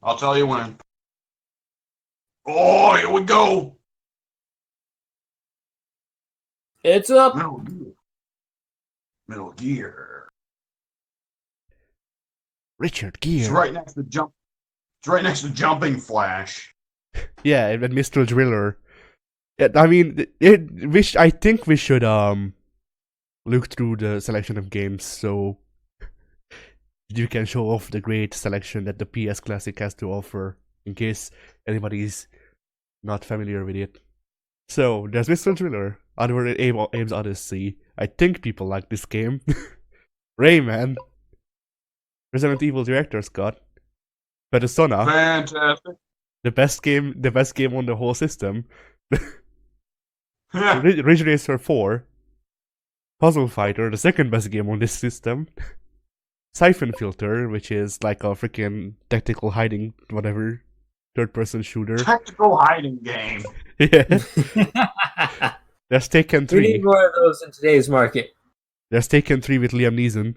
I'll tell you when. Oh, here we go. It's up. Metal Gear. Metal Gear. Richard It's Gere. right next to jump. It's right next to Jumping Flash. Yeah, and Mr. Driller. Yeah, I mean, I think we should look through the selection of games so you can show off the great selection that the PS Classic has to offer, in case anybody's not familiar with it. So there's Mr. Driller, Otherworld Abe's Odyssey. I think people like this game. Rayman, Resident Evil Director's Cut, Persona, Fantastic. the best game on the whole system. Ridge Racer 4, Puzzle Fighter, the second best game on this system, Siphon Filter, which is like a freaking tactical hiding whatever third-person shooter. Tactical hiding game. Yeah. There's Taken We 3. need more of those in today's market. There's Taken 3 with Liam Neeson.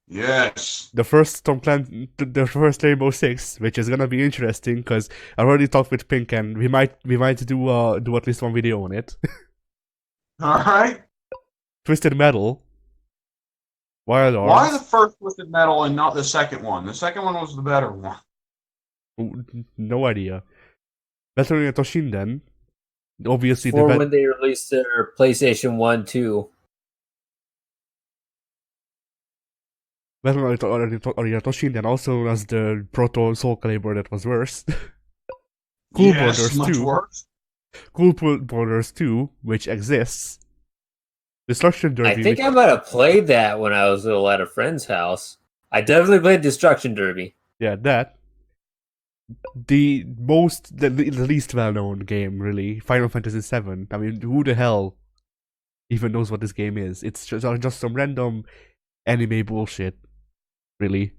Yes. The first the first Rainbow Six, which is gonna be interesting because I already talked with Pink and we might do at least one video on it. All right. Twisted Metal, Wild Arms. Why the first Twisted Metal and not the second one? The second one was the better one. No idea. Battle Royale Toshinden. Obviously, For when they released their PlayStation 1, 2. Battle Royale Toshinden, also known as the Proto Soul Calibur that was worse. Cool Yes, Borders much 2. worse. Cool Borders 2, which exists. Destruction Derby. I think I might have played that when I was little at a friend's house. I definitely played Destruction Derby. Yeah, that. The least well-known game, really, Final Fantasy VII. I mean, who the hell even knows what this game is? It's just some random anime bullshit, really.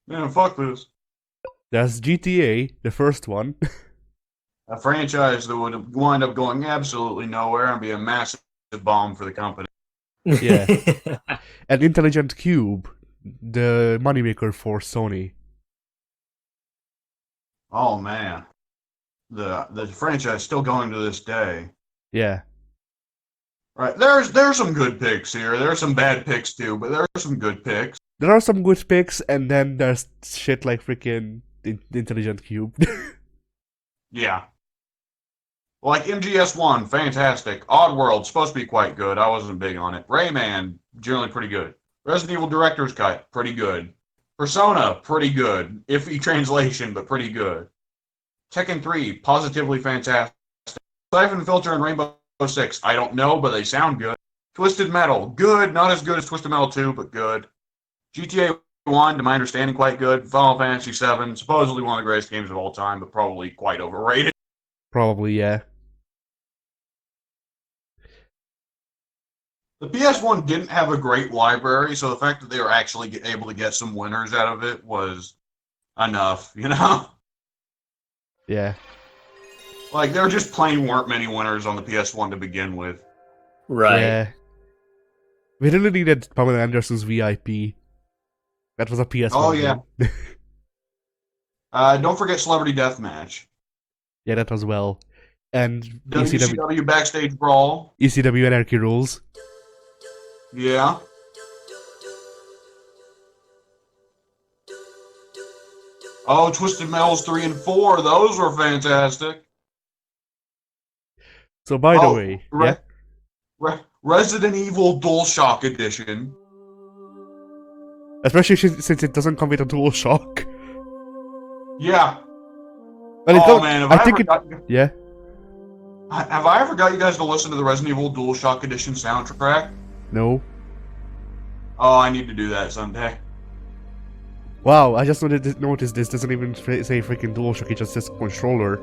Man, fuck this. There's GTA, the first one. A franchise that would wind up going absolutely nowhere and be a massive bomb for the company. Yeah. And Intelligent Cube, the moneymaker for Sony. Oh man, the franchise still going to this day. Yeah. Right, there's some good picks here. There's some bad picks too, but there are some good picks. There are some good picks, and then there's shit like freaking Intelligent Cube. Yeah. Like MGS1, fantastic. Oddworld, supposed to be quite good. I wasn't big on it. Rayman, generally pretty good. Resident Evil Director's Cut, pretty good. Persona, pretty good. Iffy translation, but pretty good. Tekken 3, positively fantastic. Siphon Filter and Rainbow Six, I don't know, but they sound good. Twisted Metal, good. Not as good as Twisted Metal 2, but good. GTA 1, to my understanding, quite good. Final Fantasy 7, supposedly one of the greatest games of all time, but probably quite overrated. Probably, yeah. The PS1 didn't have a great library, so the fact that they were actually able to get some winners out of it was enough, you know? Yeah. Like, there just plain weren't many winners on the PS1 to begin with. Right. Yeah. We really needed Pamela Anderson's VIP. That was a PS1 Oh, yeah. game. Don't forget Celebrity Deathmatch. Yeah, that as well. And WCW Backstage Brawl. ECW Anarchy Rules. Yeah. Oh, Twisted Metals 3 and 4. Those were fantastic. So, by the way, yeah? Resident Evil DualShock Edition. Especially since it doesn't come with a DualShock. Yeah. Well, Oh, man. Yeah. Have I ever got you guys to listen to the Resident Evil DualShock Edition soundtrack? No. Oh, I need to do that someday. Wow, I just noticed this doesn't even say freaking DualShock, it just says controller.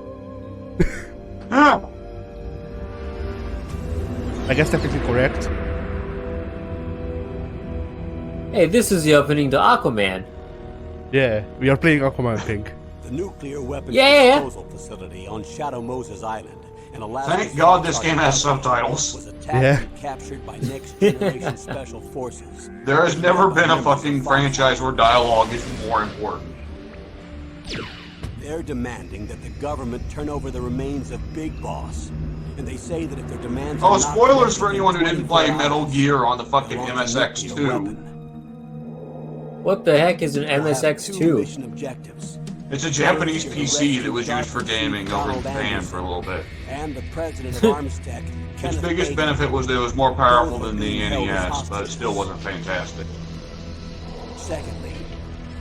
Ah, I guess technically correct. Hey, this is the opening to Aquaman. Yeah, we are playing Aquaman Pink. The nuclear weapons Yeah. disposal facility on Shadow Moses Island in Alaska. Thank God this game has subtitles. Was attacked and captured by next generation special forces. There has never been a fucking franchise where dialogue is more important. They're demanding that the government turn over the remains of Big Boss. And they say that if their demands Oh, are not spoilers met for within anyone who didn't play 24 Metal hours, Gear on the they fucking launch a nuclear MSX2. weapon. What the heck is an They'll have two MSX2? mission objectives. It's a Japanese PC that was used for gaming over in Japan for a little bit. And the president of Armstech, Its Kenneth biggest Baker. benefit was that it was more powerful than the NES, but it still wasn't fantastic. Secondly,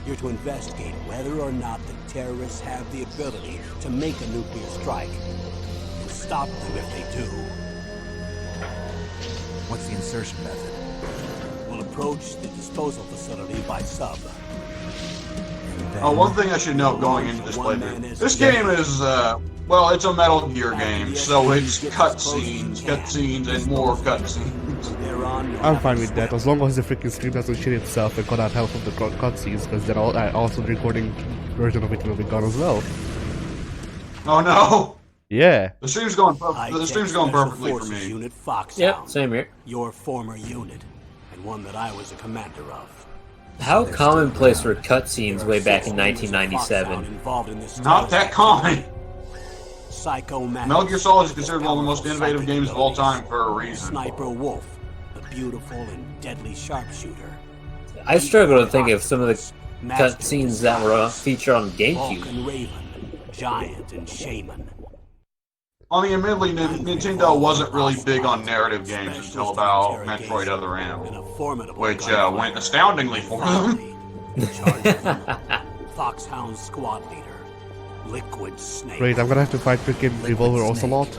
you're to investigate whether or not the terrorists have the ability to make a nuclear strike. And stop them if they do. What's the insertion method? We'll approach the disposal facility by sub. Oh, one thing I should note going into this playthrough. This game is, well, it's a Metal Gear game, so it's cutscenes, and more cutscenes. I'm fine with that, as long as the freaking stream doesn't shit itself and cut out half of the cutscenes, because then also the recording version of it will be gone as well. Oh no! Yeah. The stream's going perfectly for me. Unit Fox Yep, same here. Your former unit, and one that I was a commander of. How commonplace were cutscenes way back in 1997? Not that common. Psycho Metal Gear Solid is considered one of the most innovative games of all time for a reason. Sniper Wolf, the beautiful and deadly sharpshooter. I struggle to think of some of the cutscenes that were featured on GameCube. Vulcan Raven, Giant and Shaman. I mean, admittedly, Nintendo wasn't really big on narrative games until about Metroid Other M, And a formidable which went astoundingly for them. Foxhound Squad Leader, Liquid Snake. Great, I'm gonna have to fight freaking Revolver Ocelot.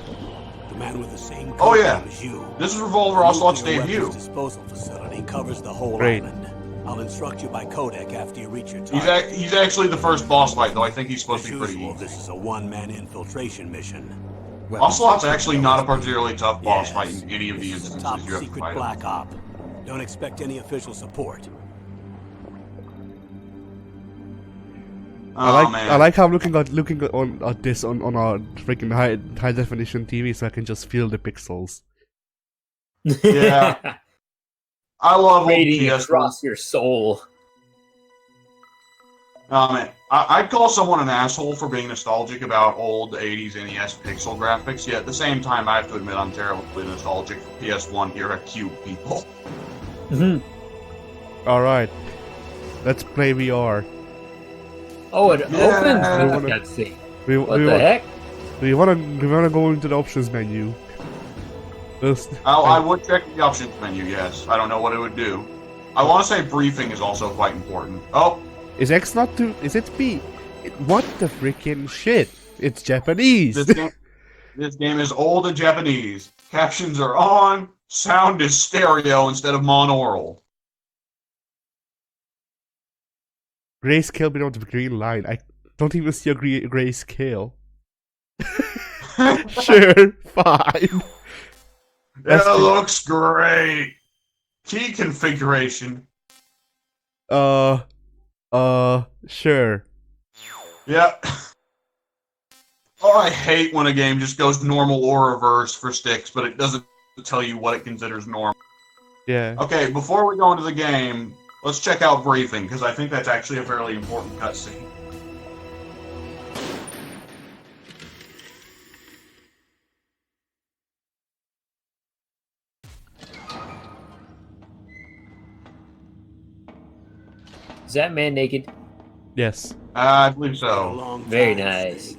The man with the same Oh, yeah. code name as you. This is Revolver Ocelot's Nuclear debut. weapons disposal facility covers the whole Great. island. I'll instruct you by codec after you reach your target. He's actually the first boss fight, though. I think he's supposed As to be pretty usual, easy. this is a one-man infiltration mission. Ocelot's actually not a particularly tough boss fight in any of the This is a instances top you have to secret fight him. black op. Don't expect any official support. Oh, man. I like how I'm looking at this on a freaking high definition TV, so I can just feel the pixels. Yeah. I love Radiating old PS1. across your soul. Oh, man. I'd call someone an asshole for being nostalgic about old 80s NES pixel graphics, yet at the same time, I have to admit I'm terribly nostalgic for PS1 era cube people. Alright. Let's play VR. Oh, it Yeah. opens with a cutscene. What we the heck? We wanna go into the options menu. I would check the options menu, yes. I don't know what it would do. I want to say briefing is also quite important. Oh, Is X not to? Is it B? What the freaking shit? It's Japanese. this game is old and Japanese. Captions are on. Sound is stereo instead of monaural. Grayscale below the green line. I don't even see a grayscale. Sure, fine. It looks great. Key configuration. Sure. Yep. Oh, I hate when a game just goes normal or reverse for sticks, but it doesn't tell you what it considers normal. Yeah. Okay, before we go into the game, let's check out briefing, because I think that's actually a fairly important cutscene. Is that man naked? Yes. I believe so. Very nice.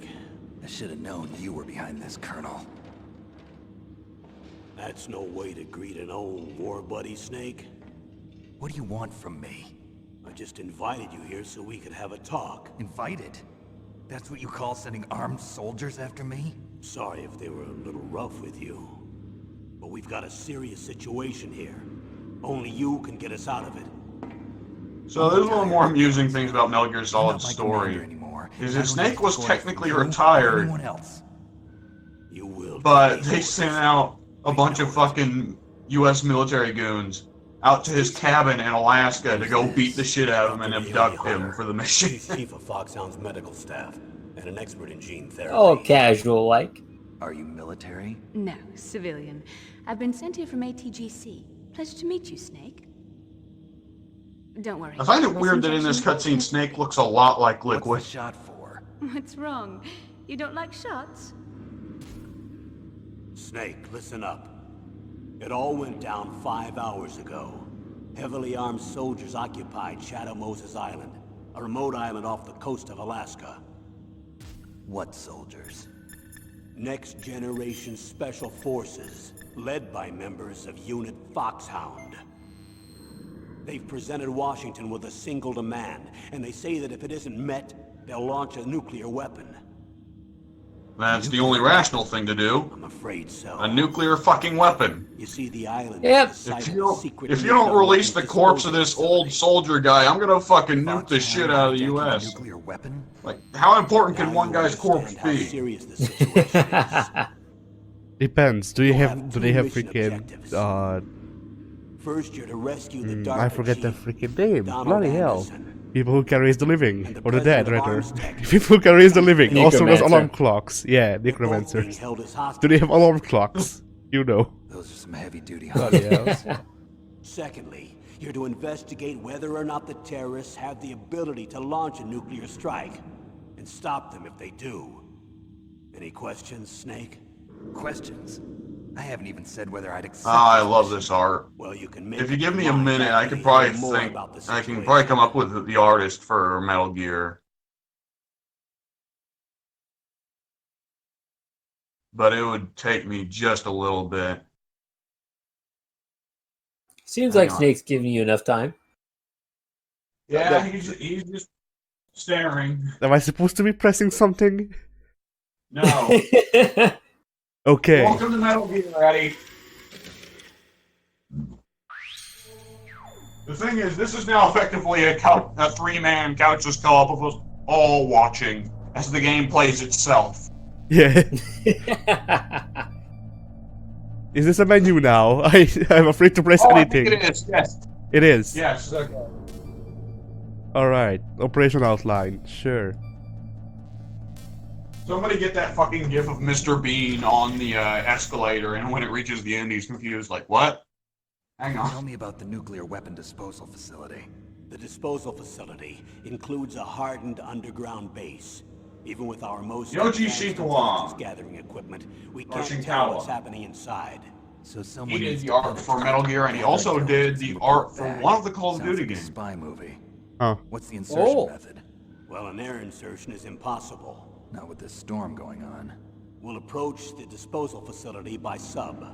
I should have known you were behind this, Colonel. That's no way to greet an old war buddy, Snake. What do you want from me? I just invited you here so we could have a talk. Invited? That's what you call sending armed soldiers after me? Sorry if they were a little rough with you. But we've got a serious situation here. Only you can get us out of it. So there's one of the more amusing things about Metal Gear You're Solid's not my story. commander anymore, Is and I that don't Snake have was authority technically from you or retired. anyone else. You will. But they sent out a bunch of fucking U.S. military goons out to his cabin in Alaska to go beat the shit out of him and abduct him for the mission. He's chief of Foxhound's medical staff and an expert in gene therapy. Oh, casual like. Are you military? No, civilian. I've been sent here from ATGC. Pleasure to meet you, Snake. Don't worry. I find it This weird that in this injection- cutscene, Snake looks a lot like What's the Liquid. shot for? What's wrong? You don't like shots? Snake, listen up. It all went down 5 hours ago. Heavily armed soldiers occupied Shadow Moses Island, a remote island off the coast of Alaska. What soldiers? Next Generation Special Forces, led by members of Unit Foxhound. They've presented Washington with a single demand, and they say that if it isn't met, they'll launch a nuclear weapon. That's the only rational thing to do. I'm afraid so. A nuclear fucking weapon. You see, the island Yep. is the site If of you a don't, secret if you don't nuclear release the weapons corpse of disposal this old facility. soldier guy, I'm gonna fucking nuke the Foxhound shit out of the attacking a U.S. nuclear weapon? Like, how important Now can one you guy's corpse understand how be? serious the situation is. Depends. Do you You'll have? have Do they two have mission freaking? objectives. First, you're to rescue the dark. I forget the freaking name. Donald Bloody hell! Anderson. People who can raise the living, And the or the dead, president of rather. Arms Tech. People who can raise the living. Also, there's Necromancer. alarm clocks. Yeah, They're both being necromancers. held as hostages. Do they have alarm clocks? You know. Those are some heavy-duty Bloody hunters. hell. Secondly, you're to investigate whether or not the terrorists have the ability to launch a nuclear strike, and stop them if they do. Any questions, Snake? Questions? I haven't even said whether I'd accept Ah, I this love mission. this art. Well, you can make If you up give your me a mind minute, I after could you probably hear more think. about the I can situation. probably come up with the artist for Metal Gear. But it would take me just a little bit. Seems Hang like on. Snake's giving you enough time. Yeah, he's just staring. Am I supposed to be pressing something? No. Okay. Welcome to Metal Gear, Eddie. The thing is, this is now effectively a three-man couchless co-op of us all watching as the game plays itself. Yeah. Is this a menu now? I'm afraid to press Oh, I anything. think it is. Yes. It is. Yes. Okay. Alright. Operation outline. Sure. Somebody get that fucking gif of Mr. Bean on the escalator, and when it reaches the end, he's confused. Like, what? Hang Tell on. me about the nuclear weapon disposal facility. The disposal facility includes a hardened underground base. Even with our most Yoji advanced Shinkawa. intelligence gathering equipment, we Or can't tell Shinkawa. what's happening inside. So someone He did needs the to art for penetrate Metal Gear, and he also did the and art report for back. one of the Call of Sounds Duty like a games. spy movie. Oh. What's the insertion Oh. method? Well, an air insertion is impossible. Not with this storm going on. We'll approach the disposal facility by sub.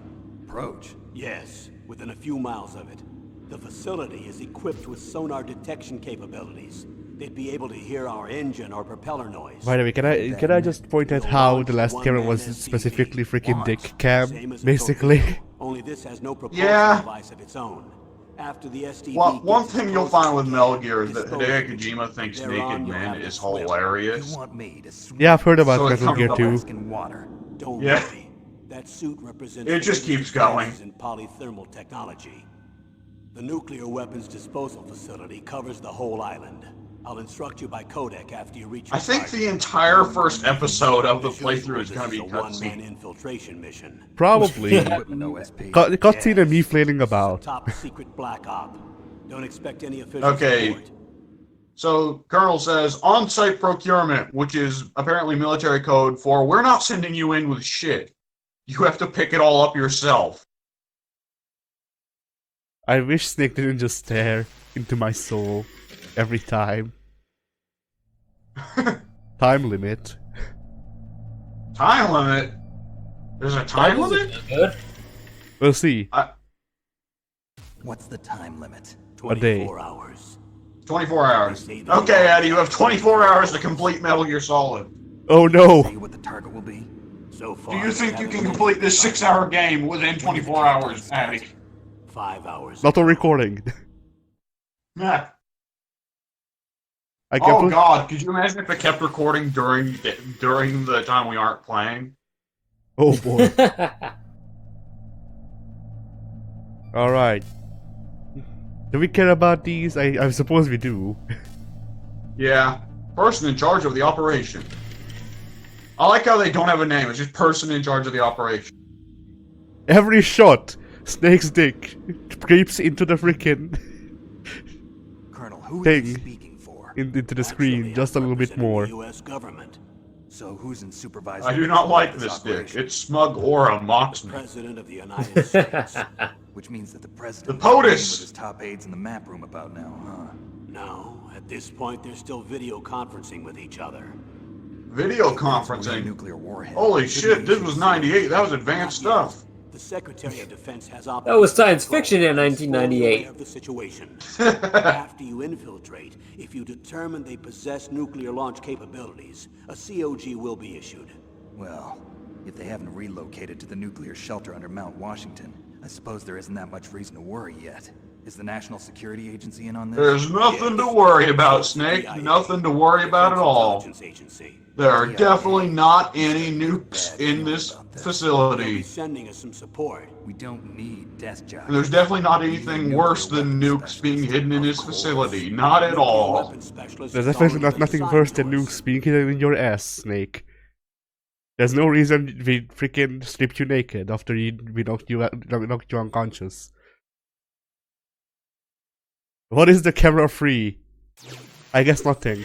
Approach. Yes, within a few miles of it. The facility is equipped with sonar detection capabilities. They'd be able to hear our engine or propeller noise. By the way, can I just point out how the last camera was specifically freaking dick cam, Same as a basically? torpedo, only this has no propulsion Yeah. device of its own. After the SDV Well, one gets thing as you'll close find as with it Metal can, Gear is that dispose Hideo of it. Kojima thinks Thereon, naked you'll men have to is swim. hilarious. You want me to swim Yeah, I've heard about So it Metal comes Gear up 2. in water? Don't Yeah. worry. That suit represents It just the keeps going. advances in polythermal technology. The nuclear weapons disposal facility covers the whole island. I'll instruct you by codec after you reach your I think target. the entire first episode of the Visually, playthrough is this going to be a one-man cutscene. infiltration mission. Probably. Equipment OSP. Cutscene and me flailing This is a about. top secret black op. Don't expect any official Okay. support. So, Colonel says, on-site procurement, which is apparently military code for, we're not sending you in with shit. You have to pick it all up yourself. I wish Snake didn't just stare into my soul every time. Time limit. Time limit? There's a time That limit? wasn't good. We'll see. What's the time limit? A day. 24 hours. 24 hours. Okay, Eddie, you have 24 hours to complete Metal Gear Solid. Oh no! See what the target will be? So far, Do you they think you haven't can made complete it this to 6-hour game within 24 hours, Eddie? 5 hours. Not on recording. Yeah. I Oh can't believe- god, could you imagine if it kept recording during the time we aren't playing? Oh boy. Alright. Do we care about these? I suppose we do. Yeah. Person in charge of the operation. I like how they don't have a name, it's just person in charge of the operation. Every shot, Snake's dick creeps into the freaking Colonel, who are you Thing. speaking for? into the screen just a little bit more. The U.S. government. So who's in supervisory? I do not control of like this stick. operation? Its smug aura mocks me. President of the United States. Which means that the president The is meeting POTUS! with his top aides in the map room about now, huh? No, at this point they're still video conferencing with each other. Video That's where the conferencing. nuclear warhead. Holy Shouldn't shit, we this should was see 98. That was it. advanced Not yet. stuff. The Secretary of Defense has That was science control fiction in and is fully 1998. aware of the situation. After you infiltrate, if you determine they possess nuclear launch capabilities, a COG will be issued. Well, if they haven't relocated to the nuclear shelter under Mount Washington, I suppose there isn't that much reason to worry yet. Is the National Security Agency in on this? There's nothing to worry about, Snake. Nothing to worry about at all. Intelligence Agency. There are definitely not any nukes in this They'll be facility. sending us some support. We don't need desk jobs. And there's definitely not anything worse than nukes being hidden in this facility. Not at all. Weapons specialist There's has definitely already been nothing assigned worse to than us. nukes being hidden in your ass, Snake. There's no reason we freaking stripped you naked after we knocked you unconscious. What is the camera free? I guess nothing.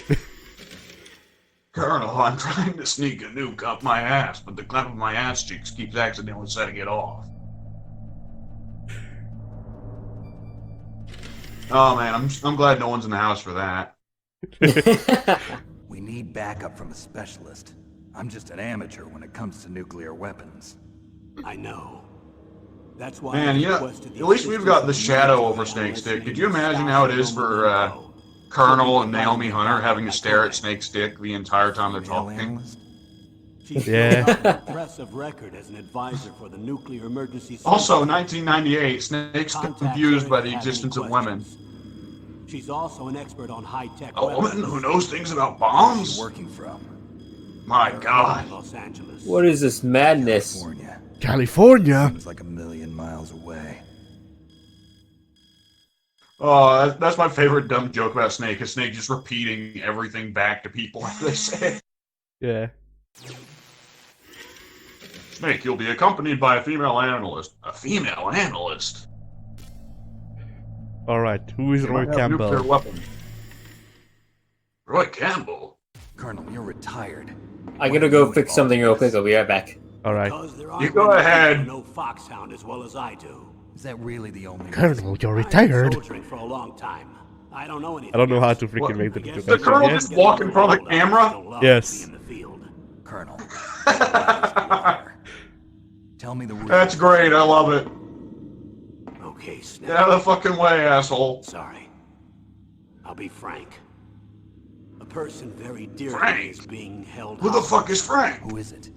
Colonel, I'm trying to sneak a nuke up my ass, but the clamp of my ass cheeks keeps accidentally setting it off. Oh man, I'm glad no one's in the house for that. We need backup from a specialist. I'm just an amateur when it comes to nuclear weapons. I know. That's why Man, I yeah, requested the at least we've got the assistance of shadow military over Snake analysts Stick. in Could you imagine how it is for Colonel and Naomi Hunter having to stare at Snake Stick the entire time they're Female talking? analyst? She's Yeah. filled out an impressive record as an advisor for the nuclear emergency. Also, center. 1998, Snake's Contact confused her by if the you have any existence of women. questions. She's also an expert on high-tech A woman weapons. who knows things about Who's bombs? she working from? My god. Los Angeles. What is this madness? California. California? Seems like a million miles away. Oh, that's my favorite dumb joke about Snake, is Snake just repeating everything back to people as they say it. Yeah. Snake, you'll be accompanied by a female analyst. A female analyst? Alright, who is They Roy might have nuclear Campbell? weapons. Roy Campbell? Colonel, you're retired. I gotta go fix something real quick. I'll be right back. Alright. Because there You aren't go many ahead. people who know Foxhound as well as I do. Is that really the only Colonel, you're I've been retired. soldiering for a long time. I don't know anything. I don't know how else. to freaking What? make the I guess The introduction. Colonel Yeah? just walk in front of the camera? Still love Yes. to be in the field. Colonel? Liar. Tell me the real. That's great, I love it. Okay, Snake. Get out of the fucking way, asshole. Sorry. I'll be frank. A person very dear to Frank? me is being held Who the hostage. fuck is Frank? Who is it?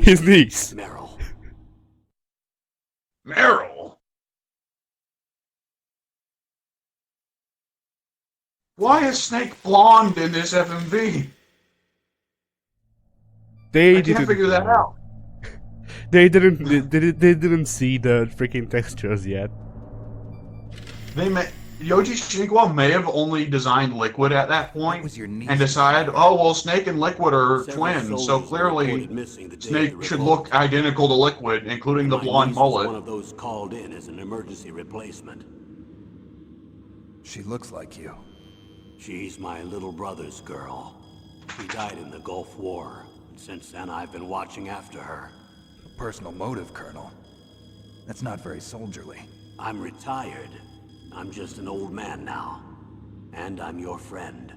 His niece. Merrill. Meryl? Why is Snake blonde in this FMV? They I can't figure that out. They didn't see the freaking textures yet. Yoji Shinkawa may have only designed Liquid at that point was your niece? and decided, oh well, Snake and Liquid are Several twins, so soldiers were clearly reported missing the day of Snake the should revolt. look identical to Liquid, including the My blonde niece was mullet. one of those called in as an emergency replacement. She looks like you. She's my little brother's girl. He died in the Gulf War. Since then, I've been watching after her. A personal motive, Colonel. That's not very soldierly. I'm retired. I'm just an old man now. And I'm your friend.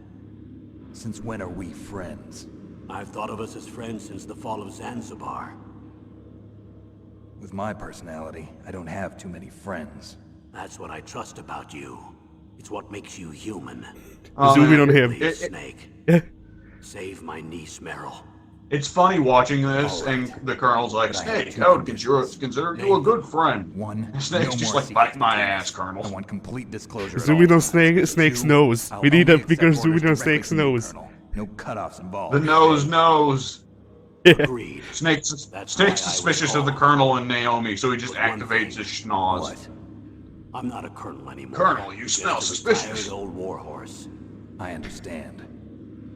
Since when are we friends? I've thought of us as friends since the fall of Zanzibar. With my personality, I don't have too many friends. That's what I trust about you. It's what makes you human. Oh, Zoom in man. on him. Please, Snake. Save my niece, Meryl. It's funny watching this, All right. and the Colonel's like, But I have Snake, two I would conditions. consider you a good friend. One, And Snake's no just more like, secrets bite my between ass, us. Colonel. I want complete disclosure. at Zoom all in on times. Snake's Two, nose. I'll We need a only bigger accept zoom in on orders Snake's directly from you, nose. Colonel. No cutoffs involved. The nose knows. Yeah. Agreed. Snake's That's why I was suspicious of the called. Colonel and Naomi, so he just But one activates thing. his schnoz. What? I'm not a colonel anymore. Colonel, you Just smell a suspicious. retired old warhorse. I understand,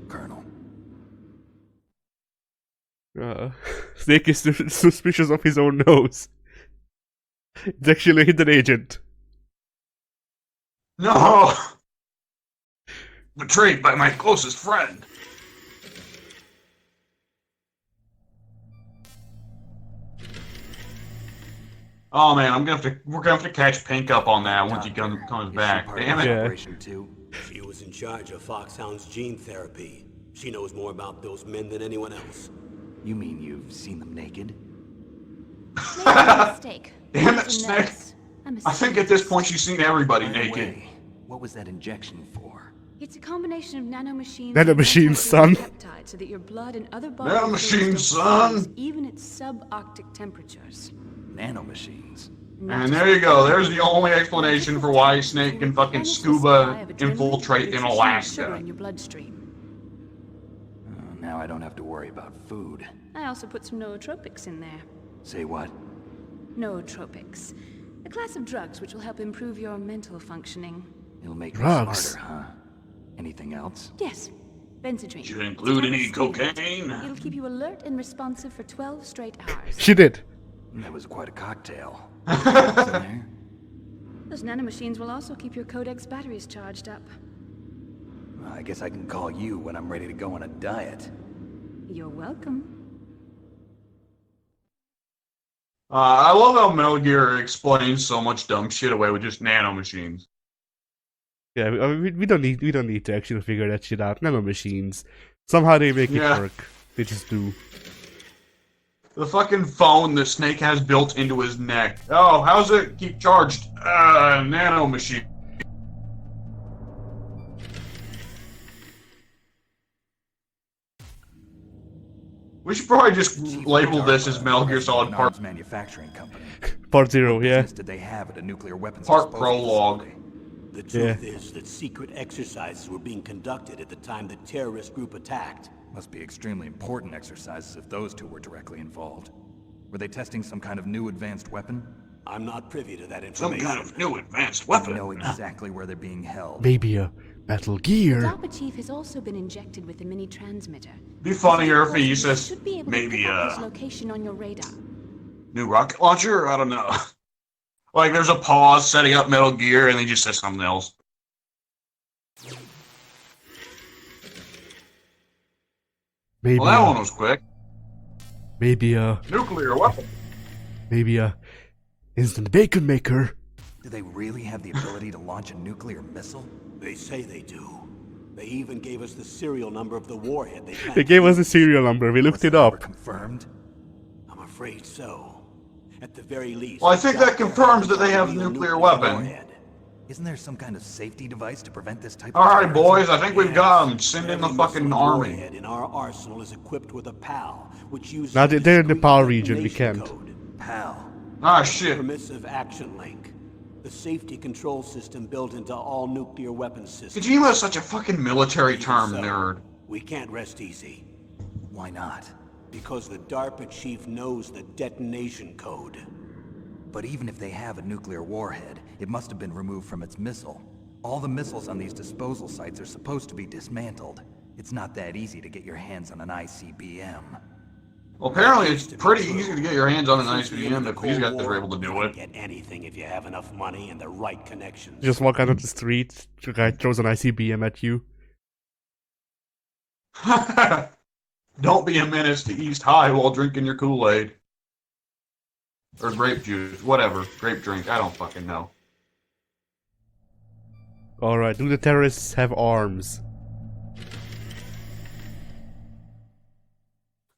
Colonel. Snake is suspicious of his own nose. It's actually a hidden agent. No! Betrayed by my closest friend. Oh man, we're gonna have to catch Pink up on that once he comes Is she back. part of Damn this it. Yeah. operation too? She was in charge of Foxhound's gene therapy. She knows more about those men than anyone else. You mean you've seen them naked? Maybe a mistake. Damn it, It's a Snake. nurse. I'm I think at this point she's seen everybody By the naked. way, what was that injection for? It's a combination of nanomachines. Nanomachines, and son. peptides, so that your blood and other body Nanomachines, fluids don't son. freeze, even at subarctic temperatures. Nanomachines. And there you go. There's the only explanation for why Snake can fucking scuba infiltrate in Sugar Alaska. in your bloodstream. Now I don't have to worry about food. I also put some nootropics in there. Say what? Nootropics. A class of drugs which will help improve your mental functioning. It'll make Drugs. me smarter, huh? Anything else? Yes. Benzodrine. Should include any It's a type of cocaine. stimulant. It'll keep you alert and responsive for 12 straight hours. She did. That was quite a cocktail. What's in there? Those nanomachines will also keep your Codex batteries charged up. Well, I guess I can call you when I'm ready to go on a diet. You're welcome. I love how Metal Gear explains so much dumb shit away with just nanomachines. Yeah, we don't need to actually figure that shit out. Nanomachines. Somehow they make Yeah. it work. They just do. The fucking phone that Snake has built into his neck. Oh, how's it keep charged? Nanomachine. We should probably just label this as Metal Gear Solid An Part arms manufacturing company. Part 0, yeah. Business did they have at a nuclear weapons Part disposal prologue. facility? The truth is that secret exercises were being conducted at the time the terrorist group attacked. Must be extremely important exercises if those two were directly involved. Were they testing some kind of new advanced weapon? I'm not privy to that some information. kind of new advanced Do weapon. you know exactly where they're being held? Maybe a Metal Gear. DARPA chief has also been injected with a mini transmitter. Be funnier if he You says should be able maybe to pick up his location on your radar. new rocket launcher. I don't know. Like there's a pause setting up Metal Gear, and he just says something else. Maybe Well, that one was quick. maybe a Nuclear weapon. instant bacon maker. Do they really have the ability to launch a nuclear missile? They say they do. They even gave us the serial number of the warhead they They gave us a serial number. We looked Was it the number up. confirmed? I'm afraid so. At the very least. Well, I think the that confirms that they have doctor a had nuclear weapon. warhead. Isn't there some kind of safety device to prevent this type All of right, terrorism? boys. I think we've Yes. got them. Send in the Every fucking missile army. warhead in our arsenal is equipped with a PAL, which uses Now a they're in the discrete PAL region, we detonation can't. code. PAL. Ah, shit. Permissive action link. The safety control system built into all nuclear weapons systems. Kojima is such a fucking military term So, nerd. We can't rest easy. Why not? Because the DARPA chief knows the detonation code. But even if they have a nuclear warhead, it must have been removed from its missile. All the missiles on these disposal sites are supposed to be dismantled. It's not that easy to get your hands on an ICBM. Well, apparently it's pretty easy to get your hands on an ICBM if these guys are able to do it. Get anything if you have enough money and the right connections. Just walk out of the street. The guy throws an ICBM at you. Don't be a menace to East High while drinking your Kool-Aid. Or grape juice, whatever. Grape drink, I don't fucking know. Alright, do the terrorists have arms?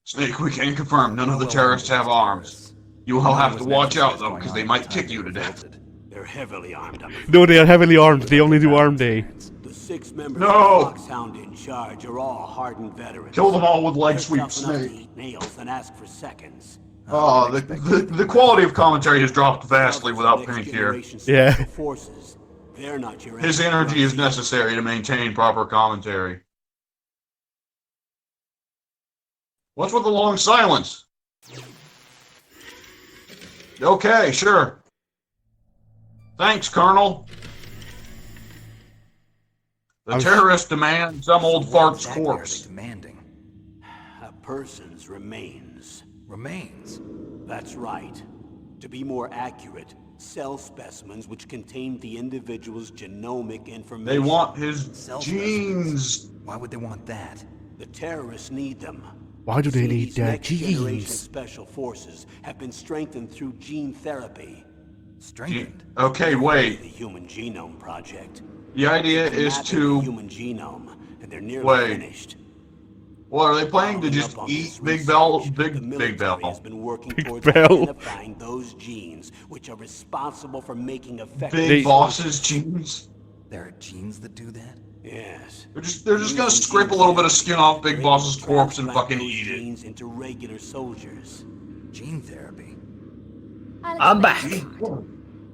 Snake, we can confirm none of the terrorists have arms. You will have to watch out though, because they might kick you to death. They're heavily armed. I'm afraid. No, they are heavily armed. They only do arm day. The 6 members No! of the Foxhound in charge are all hardened veterans. Kill them all with leg They're sweep, tough enough to Snake. eat nails and ask for seconds. Oh, the quality of commentary has dropped vastly without Next Pink here. generation Yeah. special Forces. They're not your His average energy is drug dealer. necessary to maintain proper commentary. What's with the long silence? Okay, sure. Thanks, Colonel. The terrorists demand some old What fart's exactly are they corpse. demanding? A person's remains. Remains. That's right. To be more accurate, cell specimens which contain the individual's genomic information. They want his Cell genes. specimens. Why would they want that? The terrorists need them. Why do they See, need these their next generation genes? special forces have been strengthened through gene therapy. Strengthened. Okay, The wait. Human Genome Project. The idea They're is mapping the to human genome, and they're nearly Wait. finished. what are they planning to Following just up on eat this Big Bell? research, the Big military has Bell. been working Big towards Bell. identifying those genes which are responsible for making effective. Big Boss's genes. There are genes that do that? Yes. They're just gonna scrape a little bit of skin off Big Boss's corpse and fucking those eat it. genes into regular soldiers. Gene therapy. I'm back.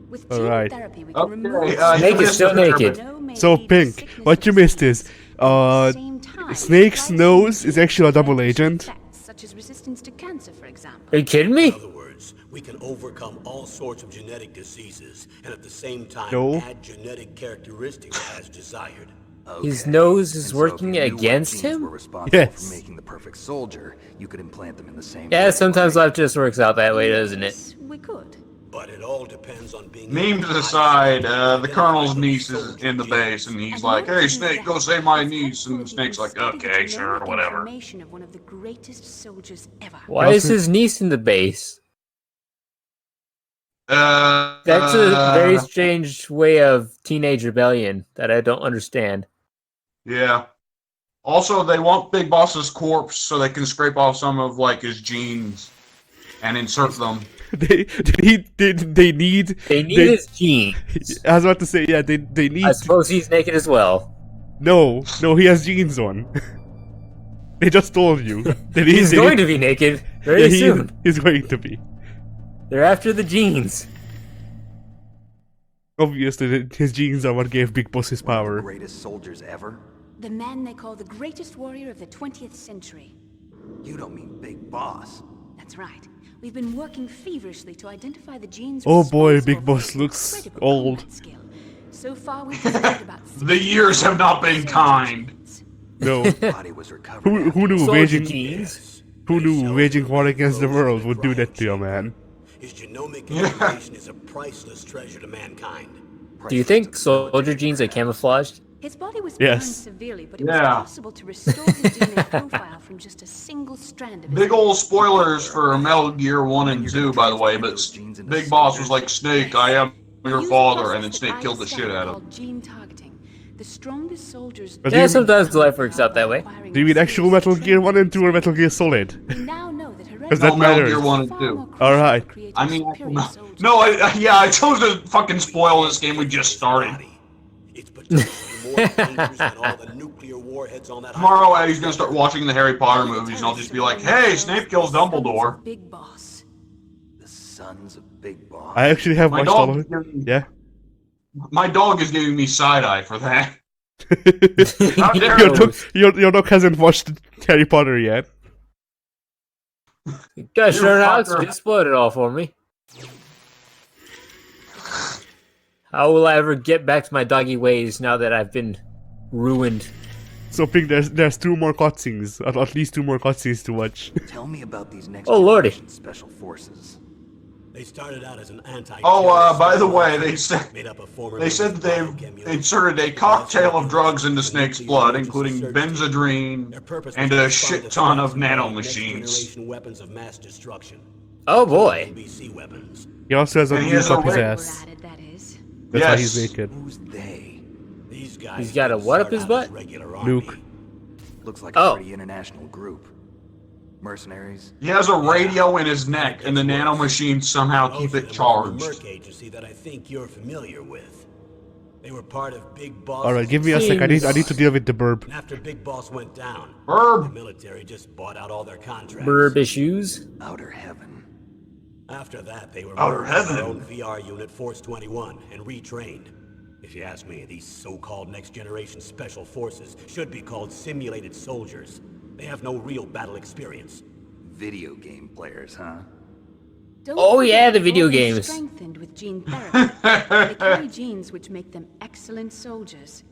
With All gene right. therapy, we can Okay, remove Snake is missed still it there, naked. but- No may So, lead to Pink, sickness what you or missed is, disease. At the same time, Snake's it nose is actually a double beneficial agent. effects, such as resistance to cancer, for example. Are you kidding In me? other words, we can overcome all sorts of genetic diseases and at the same time No. add genetic characteristics as desired. His Okay. nose is And so working if you knew what against genes him? Were responsible Yes. for making the perfect soldier, you could implant them in the same Yeah, way, sometimes right? life just works out that way, doesn't it? Yes, we could. But it all depends on being Meme able to the isolate side, and the identify Colonel's those niece is soldier in the genes. base, and he's And like, more "Hey, than Snake, that, go save my it's niece." helpful And if you Snake's can like, study the "Okay, sure, genomic whatever." information of one of the greatest soldiers ever. Why is his niece in the base? That's a very strange way of teenage rebellion that I don't understand. Yeah. Also, they want Big Boss's corpse so they can scrape off some of like his genes and insert them. They need. They need his genes. I was about to say, yeah, they need. I suppose he's naked as well. No, he has jeans on. They just told you. He's going to be naked very soon. He's going to be. They're after the genes. Obviously, his genes are what gave Big Boss his One of the power. greatest soldiers ever? The man they call the greatest warrior of the 20th century. You don't mean Big Boss. That's right. We've been working feverishly to identify the genes. Oh boy, responsible Big Boss for looks incredible old. combat skill. So far, we've discovered about The years have not been kind. No. His body was recovered. Who knew Soldier waging genes. who knew waging war against the world would do that to you, man? His genomic information is a priceless treasure to mankind. Do you think soldier genes are camouflaged? His body was Yes. burned severely, but it was Yeah. possible to restore his DNA profile from just a single strand of his Big old spoilers for Metal Gear 1 and 2, by the way, but Big Boss was like, "Snake, I am your Use a father," process and then that Snake I killed the shit studied out of him. called gene targeting. The strongest soldiers. But Yeah, you- sometimes life works out that way. Do you mean actual Metal Gear 1 and 2 or Metal Gear Solid? We now know that Because that No, Metal matters. Gear 1 and far 2. more crucial Alright. for creating I mean, superior soldiers. no, I chose to fucking spoil this game we just started. It's potentially more dangerous than all the nuclear warheads on that Tomorrow, Eddie's gonna start watching the Harry Potter movies, and I'll just be like, "Hey, Snape kills Dumbledore." Big boss. The sons of Big Boss. I actually have My watched all of dog, it. is giving, Yeah. my dog is giving me side eye for that. How dare your, you? dog, your dog hasn't watched Harry Potter yet. Gosh, You sure, Alex, fucker. you spoiled it all for me. How will I ever get back to my doggy ways now that I've been ruined? So Pink, there's two more cutscenes, at least two more cutscenes to watch. Tell me about these next Oh, lordy. generation special forces. They started out as an anti. Oh, by the way, they said made up of former they said members of they've Biochem inserted a Unit, cocktail of drugs into the Snake's nuclear blood, emergency including search benzodrine Their purpose and was a to shit find the ton of threats involving nanomachines. next-generation weapons of mass destruction. Oh boy. NBC weapons. He also has a And he nuke has a up his ring. ass. We're at it, that is. That's why Yes. he's naked. Who's they? These guys. He's got a didn't what up start his out butt? as regular Nuke. army. Looks like a Oh. pretty international group. Mercenaries? He has a radio in his neck, and the nanomachines somehow keep Most of it them were from the charged. Merc agency that I think you're familiar with. They were part of Big Boss. Alright, give me a sec. I need to deal with the burb. And after Big Boss went down, the Herb, military just bought out all their contracts. Burb issues. Outer heaven. After that, they were Outer moved to their heaven. own VR unit, Force 21, and retrained. If you ask me, these so-called next-generation special forces should be called simulated soldiers. They have no real battle experience. Video game players, huh? Don't Oh, forget yeah, the they've video all been games. Strengthened with gene therapy. They carry genes which make them excellent soldiers.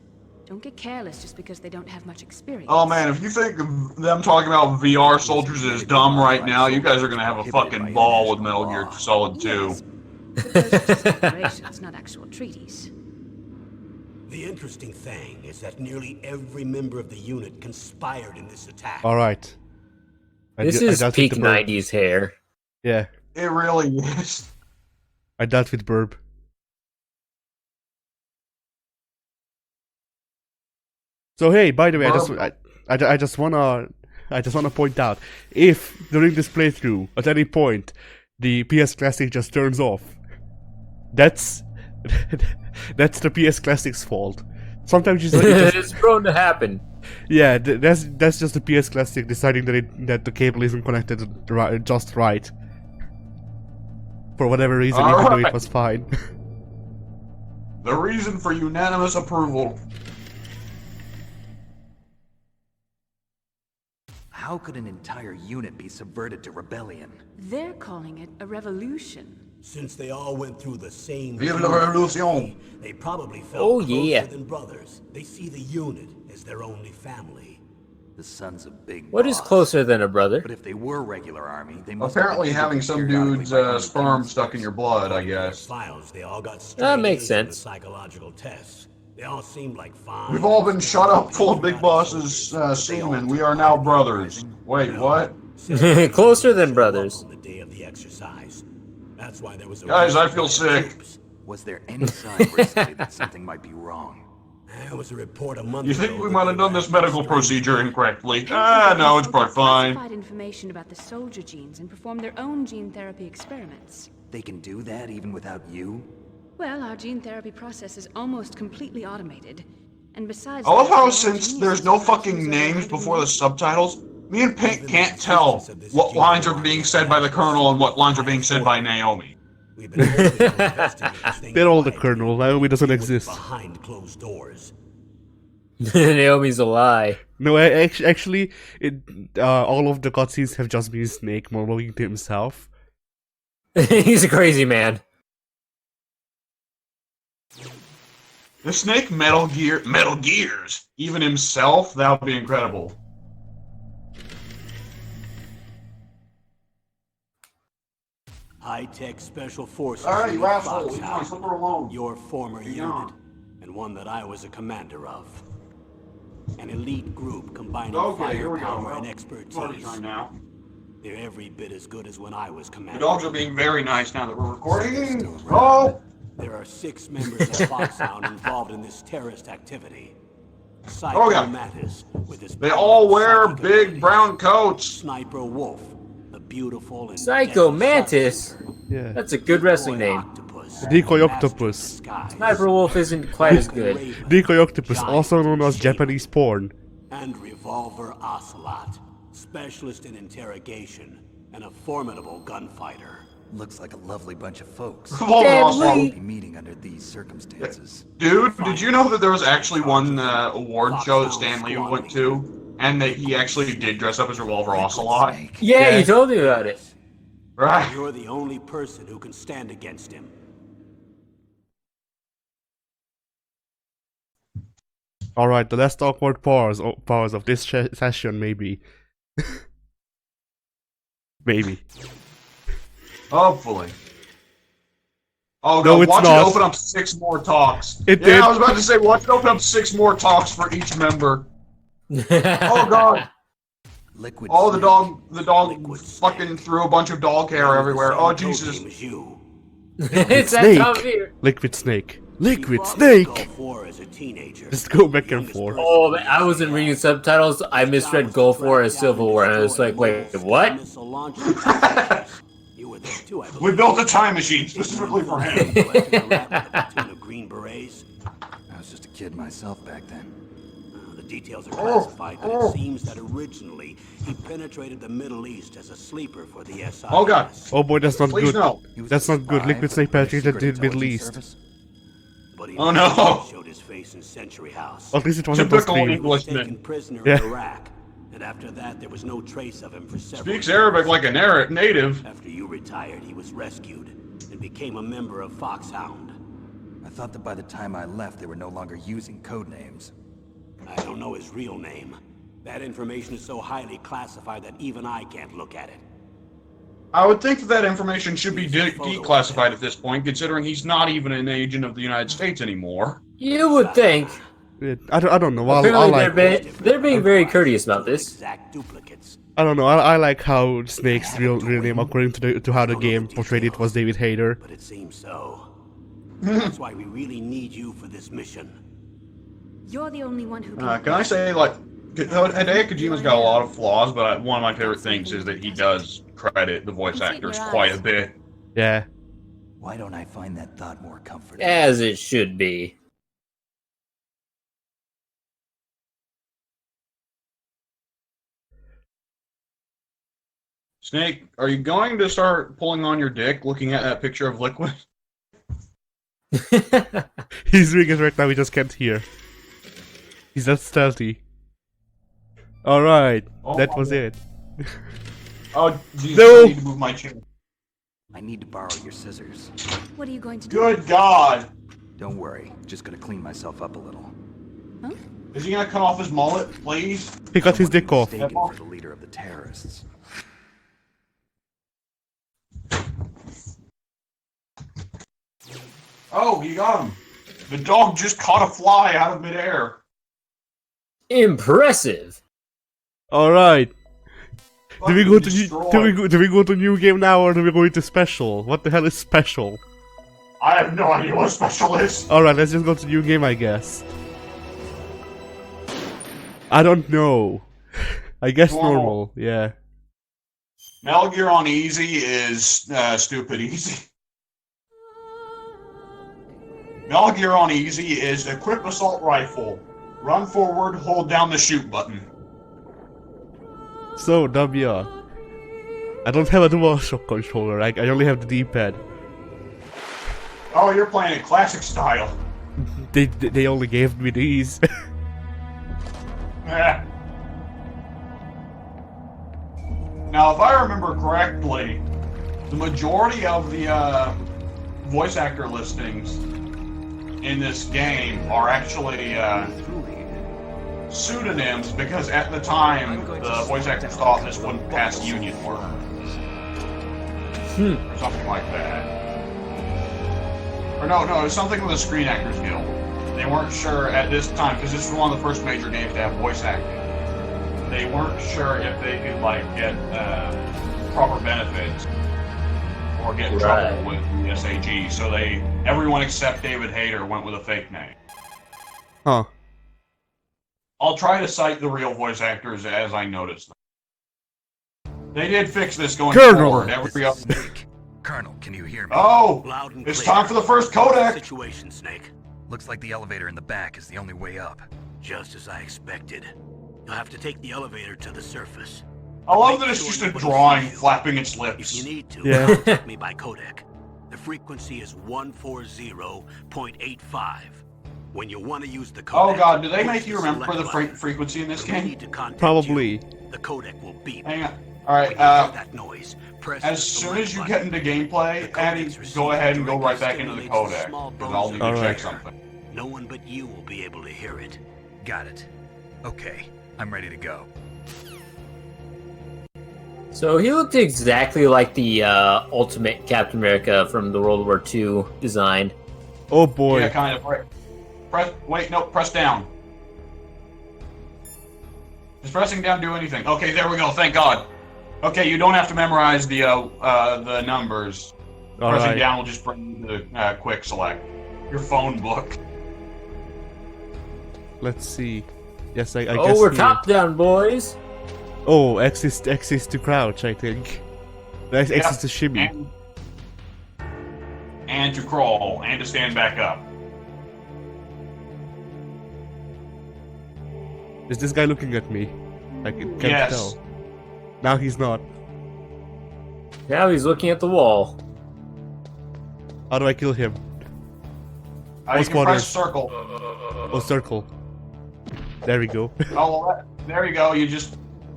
Don't get careless just because they don't have much experience. oh man, if you think of them talking about VR soldiers is dumb right now, you guys are gonna have a fucking ball with Metal Gear Solid 2. But those are just declarations, not actual treaties. The interesting thing is that nearly every member of the unit conspired in this attack. Alright. This is peak 90s hair. Yeah, It really is. I dealt with Burb. So hey, by the way, I just wanna point out, if during this playthrough at any point the PS Classic just turns off, that's that's the PS Classic's fault. Sometimes it just It's prone to happen. yeah, that's just the PS Classic deciding that the cable isn't connected just right. For whatever reason, even though it was fine. The reason for unanimous approval. How could an entire unit be subverted to rebellion? They're calling it a revolution. Since they all went through the same Vive la revolution. they probably felt Oh, closer yeah. than brothers. They see the unit as their only family. The sons of Big What is Boss. closer than a brother? But if they were regular army, they must Apparently have been having interviewed some periodically dude's by human sperm beings. stuck in your blood, I guess. Files, they all got That makes straight A's on the sense. psychological tests. They all seemed like fine. We've all been shut up full of Big Boss's semen. We are now brothers. Wait, what? Closer than brothers. On the day of the exercise. That's why there was a Guys, I feel sick. Was there any sign recently that something might be wrong? There was a report a month You ago. think we that might they have done this ran medical strange procedure gene. incorrectly? Ah, no, it's probably fine. Classified information about the soldier genes and perform their own gene therapy experiments. They can do that even without you? Well, our gene therapy process is almost completely automated. And besides, I love that, how our since geniuses there's no have fucking used names over before the 100 subtitles, me and Pink can't tell what lines are being said by the Colonel and what lines are being said by Naomi. We've been hoping to investigate this thing They're all the quietly. Colonel. Naomi doesn't Deal with it exist. Behind closed doors. Naomi's a lie. No, actually, all of the cutscenes have just been Snake monologuing to himself. He's a crazy man. The Snake Metal Gears, even himself, that would be incredible. High-tech special forces. All right, you unit asshole, leave my Foxhound, slipper alone. your former Hang unit, on. and one that I was a commander of. An elite group combining Okay, here we go. firepower Well, and party expertise. time now. They're every bit as good as when I was The commander. dogs are being very nice now that we're recording. Oh! There are 6 members of Foxhound involved in this terrorist activity. Psycho Oh, yeah. Mattis, with his They all wear psychic big abilities. brown coats. Sniper Wolf, the beautiful and Psycho deadly Mantis? Sunseeker. Yeah. That's a good wrestling Decoy name. Octopus, Decoy Master Octopus. Disguise, Sniper Wolf isn't quite as good. Raven, Decoy Octopus, Giant also known as Shaman, Japanese porn. and Revolver Ocelot, specialist in interrogation and a formidable gunfighter. Looks like a lovely bunch of folks. Revolver Deadly. Ocelot. Be meeting under these circumstances. Dude, did you know that there was actually one award show that Stan Lee went to, and that he actually did dress up as Revolver Ocelot? Snake. Yeah, Yeah. you told me about it. Right. You're the only person who can stand against him. Alright, the last awkward pause of this session, maybe. Maybe. Hopefully. Oh, No, God, it's watch not. it open up 6 more talks. It yeah, did. I was about to say, watch it open up 6 more talks for each member. Oh, God. Liquid Oh, the Snake. dog Liquid fucking Snake. threw a bunch of dog hair everywhere. Oh, Jesus. Same as you. It's that time of year. Liquid Snake. Liquid He fought Snake! Gulf War as a teenager. Just go back and Youngest forth. person Oh, in man, the I wasn't reading subtitles. I misread Gulf War as Civil War, and I was like, wait, what? Missile launcher. You were there too, I believe. We built a time machine specifically for him. Collecting a rap with a platoon of Green Berets. I was just a kid myself back then. The details are classified, but it seems that originally he penetrated the Middle East as a sleeper for the SIS. Oh, God. Oh boy, that's not Please good. no. He was That's a not good. spy Liquid for Snake the British penetrated Secret the Middle Intelligence East. Service. But he Oh, never no. showed his face in Century House. At least it wasn't on Typical screen. He was Englishman. taken prisoner Yeah. in Iraq, and after that there was no trace of him for several Speaks years. Arabic like a native. After you retired, he was rescued and became a member of Foxhound. I thought that by the time I left, they were no longer using code names. I don't know his real name. That information is so highly classified that even I can't look at it. I would think that information should be declassified at this point, considering he's not even an agent of the United States anymore. You would think. I don't know. Apparently, they're being very courteous about this. Exact duplicates. I don't know. I like how Snake's real name, according to how the game portrayed it, was David Hayter. But it seems so. That's why we really need you for this mission. You're the only one who can... Can I say, like, Hideo Kojima's got a lot of flaws, but one of my favorite things is that he does credit the voice actors quite a bit. Yeah. Why don't I find that thought more comforting? As it should be. Snake, are you going to start pulling on your dick looking at that picture of Liquid? He's doing it right now, we just can't hear. He's not stealthy. Alright, that was it. Oh, Jesus, No. I need to move my chair. I need to borrow your scissors. What are you going to do? Good God! Don't worry, just gonna clean myself up a little. Huh? Is he gonna cut off his mullet, please? He got his dick off. Mistaken for the leader of the terrorists. Oh, you got him. The dog just caught a fly out of midair. Impressive. Alright. Do we go to Destroyed. do we go to new game now, or do we go into special? What the hell is special? I have no idea what special is. Alright, let's just go to new game, I guess. I don't know. I guess normal, yeah. Metal Gear on easy is stupid easy. Metal Gear on easy is equip assault rifle, run forward, hold down the shoot button. So, W. I don't have a DualShock controller, I only have the D-pad. Oh, you're playing it classic style. They only gave me these. Eh. Now, if I remember correctly, the majority of the voice actor listings in this game are actually pseudonyms, because at the time the voice actors thought this wouldn't pass union work. Or something like that. Or no, it was something with the Screen Actors Guild. They weren't sure at this time, because this was one of the first major games to have voice acting. They weren't sure if they could get proper benefits or get in trouble with the SAG. So everyone except David Hayter went with a fake name. Huh. I'll try to cite the real voice actors as I notice them. They did fix this going forward. Colonel, can you hear me? Oh, Loud and it's clear. time for the first codec. Situation, Snake. Looks like the elevator in the back is the only way up. Just as I expected. You'll have to take the elevator to the surface. I love that it's just a drawing flapping its If lips. you need to, Yeah. contact me by codec. The frequency is 140.85. When you want to use the codec... Oh god, do they make push you the remember select the button. frequency in this If we game? need to contact Probably. you, the codec will beep. Hang on. Alright, When you hear that noise, press as the soon select as you button. get into gameplay, The Addy, codec's receiver go ahead and go right directly back into the stimulates codec, small because bones I'll in need your to check Alright. something. No one but you will be able to hear it. Got it. Okay, I'm ready to go. So he looked exactly like the ultimate Captain America from the World War II design. Oh boy. Yeah, kind of. Right. Press down. Does pressing down do anything? Okay, there we go, thank God. Okay, you don't have to memorize the numbers. Pressing Alright. down will just bring you to the quick select. Your phone book. Let's see. Yes, I guess. Oh, we're here. top down, boys. Oh, X is to crouch, I think. X is to shimmy. And to crawl, and to stand back up. Is this guy looking at me? I can't Yes. tell. Now he's not. Now he's looking at the wall. How do I kill him? You can press circle. Oh, circle. There we go. Oh, well, there you go.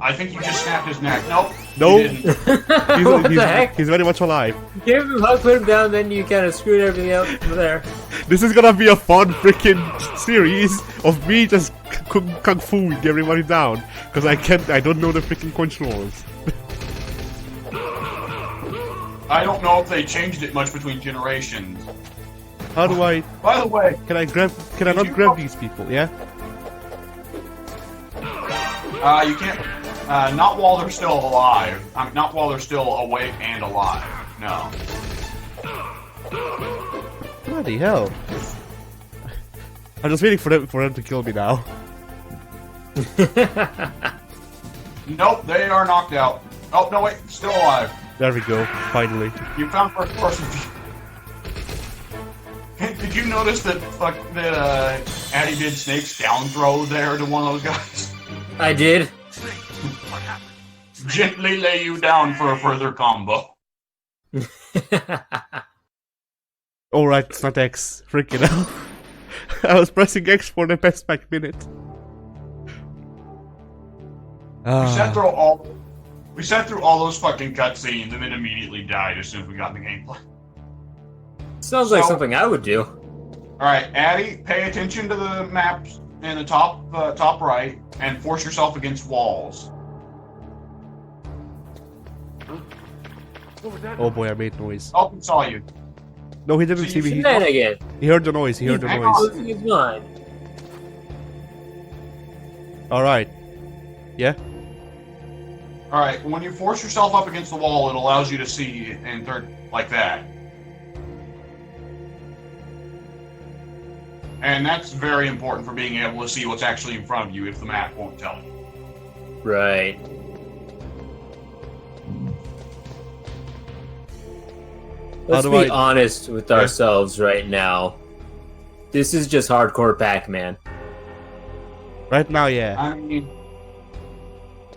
I think you just snapped his neck. Nope. No. You didn't. What the heck? He's very much alive. Give him a hug, put him down, then you kind of screwed everything up from there. This is gonna be a fun freaking series of me just kung fuing everybody down. Because I don't know the freaking controls. I don't know if they changed it much between generations. How do I? By the way, Can I not grab these people? Yeah. you can't. Not while they're still alive. Not while they're still awake and alive. No. Bloody hell! I'm just waiting for them to kill me now. Nope, they are knocked out. Oh no, wait, still alive. There we go. Finally. You found first person. Did you notice that Addy did Snake's down throw there to one of those guys? I did. Gently lay you down for a further combo. Alright, it's not X. Freaking hell. I was pressing X for the past 5 minutes. We sat through all those fucking cutscenes and then immediately died as soon as we got in the gameplay. Sounds like something I would do. Alright, Addy, pay attention to the maps in the top right and force yourself against walls. Oh boy, I made noise. Oh, he saw you. No, he didn't So see you me. Say that again. He heard the noise. He heard the Hang noise. on. Losing his mind. Alright. Yeah? Alright, when you force yourself up against the wall, it allows you to see in third, like that. And that's very important for being able to see what's actually in front of you if the map won't tell you. Right. Let's be honest with ourselves right now. This is just hardcore Pac-Man. Right now, yeah. I mean,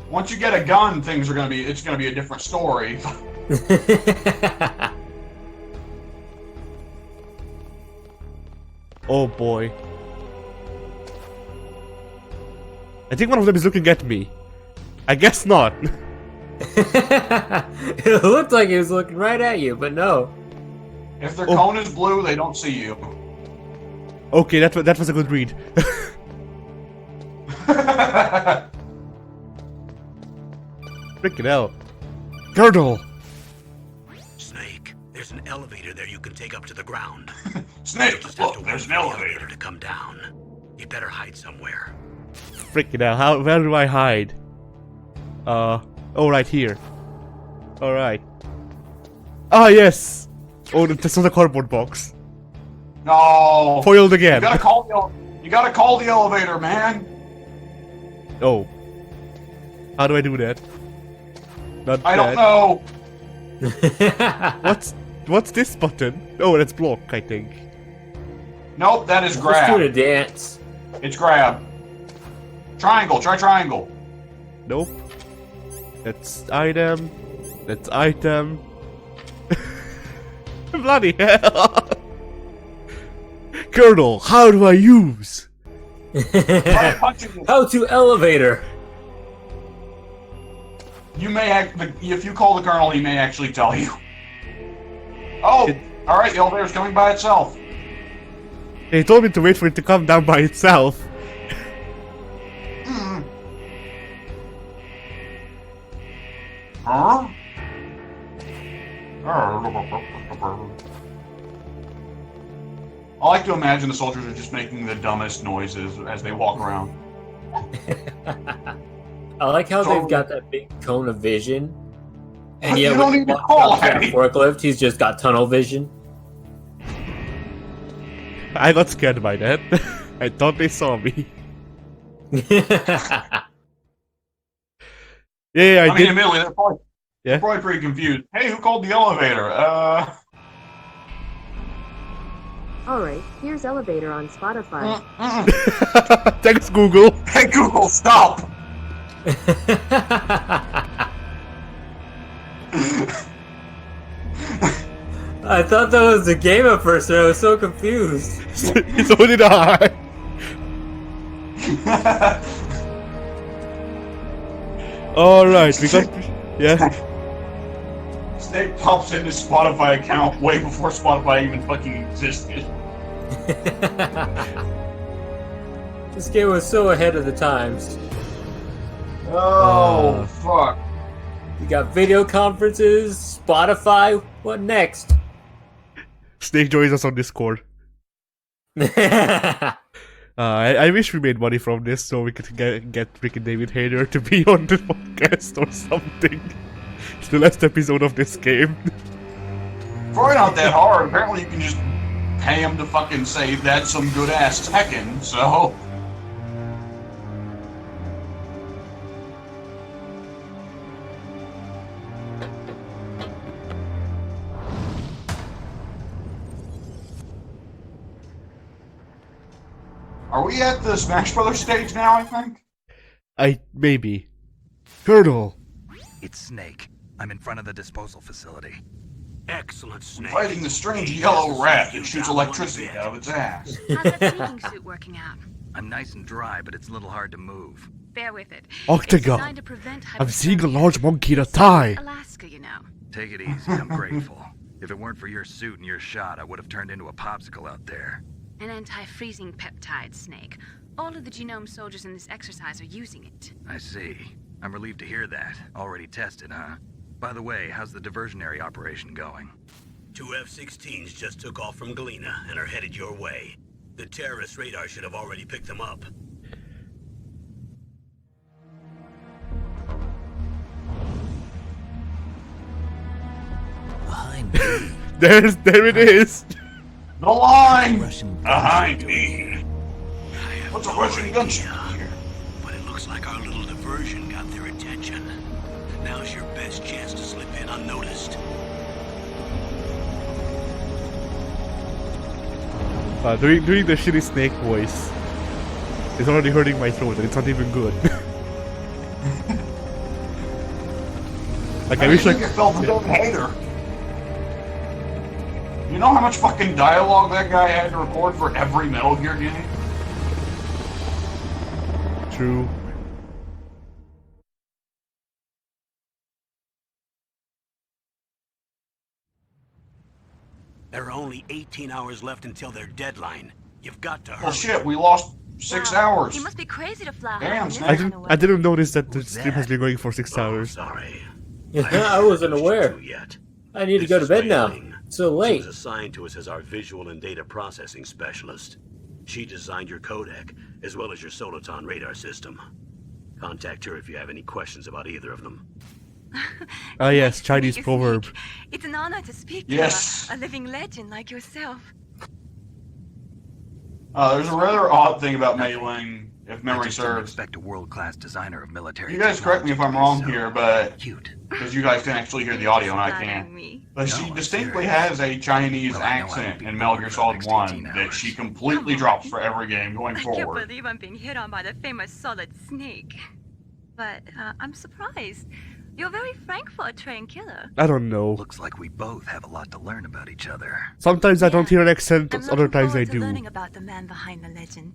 once you get a gun, it's gonna be a different story. Oh boy. I think one of them is looking at me. I guess not. It looked like he was looking right at you, but no. If their cone is blue, they don't see you. Okay, that was a good read. Freaking hell. Girdle! Snake, there's an elevator there you can take up to the ground. Snake, Just have look, to wait there's for an the elevator. to come down. You better hide somewhere. Freaking hell, where do I hide? Oh, right here. Alright. Ah, yes! Oh, this was a cardboard box. No. Foiled again. You gotta call the elevator, man. Oh. How do I do that? Not I don't that. know. What's this button? Oh, that's block, I think. Nope, that is Let's do the grab. dance. It's grab. Triangle, try triangle. Nope. That's item. That's item. Bloody hell! Girdle, how do I use? Try punching it. How to elevator. You may if you call the colonel, he may actually tell you. Oh, all right, the elevator's coming by itself. They told me to wait for it to come down by itself. Huh? I like to imagine the soldiers are just making the dumbest noises as they walk around. I like how they've got that big cone of vision. And You yet don't when need to he walks call up to that Eddie. forklift, he's just got tunnel vision. I got scared by that. I thought they saw me. Yeah, I I mean, did. admittedly, they're Yeah. probably pretty confused. Hey, who called the elevator? Alright, here's Elevator on Spotify. Thanks, Google. Hey, Google, stop! I thought that was the game at first, and I was so confused. So did I. Alright, we got. Yeah. Snake pops in his Spotify account way before Spotify even fucking existed. This game was so ahead of the times. Oh, fuck. You got video conferences, Spotify. What next? Snake joins us on Discord. I wish we made money from this so we could get Rick and David Hayter to be on the podcast or something. It's the last episode of this game. Probably not that hard. Apparently you can just pay him to fucking say that's some good ass Tekken, so. Are we at the Smash Brothers stage now, I think? Maybe. Colonel! It's Snake. I'm in front of the disposal facility. Excellent, Snake. Fighting the strange yellow rat that shoots electricity out of its ass. How's that sneaking suit working out? I'm nice and dry, but it's a little hard to move. Bear with it. Octagon! It's designed to prevent I'm seeing a hypothermia. large monkey in a tie! Alaska, you know. Take it easy, I'm grateful. If it weren't for your suit and your shot, I would have turned into a popsicle out there. An anti-freezing peptide, Snake. All of the genome soldiers in this exercise are using it. I see. I'm relieved to hear that. Already tested, huh? By the way, how's the diversionary operation going? 2 F-16s just took off from Galena and are headed your way. The terrorist radar should have already picked them up. Behind me. There it is! The line! Russian Behind me! I have What's a no Russian gunship idea, here? but it looks like our little diversion got their attention. Now's your best chance to slip in unnoticed. Doing the shitty Snake voice is already hurting my throat and it's not even good. Like I wish think it felt a hater. You know how much fucking dialogue that guy had to record for every Metal Gear game? True. There are only 18 hours left until their deadline. You've got to hurry. Well shit, we lost 6 hours. You must be crazy to fly. Damn, I didn't notice that the stream has been going for 6 Oh, hours. sorry. I wasn't aware. Yet. I need to This go to is bed Mei now. Ling. It's so She late. was assigned to us as our visual and data processing specialist. She designed your codec, as well as your Soliton radar system. Contact her if you have any questions about either of them. Ah yes, Chinese proverb. It's an honor to speak Yes. to a living legend like yourself. There's a rather odd thing about Mei Ling, if I memory just didn't serves. expect a world-class designer of military You guys correct me if I'm wrong here, but Cute. because you guys can actually hear the audio and I can't. But she No, I'm distinctly serious. has a Chinese Well, I know I accent won't be in Metal bored Gear for the Solid next 1 18 that hours. she completely drops for every game going I can't forward. believe I'm being hit on by the famous Solid Snake. But I'm surprised. You're very frank for a trained killer. I don't know. Looks like we both have a lot to learn about each other. Sometimes I don't Yeah. hear an accent, I'm other looking times I forward to do. learning about the man behind the legend.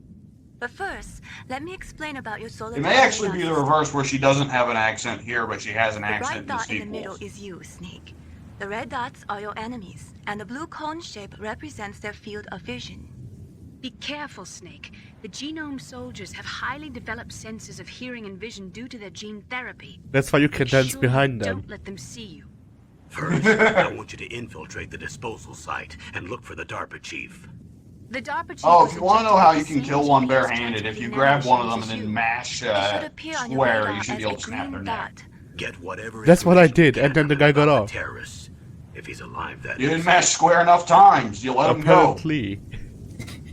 But first, let me explain about your Solid It may actually be the reverse where she doesn't have an accent here, but she has an The accent right in the dot in the middle sequels. is you, Snake. The red dots are your enemies, and the blue cone shape represents their field of vision. Be careful, Snake. The genome soldiers have highly developed senses of hearing and vision due to their gene therapy. That's why you can dance Sure, behind them. Don't let them see you. First, I want you to infiltrate the disposal site and look for the DARPA chief. The DARPA chief Oh, was if you want to know objected how to you the can same kill one GPS barehanded, if you transmitting grab one of them nanomachinery and as then you. mash It should appear on your square, radar you should be as able a to snap their green neck. dot. Get whatever That's what I information you did, and can then the guy got about off. the terrorist. If he's alive, that You is. didn't mash square enough times. You let him go. Apparently.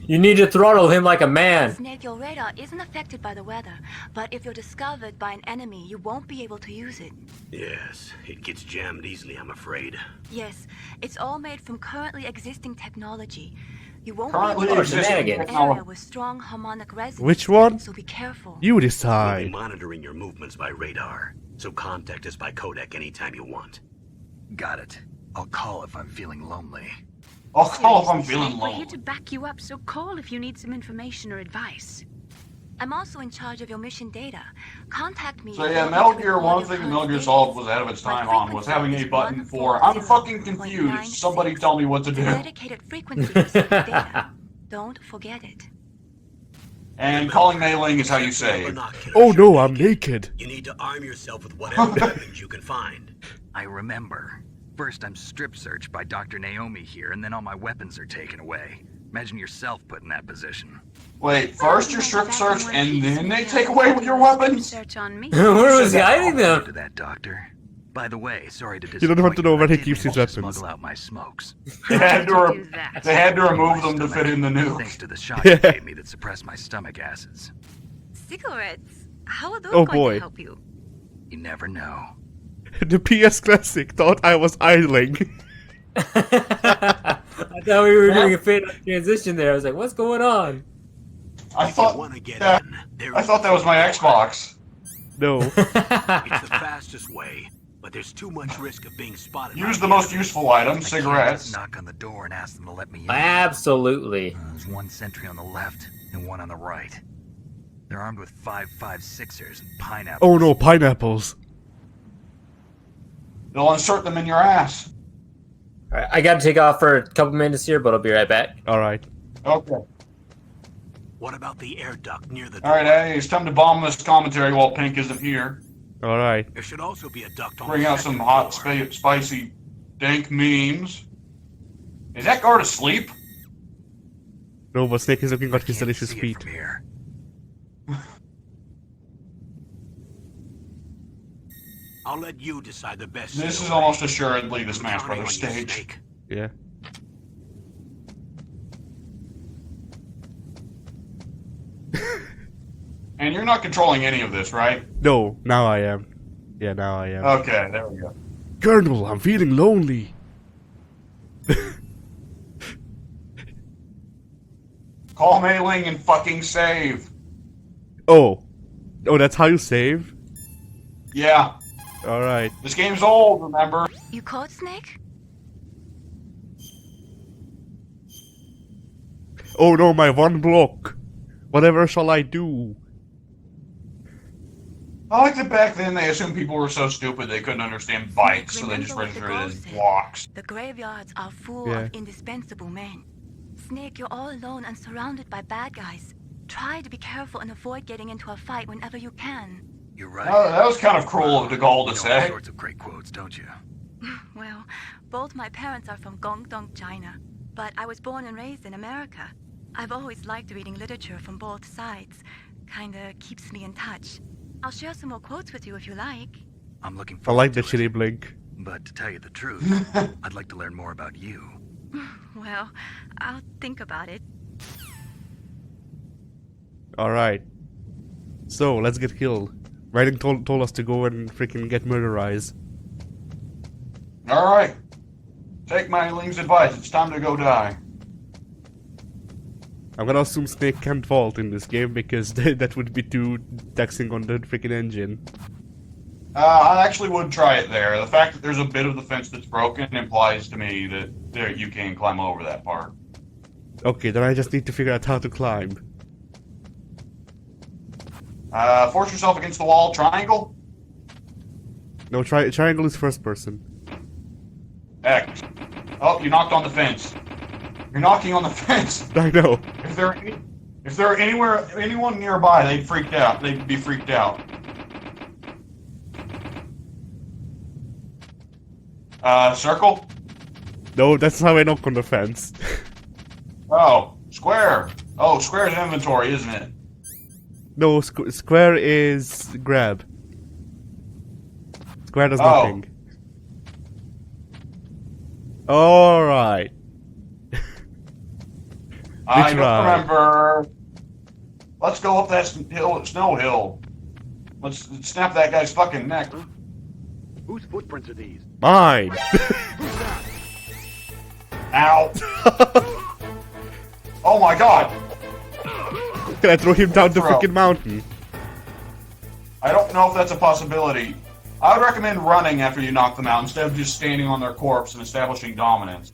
You need to throttle him like a man. Snake, your radar isn't affected by the weather, but if you're discovered by an enemy, you won't be able to use it. Yes, it gets jammed easily, I'm afraid. Yes, it's all made from currently existing technology. You won't Currently be able to existing use an technology. area with strong harmonic resonance. Which one? So be careful. You We'll be decide. monitoring your movements by radar, so contact us by codec anytime you want. Got it. I'll call if I'm feeling lonely. I'll call if I'm Seriously, feeling Snake, We're lonely. here to back you up, so call if you need some information or advice. I'm also in charge of your mission data. Contact me. So if yeah, you Metal need to Gear, record one your thing current Metal Gear status. Solid was ahead of its time My on was having a frequency button is for I'm fucking 140.96. confused. Somebody tell me what to It's a do. dedicated frequency to save data. Don't forget it. And calling Mei Ling is how you Your say. binoculars, Oh no, you're I'm naked. naked. You need to arm yourself with whatever weapons you can find. I remember. First, I'm strip searched by Dr. Naomi here, and then all my weapons are taken away. Imagine yourself put in that position. Wait, first you're strip searched and then they take away with your weapons? Search on me. Where was he hiding them? To that, Doctor. By the way, sorry to You don't have to know disappoint where he I did keeps his manage to weapons. Smuggle out my smokes. They had do to, that? they had to remove My them to stomach, fit in the Thanks nuke. to the shot you gave me that suppressed my stomach acids. Cigarettes? How are those Oh, going boy. to help you? You never know. The PS Classic thought I was idling. I thought we were doing a fade transition there. I was like, what's going on? I If thought, you want to get yeah, in, there I is thought that was my a Xbox. No. It's the fastest way, but there's too much risk of being spotted. by Use the most enemy. useful item, I can't just cigarettes. knock on the door and ask them to let me in. Absolutely. There's one sentry on the left and one on the right. They're armed with 5.56ers and pineapples. Oh no, pineapples. They'll insert them in your ass. All right, I got to take off for a couple minutes here, but I'll be right back. Alright. Okay. What about the air duct near the All right, door? hey, it's time to bomb this commentary while Pink isn't here. Alright. There should also be a duct on Bring the out some second hot, floor. spicy, dank memes. Is that guard asleep? No, but Snake is looking at his Can't delicious see it feet. from here. I'll let you decide the best. This is getaway. almost assuredly the I'm Smash counting Brothers on you, stage. Snake. Yeah. And you're not controlling any of this, right? No, now I am. Yeah, now I am. Okay, there we go. Colonel, I'm feeling lonely. Call Mei-Ling and fucking save. Oh. Oh, that's how you save? Yeah, Alright. this game's old, remember? You caught Snake? Oh no, my one block. Whatever shall I do? I like that back then they assumed people were so stupid they couldn't understand bytes, so they just Remember what the registered it as girl said? blocks. The graveyards are full Yeah. of indispensable men. Snake, you're all alone and surrounded by bad guys. Try to be careful and avoid getting into a fight whenever you can. You're right. Oh, that was kind of cruel of De Gaulle to You know all say. sorts of great quotes, don't you? Well, both my parents are from Guangdong, China, but I was born and raised in America. I've always liked reading literature from both sides. Kinda keeps me in touch. I'll share some more quotes with you if you like. I'm looking I forward like the to it. shitty blink. But to tell you the truth, I'd like to learn more about you. Well, I'll think about it. Alright. So, let's get killed. Writing told us to go and freaking get murderized. Alright. Take Mei-Ling's advice, it's time to go die. I'm gonna assume Snake can't vault in this game because that would be too taxing on the freaking engine. I actually would try it there. The fact that there's a bit of the fence that's broken implies to me that there you can climb over that part. Okay, then I just need to figure out how to climb. Force yourself against the wall, triangle, No, triangle is first person. X. Oh, you knocked on the fence. You're knocking on the fence. I know. If there anyone nearby, they'd freaked out. They'd be freaked out. Circle? No, that's how I knock on the fence. Oh, square. Oh, square's inventory, isn't it? No, square is grab. Square does Oh. nothing. Alright. I try. don't remember. Let's go up that snow hill. Let's snap that guy's fucking neck. Whose footprints are these? Mine! Ow. Oh my god. Can I throw him down the Throw. freaking mountain? I don't know if that's a possibility. I would recommend running after you knock them out instead of just standing on their corpse and establishing dominance.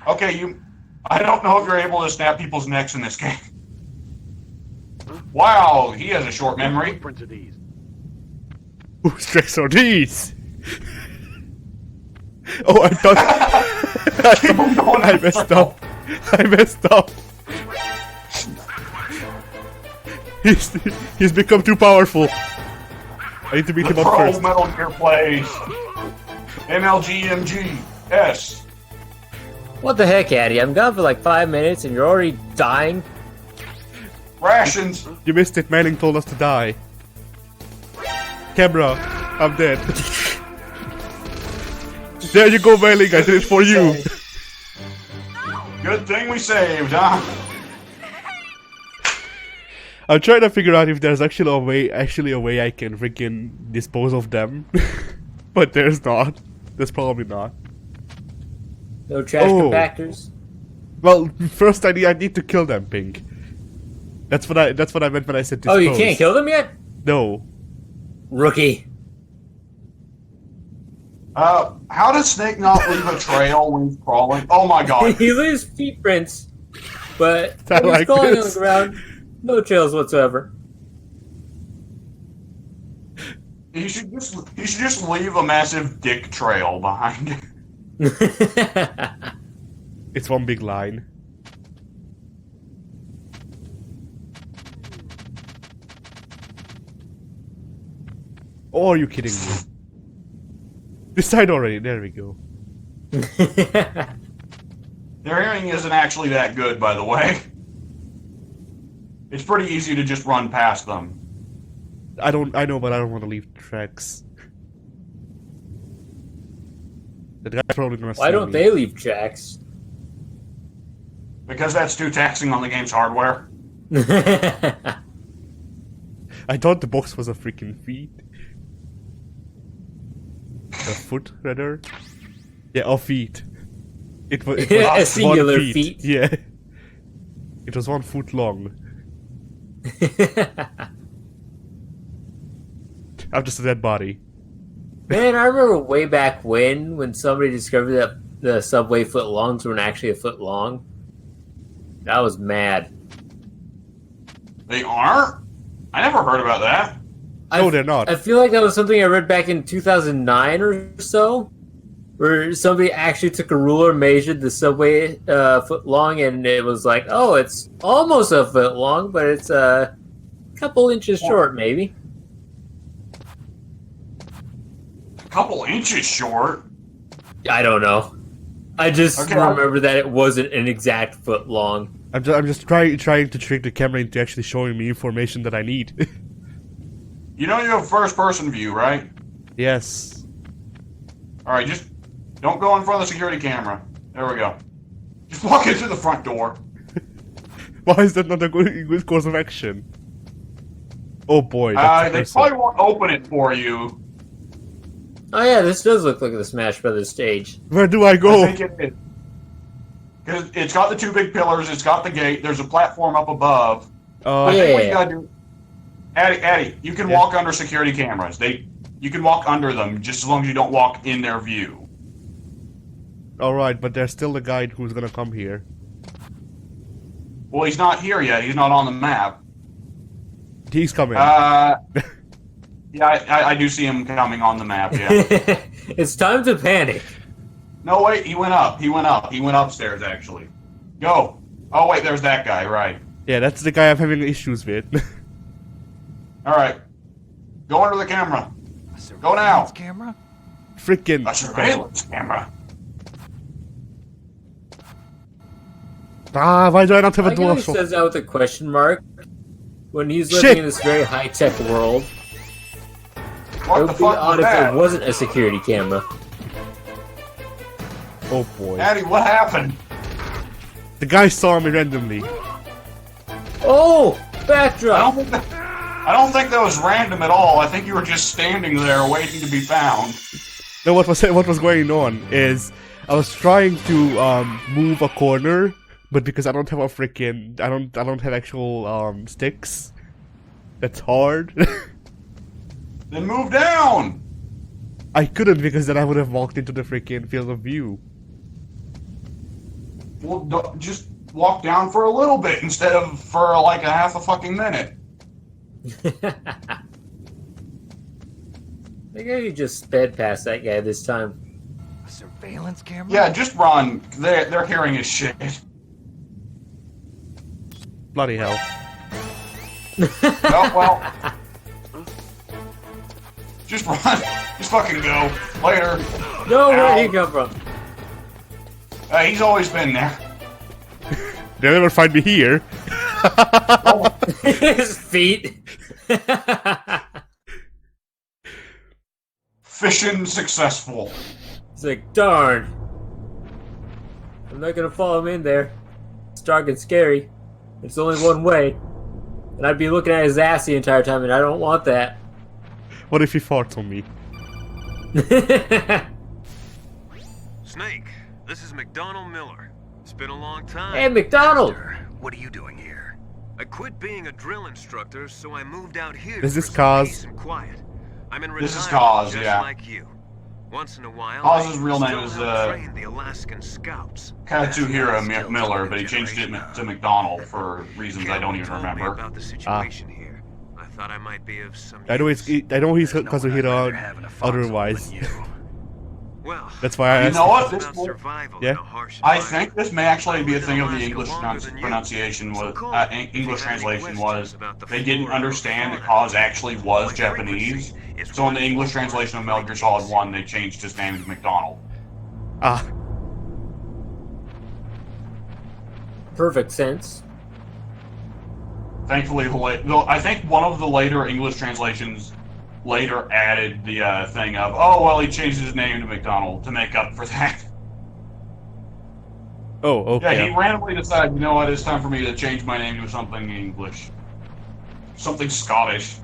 Okay, I don't know if you're able to snap people's necks in this game. Wow, he has a short memory. Footprints are these? Whose tricks are these? Oh, I thought... Keep on going I messed up. I messed up. He's become too powerful. I need to beat The him up pro first. Metal Gear plays. MLGMG. S. What the heck, Addy? I'm gone for like 5 minutes and you're already dying? Rations. You missed it. Manning told us to die. Camera, I'm dead. There you go, Manning. I did it for you. Good thing we saved, huh? I'm trying to figure out if there's actually a way I can freaking dispose of them, but there's not. There's probably not. No trash compactors? Well, first I need to kill them, Pink. That's what I meant when I said dispose. Oh, you can't kill them yet? No. Rookie. How does Snake not leave a trail when he's crawling? Oh my god. He leaves feet prints, but I when he's like crawling this. on the ground, no trails whatsoever. He should just leave a massive dick trail behind. It's one big line. Oh, are you kidding me? Decide already. There we go. Their hearing isn't actually that good, by the way. It's pretty easy to just run past them. I know, but I don't want to leave tracks. The guy's probably gonna Why see don't me. they leave tracks? Because that's too taxing on the game's hardware. I thought the box was a freaking feet. A foot, rather. Yeah, a feet. It was A singular 1 feet. Yeah. It was 1 foot long. I'm just a dead body. Man, I remember way back when somebody discovered that the subway foot longs weren't actually a foot long. That was mad. They aren't? I never heard about that. No, they're not. I feel like that was something I read back in 2009 or so, where somebody actually took a ruler, measured the subway foot long, and it was like, oh, it's almost a foot long, but it's a couple inches short, maybe. A couple inches short. I don't know. I just Okay, remember that it wasn't an exact foot long. I'm just trying to trick the camera into actually showing me information that I need. You know you have first-person view, right? Yes. Alright, just don't go in front of the security camera. There we go. Just walk into the front door. Why is that not a good course of action? Oh boy. That's They impressive. probably won't open it for you. Oh yeah, this does look like the Smash Brothers stage. Where do I go? I think it is. Because it's got the 2 big pillars, it's got the gate, there's a platform up above. I think what you Yeah. gotta do... Addy, you can walk under security cameras. You can walk under them just as long as you don't walk in their view. Alright, but there's still the guy who's gonna come here. Well, he's not here yet. He's not on the map. He's coming. Yeah, I do see him coming on the map, yeah. It's time to panic. No, wait, he went up. He went upstairs, actually. Go. Oh, wait, there's that guy, right. Yeah, that's the guy I'm having issues with. Alright. Go under the camera. Go now. Camera? Freaking. A surveillance camera. Ah, why do I not have a I door? he says that with a question mark when he's Shit. living in this very high-tech world. It What would the be fuck odd was if that? it wasn't a security camera. Oh boy. Addy, what happened? The guy saw me randomly. Oh! I Backdrop! don't think that was random at all. I think you were just standing there waiting to be found. No, what was going on is I was trying to move a corner, but because I don't have a freaking I don't have actual sticks. That's hard. Then move down. I couldn't because then I would have walked into the freaking field of view. Well, just walk down for a little bit instead of for like a half a fucking minute. I think I just sped past that guy this time. A surveillance camera? Yeah, just run. Their hearing is shit. Bloody hell. Oh, well. Just run. Just fucking go. Later. No, where'd Ow. he come from? He's always been there. They'll never find me here. His feet. Fishing successful. It's like, darn. I'm not gonna follow him in there. It's dark and scary. It's only one way. And I'd be looking at his ass the entire time, and I don't want that. What if he farts on me? Snake, this is McDonald Miller. It's been a long time. Hey, McDonald! What are you doing here? I quit being a drill instructor, so I moved out here. Is this for some Kaz? peace and quiet. I'm in This is retirement, Kaz, just yeah. like you. Once in a while, Kaz's I real name still is, help train the Alaskan Scouts. Katsuhiro Miller, but he changed it to McDonald for reasons I don't even Told me remember. about the situation here. I thought I might be of some I know use. he's There's no one I'd rather Kazuhiro have in a foxhole otherwise. than you. Well, That's why I You asked. know what? it's This about will- survival Yeah. in a harsh I environment. think this may actually be a thing of the I've been English in Alaska longer than you. pronunciation So was call me if you English have any translation was questions about the they didn't flora or understand that fauna. Kaz actually was My Japanese. frequency is So in the English 141 translation of Metal Gear Solid 1, they changed his name to McDonald. Ah, Perfect sense. Thankfully, though, I think one of the later English translations later added the thing of, oh well, he changed his name to McDonald to make up for that. oh, Yeah, okay. he randomly decided, you know what, it's time for me to change my name to something English. Something Scottish.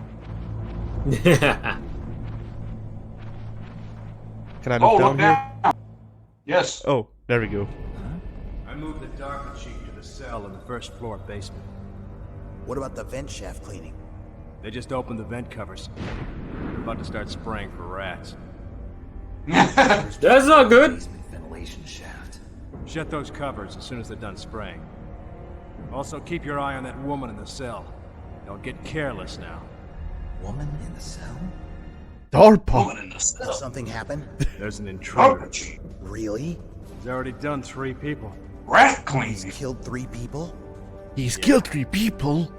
Can I Oh, look look down here? down! Yes. Oh, there we go. I moved the Darker Chief to the cell in the first floor basement. What about the vent shaft cleaning? They just opened the vent covers. They're about to start spraying for rats. That's not good. Basement ventilation shaft. Shut those covers as soon as they're done spraying. Also, keep your eye on that woman in the cell. Don't get careless now. Woman in the cell? DARPA! Woman in the Did cell. something happen? There's an intruder. Darker Chief. Really? He's already done 3 people. Rat He's cleaning. killed 3 people? He's killed 3 people.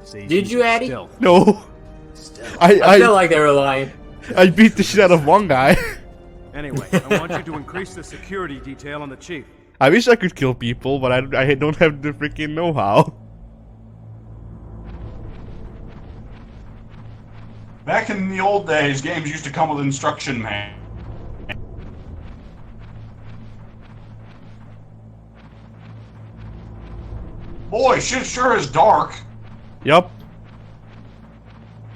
See, Did you, Addy? stealth. No, Still. I feel like they were lying. I beat the shit out of one guy. Anyway, I want you to increase the security detail on the chief. I wish I could kill people, but I don't have the freaking know-how. Back in the old days, games used to come with instruction manuals. Boy, shit sure is dark. Yup.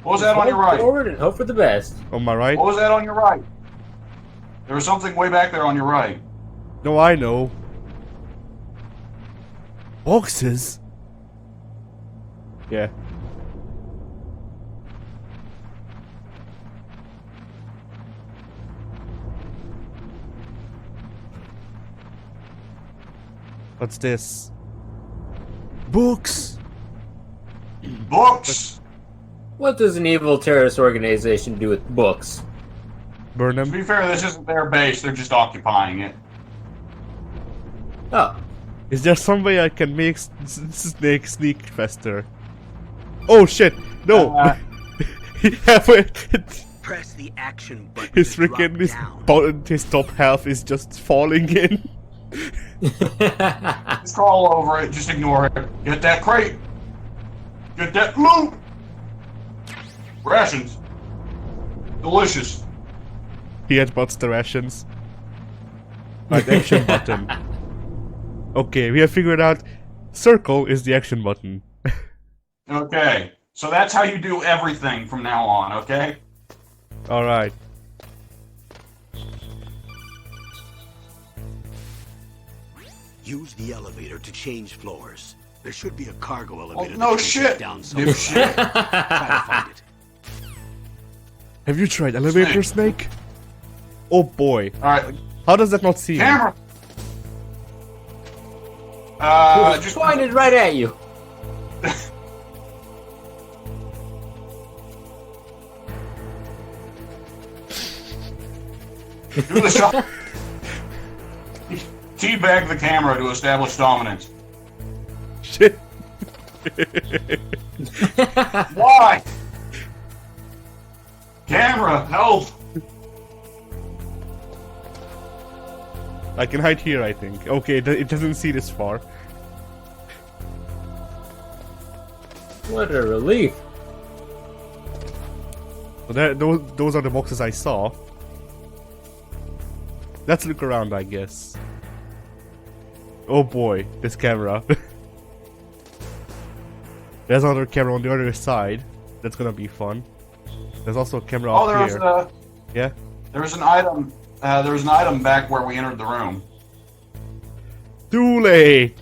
What was that on your Hold right? forward and hope for the best. On my right? What was that on your right? There was something way back there on your right. No, I know. Boxes? Yeah. What's this? Books! Books! What does an evil terrorist organization do with books? Burn To them? be fair, this isn't their base, they're just occupying it. Oh, Is there some way I can make Snake sneak faster? Oh shit! No! Press the action button his to drop freaking down. his top half is just falling in. Just crawl over it, just ignore it. Get that crate! Get that loot! Rations. Delicious. He headbutts the rations. Right, action button. Okay, we have figured out circle is the action button. Okay, so that's how you do everything from now on, okay? Alright. Use the elevator to change floors. There should be a cargo elevator. no that takes shit, us down somewhere. dipshit. Try to find it. Have you tried elevator snake? Oh boy. Alright, How does that not see me? camera! just pointed right at you. do the shot. Teabag the camera to establish dominance. Shit. Why? Camera, help! I can hide here, I think. Okay, it doesn't see this far. What a relief. So those are the boxes I saw. Let's look around, I guess. Oh boy, this camera. There's another camera on the other side. That's gonna be fun. There's also a camera up here. Yeah? There was an item. There was an item back where we entered the room. Too late!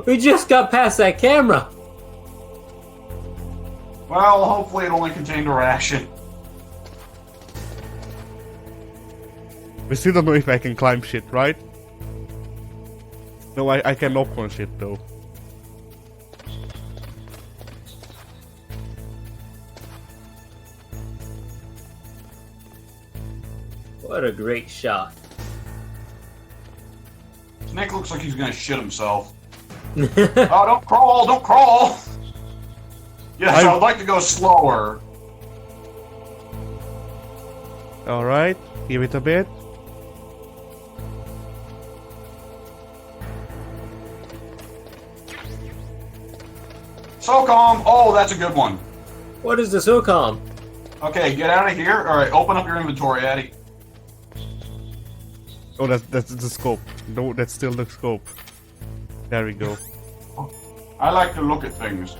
We just got past that camera. Well, hopefully it only contained a ration. We still don't know if I can climb shit, right? No, I can knock on shit though. What a great shot. Snake looks like he's gonna shit himself. Oh, don't crawl! Don't crawl! Yes, I would like to go slower. Alright, give it a bit. SOCOM! Oh, that's a good one. What is the SOCOM? Okay, get out of here. Alright, open up your inventory, Addy. Oh, that's the scope. No, that's still the scope. There we go. I like to look at things.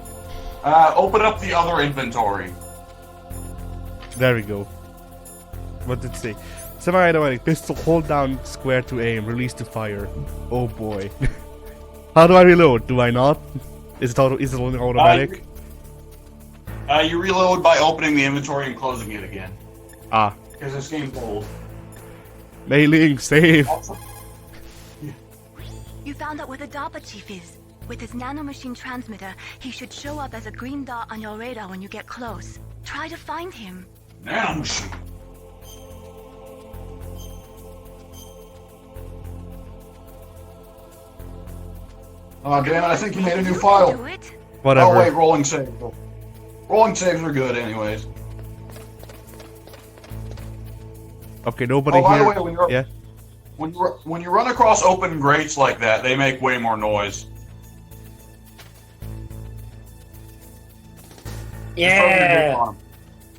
Open up the other inventory. There we go. What did it say? Semi-automatic pistol, hold down square to aim, release to fire. Oh boy. How do I reload? Do I not? Is it only automatic? You reload by opening the inventory and closing it again. Ah. Because this game's old. Mailing, save. You found out where the DARPA chief is. With his nanomachine transmitter, he should show up as a green dot on your radar when you get close. Try to find him. Nanomachine. Oh damn it, I think you made a new file. Whatever. Oh wait, rolling saves. Rolling saves are good anyways. Okay, nobody by here. the way, when you run across open grates like that, they make way more noise. Yeah.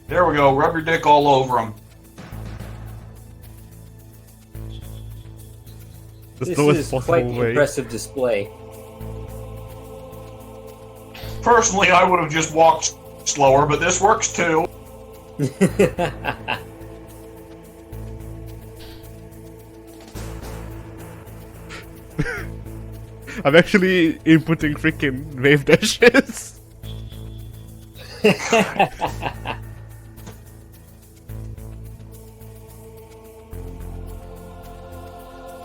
There we go. Rub your dick all over them. This is quite the impressive display. Personally, I would have just walked slower, but this works too. I'm actually inputting freaking wave dashes.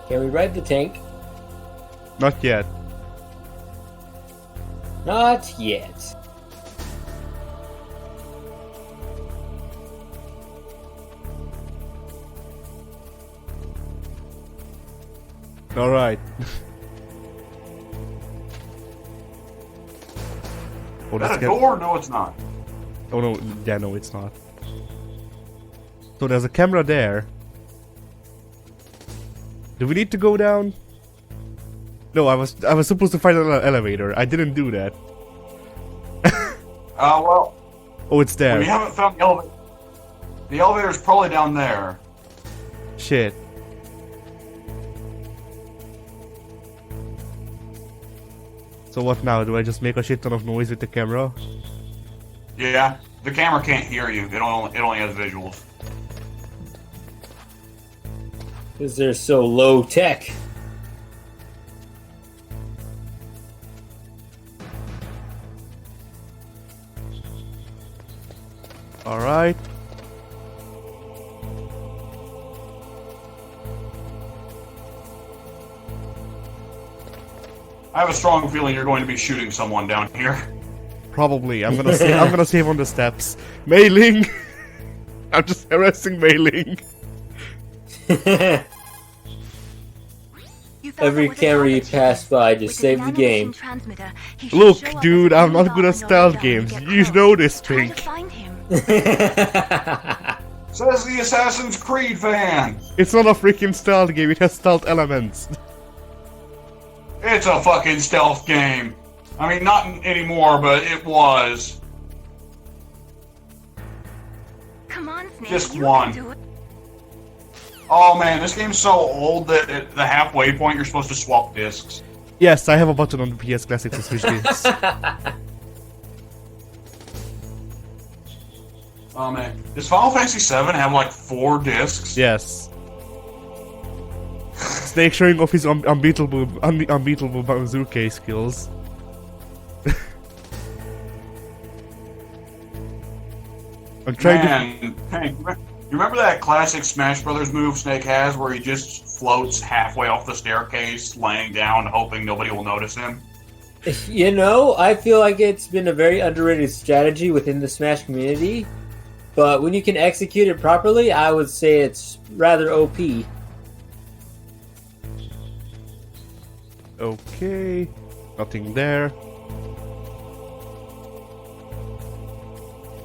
Can we ride the tank? Not yet. Not yet. Alright. Oh, Is that a door? No, it's not. Oh no, yeah, no, it's not. So there's a camera there. Do we need to go down? No, I was supposed to find an elevator. I didn't do that. Well. Oh, it's there. We haven't found the elevator. The elevator's probably down there. Shit. So what now? Do I just make a shit ton of noise with the camera? Yeah, the camera can't hear you. It only has visuals. Because they're so low tech. Alright. I have a strong feeling you're going to be shooting someone down here. Probably. I'm gonna save on the steps. Mailing. I'm just harassing Mailing. Every camera you pass by, just save the game. Look, dude, I'm not good at stealth games. You know this, Pink. Says the Assassin's Creed fan. It's not a freaking stealth game, it has stealth elements. It's a fucking stealth game. I mean, not anymore, but it was. Come on, Snake. Disc you 1. can do it. Oh man, this game's so old that at the halfway point you're supposed to swap discs. Yes, I have a button on the PS Classic to switch this. Oh man, does Final Fantasy VII have like 4 discs? Yes. Snake showing off his unbeatable bazooka skills. I'm trying to... Man, Hank, you remember that classic Smash Brothers move Snake has where he just floats halfway off the staircase, laying down, hoping nobody will notice him? You know, I feel like it's been a very underrated strategy within the Smash community, but when you can execute it properly, I would say it's rather OP. Okay, nothing there.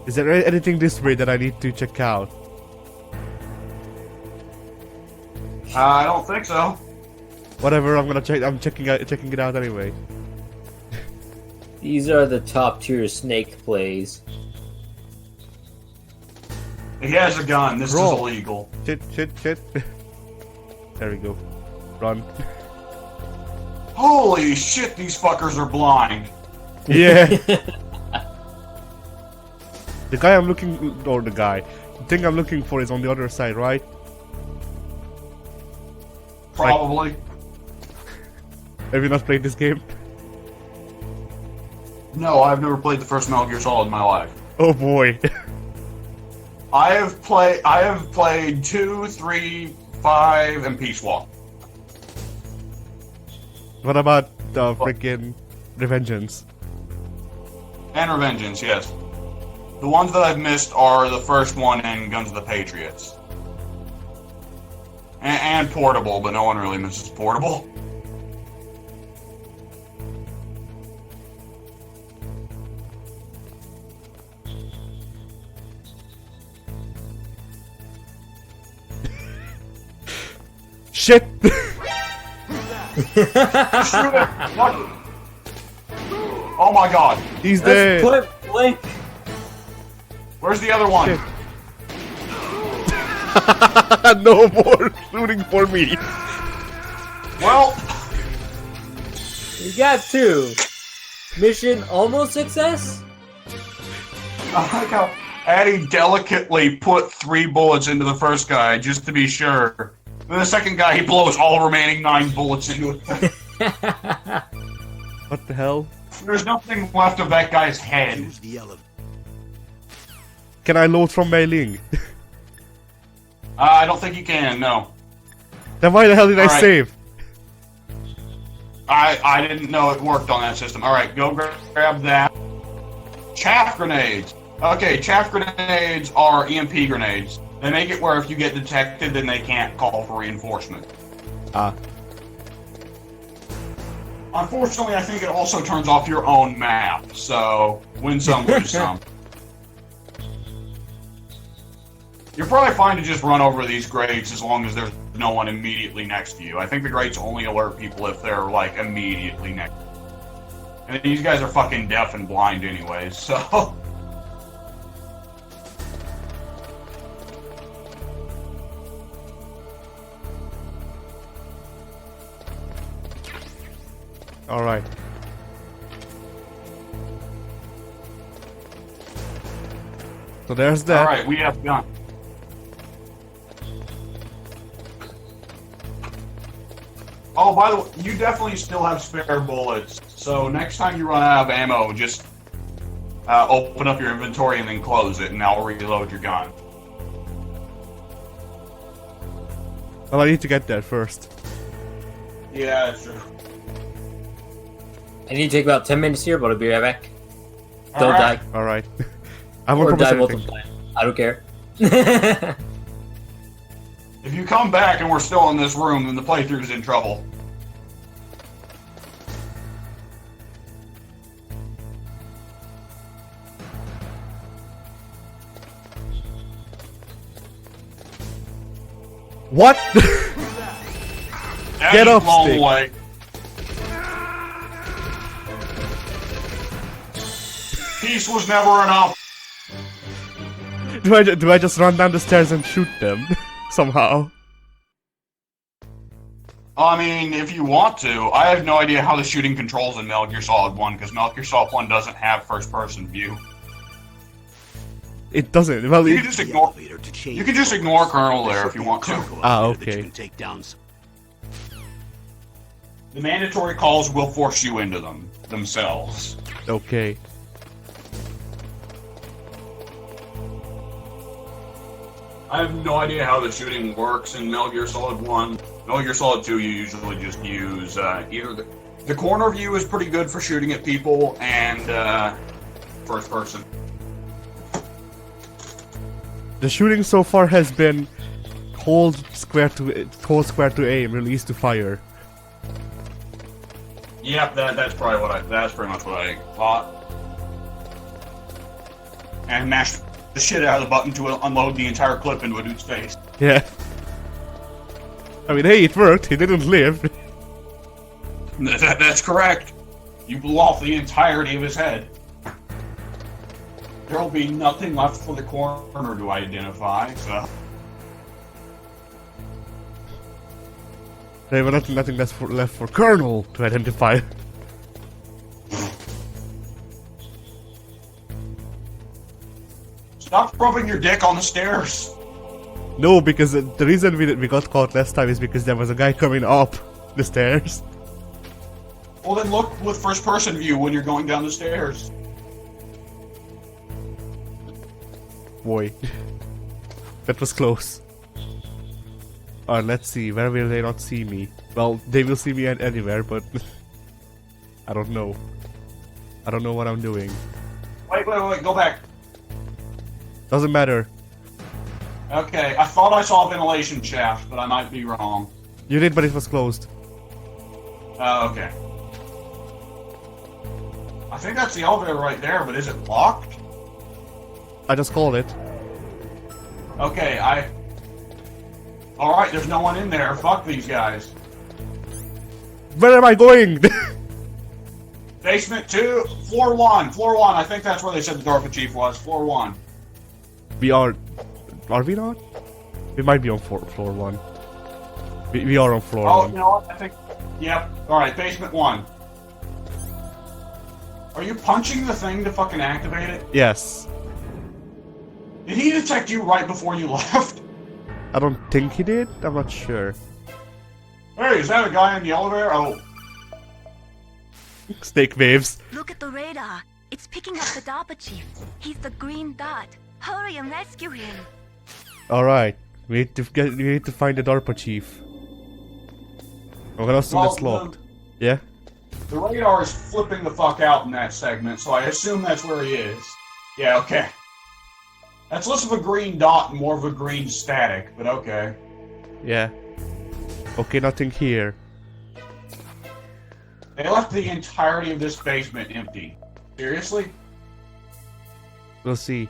Is there anything this way that I need to check out? I don't think so. Whatever, I'm gonna check. I'm checking it out anyway. These are the top tier Snake plays. He has a gun. This Roll. is illegal. Shit. There we go. Run. Holy shit, these fuckers are blind. Yeah. The guy I'm looking, or the thing I'm looking for is on the other side, right? Probably. Have you not played this game? No, I've never played the first Metal Gear Solid in my life. Oh boy. I have played 2, 3, 5, and Peace Walk. What about the freaking Revengeance? And Revengeance, yes. The ones that I've missed are the first one and Guns of the Patriots. And Portable, but no one really misses Portable. Shit! Shoot it! What? Oh my god. He's dead! That's point blank. Where's the other one? Shit. No more shooting for me! Well, You got 2. Mission almost success? I like how Addy delicately put 3 bullets into the first guy just to be sure. Then the second guy, he blows all remaining 9 bullets into it. What the hell? There's nothing left of that guy's head. Use the elevator. Can I load from my link? I don't think you can, no. Then why the hell did I Alright. save? I didn't know it worked on that system. Alright, go grab that. Chaff grenades. Okay, chaff grenades are EMP grenades. They make it where if you get detected, then they can't call for reinforcement. Ah. Unfortunately, I think it also turns off your own map, so win some, lose some. You're probably fine to just run over these grates as long as there's no one immediately next to you. I think the grates only alert people if they're, like, immediately next. And these guys are fucking deaf and blind anyways, so... Alright. So there's that. Alright, we have gun. Oh, by the way, you definitely still have spare bullets. So next time you run out of ammo, just open up your inventory and then close it, and I'll reload your gun. Well, I need to get there first. Yeah, sure. I need to take about 10 minutes here, but I'll be right back. Don't Alright. die. Alright. I won't Or promise die anything. multiple times. I don't care. If you come back and we're still in this room, then the playthrough's in trouble. What? Now Get he's off, blown Stick. away. Peace was never enough. Do I just run down the stairs and shoot them somehow? I mean, if you want to, I have no idea how the shooting controls in Metal Gear Solid 1, because Metal Gear Solid 1 doesn't have first-person view. It doesn't. Well, You it, can just ignore. You can just ignore Colonel there if you want to. okay. The mandatory calls will force you into them themselves. Okay. I have no idea how the shooting works in Metal Gear Solid 1. Metal Gear Solid 2, you usually just use either the corner view is pretty good for shooting at people, and first person. The shooting so far has been hold square to aim, release to fire. Yep, that's probably that's pretty much what I thought. And mash the shit out of the button to unload the entire clip into a dude's face. Yeah. I mean, hey, it worked. He didn't live. That's correct. You blew off the entirety of his head. There'll be nothing left for the corner to identify, so... There were nothing left for Colonel to identify. Stop rubbing your dick on the stairs! No, because the reason we got caught last time is because there was a guy coming up the stairs. Well then look with first person view when you're going down the stairs. Boy. That was close. Alright, let's see. Where will they not see me? Well, they will see me anywhere, but... I don't know. I don't know what I'm doing. Wait, go back. Doesn't matter. Okay, I thought I saw a ventilation shaft, but I might be wrong. You did, but it was closed. Okay. I think that's the elevator right there, but is it locked? I just called it. Okay, Alright, there's no one in there. Fuck these guys. Where am I going? Basement 2, floor 1. Floor 1, I think that's where they said the DARPA chief was. Floor 1. We are... Are we not? We might be on floor 1. We are on floor 1. Oh, you know what? I think... Yep. Alright, basement 1. Are you punching the thing to fucking activate it? Yes. Did he detect you right before you left? I don't think he did. I'm not sure. Hey, is that a guy in the elevator? Oh. Snake waves. Look at the radar. It's picking up the DARPA chief. He's the green dot. Hurry and rescue him. Alright. We need to find the DARPA chief. I'm gonna assume that's locked. Yeah? The radar is flipping the fuck out in that segment, so I assume that's where he is. Yeah, okay. That's less of a green dot and more of a green static, but okay. Yeah. Okay, nothing here. They left the entirety of this basement empty. Seriously? We'll see.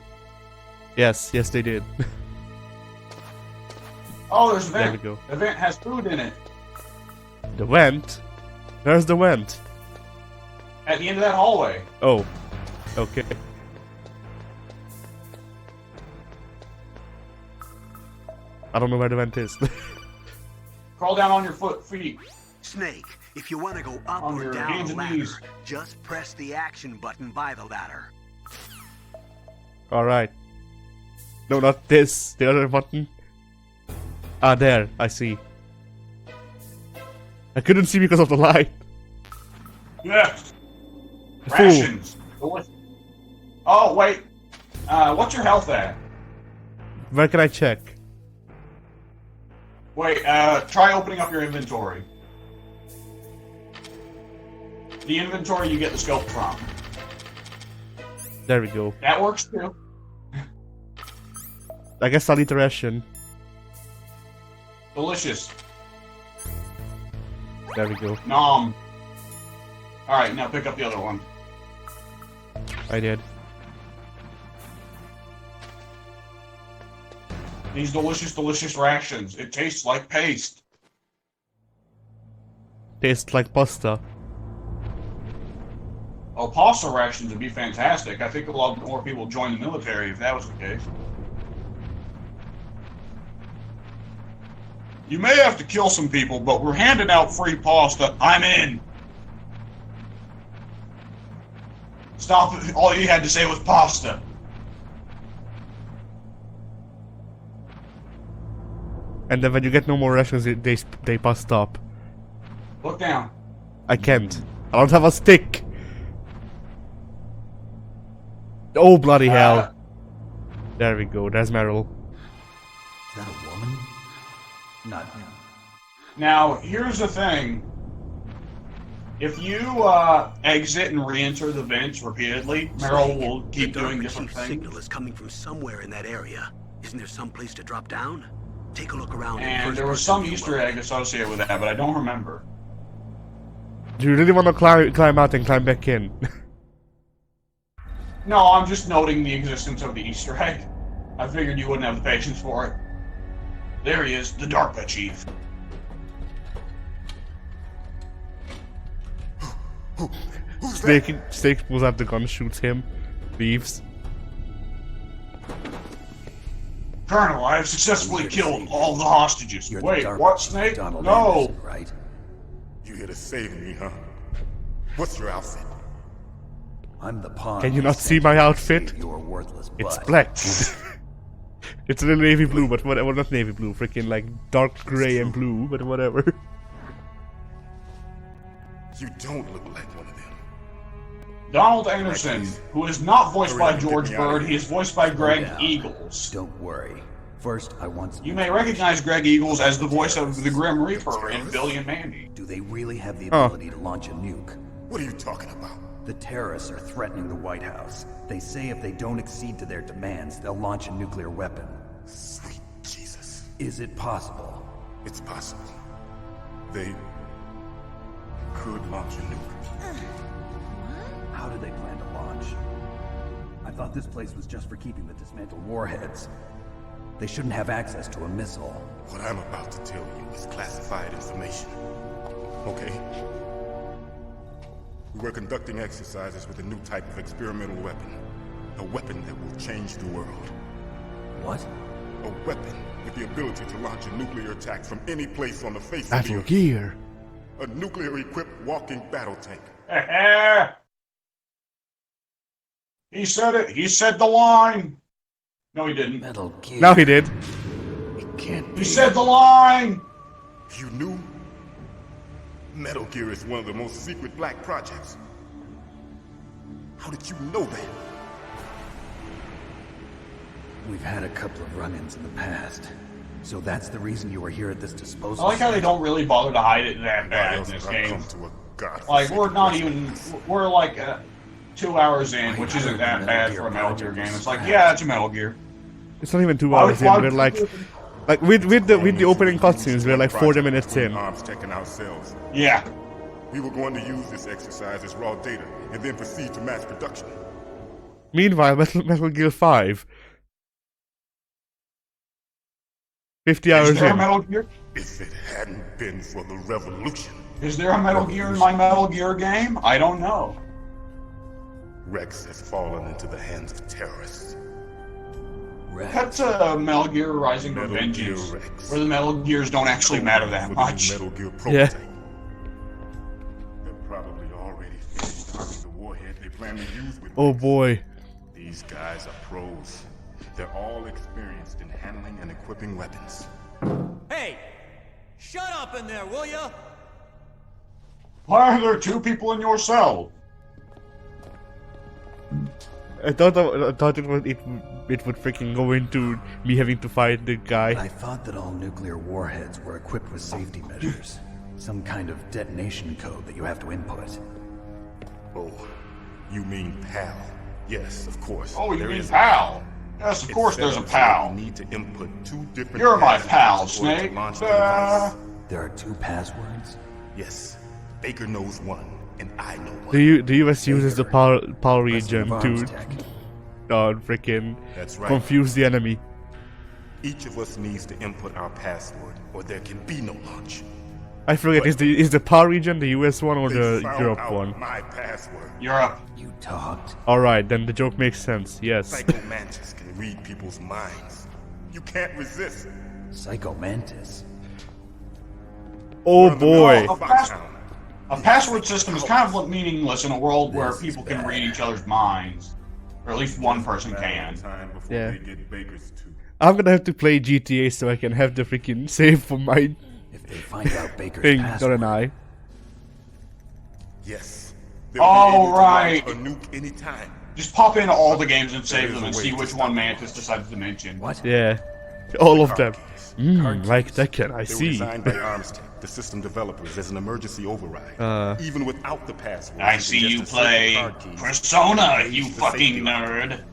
Yes, they did. Oh, there's a There vent. we go. The vent has food in it. The vent? Where's the vent? At the end of that hallway. Oh. Okay. I don't know where the vent is. Crawl down on your feet. Snake, if you want to go up On or your down hands the and ladder, knees. just press the action button by the ladder. Alright. No, not this. The other button. Ah, there. I see. I couldn't see because of the light. Yes. Fool. Rations. Oh, wait. What's your health at? Where can I check? Wait, try opening up your inventory. The inventory you get the scope from. There we go. That works too. I guess I'll eat the ration. Delicious. There we go. Nom. Alright, now pick up the other one. I did. These delicious, delicious rations. It tastes like paste. Tastes like pasta. Oh, pasta rations would be fantastic. I think a lot more people would join the military if that was the case. You may have to kill some people, but we're handing out free pasta. I'm in. Stop it. All you had to say was pasta. And then when you get no more rations, they bust up. Look down. I can't. I don't have a stick. Oh, bloody hell. There we go. There's Meryl. Is that a woman? Not him. Now, here's the thing. If you exit and re-enter the vents repeatedly, Meryl will keep doing different things. Signal is coming from somewhere in that area. Isn't there some place to drop down? Take a look around. And there was some Easter egg associated with that, but I don't remember. Do you really want to climb out and climb back in? No, I'm just noting the existence of the Easter egg. I figured you wouldn't have the patience for it. There he is, the DARPA chief. Snake pulls out the gun, shoots him, leaves. Colonel, I have successfully killed all the hostages. You're Wait, the DARPA what, chief, Snake? Donald No. Anderson, right? You here to save me, huh? What's your outfit? I'm the pawn. Can you not see my outfit? Your worthless It's butt. black. It's a little navy blue, but whatever. Not navy blue, freaking like dark gray and blue, but whatever. You don't look like one of them. Donald Anderson, who is not voiced Hurry by up and get George me out of Bird, here. he is voiced by Greg down. Eagles. Don't worry. First, I want some You may recognize Greg Eagles as the voice of the Grim Reaper in Billy and Mandy. Do they really have the Oh. ability to launch a nuke? What are you talking about? The terrorists are threatening the White House. They say if they don't accede to their demands, they'll launch a nuclear weapon. Sweet Jesus. Is it possible? It's possible. They could launch a nuke. How do they plan to launch? I thought this place was just for keeping the dismantled warheads. They shouldn't have access to a missile. What I'm about to tell you is classified information. Okay? We were conducting exercises with a new type of experimental weapon. A weapon that will change the world. What? A weapon with the ability to launch a nuclear attack from any place on the face of the Battle earth. gear. A nuclear-equipped walking battle tank. He said it. He said the line. No, he didn't. Metal Gear. Now he did. It can't be. He said the line. You knew? Metal Gear is one of the most secret black projects. How did you know that? We've had a couple of run-ins in the past. So that's the reason you were here at this I disposal like how they site? don't really bother to hide it that Why bad in else this would I game. come to a godforsaken Like, we're not place even, like this? we're like 2 hours in, which isn't that bad for a Metal Gear game. It's like, yeah, it's a Metal Gear. It's not even 2 Why hours would- in. why We're would- like with the opening cutscenes, we're like 40 minutes in. Arms taking ourselves. Yeah. We were going to use this exercise as raw data and then proceed to mass production. Meanwhile, Metal Gear 5. 50 hours Is there a in. Metal Gear? If it hadn't been for the revolution, Is there a Metal Gear in my Metal Gear game? I don't know. Rex has fallen into the hands of terrorists. Rex. That's a Metal Gear Rising to Metal Vengeance, Gear Rex. where the Metal Gears don't actually matter that For the much. Metal Gear Yeah. prototype. They're probably already finished arming the warhead they plan to use with Oh Rex. boy. These guys are pros. They're all experienced in handling and equipping weapons. Hey! Shut up in there, will ya? Why are there 2 people in your cell? I thought it would freaking go into me having to fight the guy. I thought that all nuclear warheads were equipped with safety measures. Some kind of detonation code that you have to input. Oh, you mean PAL? Yes, of course. Oh, you There mean is PAL? Yes, of It's course set there's a up so we PAL. need to input 2 different You're my passwords pal, in order to Snake. launch the device. There are 2 passwords? Yes, Baker knows one, and I know one. The US uses the PAL region President of Arms to Tech. freaking That's right. confuse the enemy. Each of us needs to input our password, or there can be no launch. I forget, is the PAR region the US one or the Found Europe out one? my password. Europe. You talked. Alright, then the joke makes sense, yes. Psychomantis can read people's minds. You can't resist. Psychomantis. Oh boy. A password system is kind of meaningless in a world where people can read each other's minds. Or at least one person can. Yeah. I'm gonna have to play GTA so I can have the freaking save for my If they find out Baker's thing, password. don't I? Yes. Oh, right. A nuke anytime. Just pop into all the games and save them and see which one Mantis decides to mention. What? Yeah. All of them. Like Tekken, I They were see. designed by Armstead, the system developers, as an emergency override. Even without the password. I see you play Persona, you fucking nerd.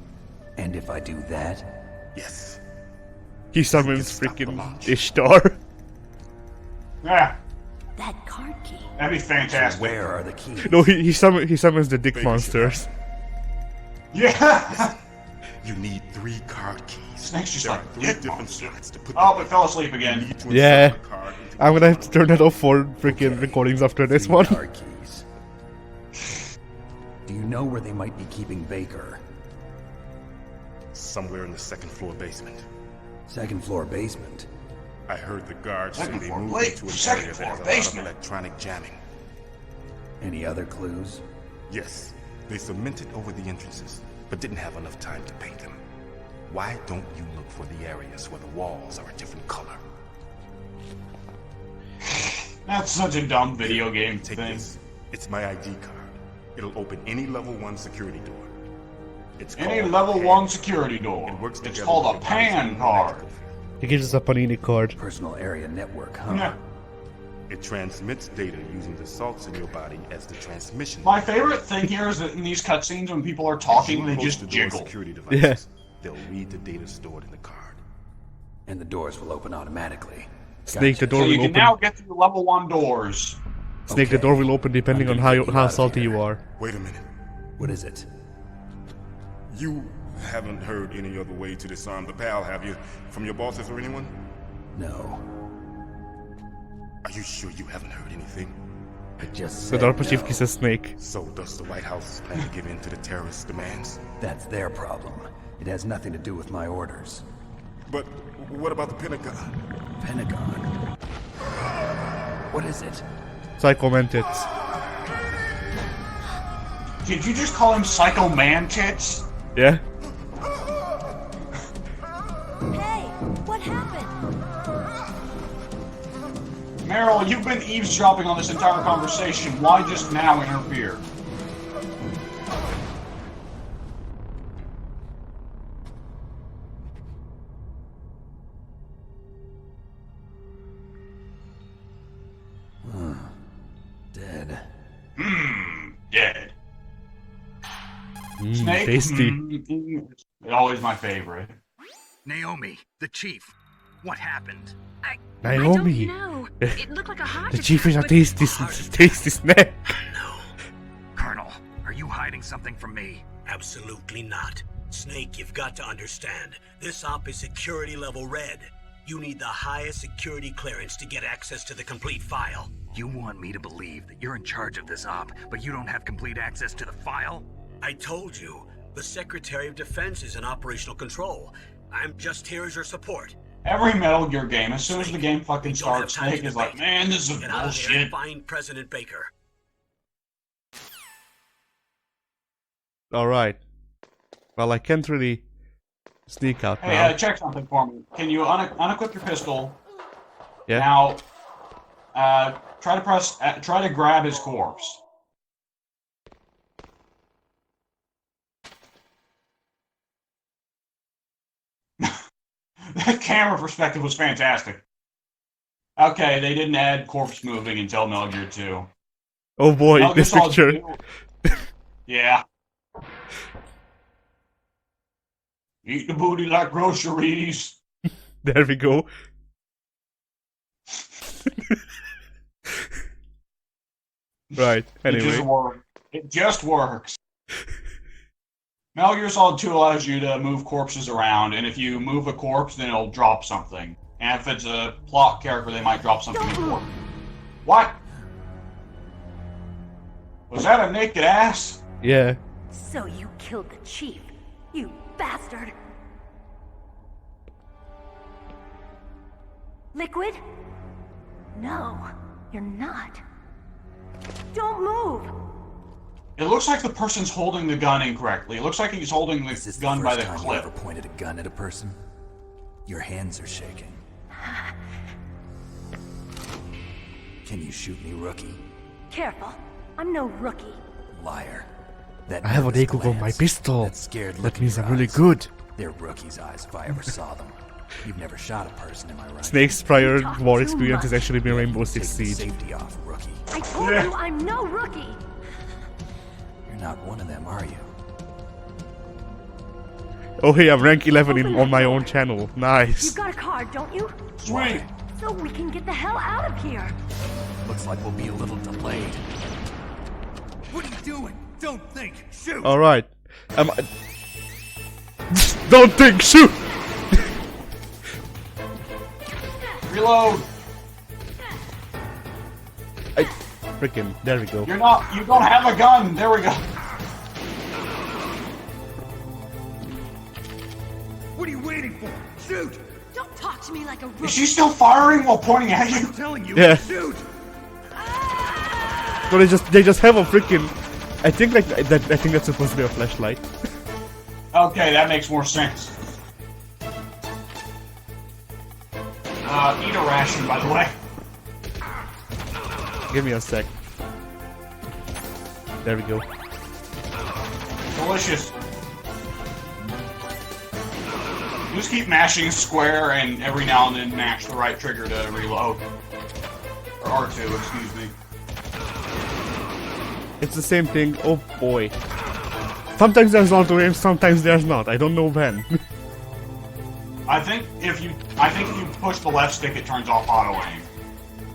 And if I do that? Yes. He summons freaking Ishtar. Yeah, That card key. that'd be fantastic. Where are the keys? No, he summons the dick monsters. Yeah! You need 3 card keys. Snake's just There like, are 3 dick different monster. slots to put Oh, it fell asleep again. Yeah. I'm gonna have to turn that off for freaking recordings after this 3 one. card keys. Do you know where they might be keeping Baker? Somewhere in the 2nd floor basement. 2nd floor basement. I heard the guards say Second they floor moved wait, into an second area floor that has a basement. lot of electronic jamming. Any other clues? Yes, they cemented over the entrances, but didn't have enough time to paint them. Why don't you look for the areas where the walls are a different color? That's such a dumb video game Take thing. this. It's my ID card. It'll open any level 1 security door. It's Any called level PAN. 1 security door. It works It's together called with a your PAN body's card. grammatical field. He gives us a Panini card. Personal area network, huh? Yeah. It transmits data using the salts in your body as the transmission. My favorite thing here is that in these cutscenes, when people are talking, they Close just the door jiggle. security devices. They'll read the data stored in the card. And the doors will open automatically. Snake, the So door you will can open. now get through level 1 doors. Snake, the door will open depending on how salty you are. Wait a minute. What is it? You haven't heard any other way to disarm the PAL, have you? From your bosses or anyone? No. Are you sure you haven't heard anything? I just The said DARPA chief no. kisses Snake. So does the White House plan to give in to the terrorists' demands? That's their problem. It has nothing to do with my orders. But what about the Pentagon? Pentagon. What is it? Psycho Mantis. Did you just call him Psycho Man Tits? Yeah? Hey, what happened? Meryl, you've been eavesdropping on this entire conversation. Why just now interfere? Dead. Dead. Snake? Tasty. Always my favorite. Naomi, the chief. What happened? Naomi. I don't know. It looked like a heart The chief is a attack, tasty snack. Colonel, are you hiding something from me? Absolutely not. Snake, you've got to understand. This op is security level red. You need the highest security clearance to get access to the complete file. You want me to believe that you're in charge of this op, but you don't have complete access to the file? I told you, the Secretary of Defense is in operational control. I'm just here as your support. Every Metal Gear game, as soon as the game fucking We don't have starts, time to Snake is like, debate. man, this is Get out of there bullshit. and find President Baker. Alright. Well, I can't really sneak out Hey, now. check something for me. Can you unequip your pistol? Yeah. Now, try to grab his corpse. That camera perspective was fantastic. Okay, they didn't add corpse moving until Metal Gear 2. Oh boy, Metal Gear this Solid picture. 2 Yeah. Eat the booty like groceries. There we go. Right, It just anyway. works. It just works. Metal Gear Solid 2 allows you to move corpses around, and if you move a corpse, then it'll drop something. And if it's a plot character, they might drop something important. What? Was that a naked ass? Yeah. So you killed the chief, you bastard! Liquid? No, you're not. Don't move! It looks like the person's holding the gun incorrectly. It looks like he's holding the gun by the First time you clip. ever pointed a gun at a person? Your hands are shaking. Can you shoot me, rookie? Careful, I'm no rookie. Liar. That I have a nervous Deku on my glance, pistol. that scared That look in means your I'm really eyes. good. They're rookies' eyes if I ever saw them. You've never shot a person, am I right? Snake's prior talk war too experience has much. actually been Rainbow Six Take the Siege. safety off, rookie. I told you I'm no rookie! You're not one of them, are you? Oh hey, I'm rank 11 on my own channel. You've Nice. got a card, don't you? Sweet. So we can get the hell out of here! Looks like we'll be a little delayed. What are you doing? Don't think. Shoot! Alright. Don't think, shoot! Reload. Frickin', there we go. You don't have a gun. There we go. What are you waiting for? Shoot! Don't talk to me like a rookie! Is she still firing while pointing at you? I'm telling you, Yeah. shoot! So they just have a frickin'. I think like that. I think that's supposed to be a flashlight. Okay, that makes more sense. Eat a ration, by the way. Give me a sec. There we go. Delicious. Just keep mashing square and every now and then mash the right trigger to reload. Or R2, excuse me. It's the same thing. Oh boy. Sometimes there's auto aim, sometimes there's not. I don't know when. I think if you push the left stick, it turns off auto aim.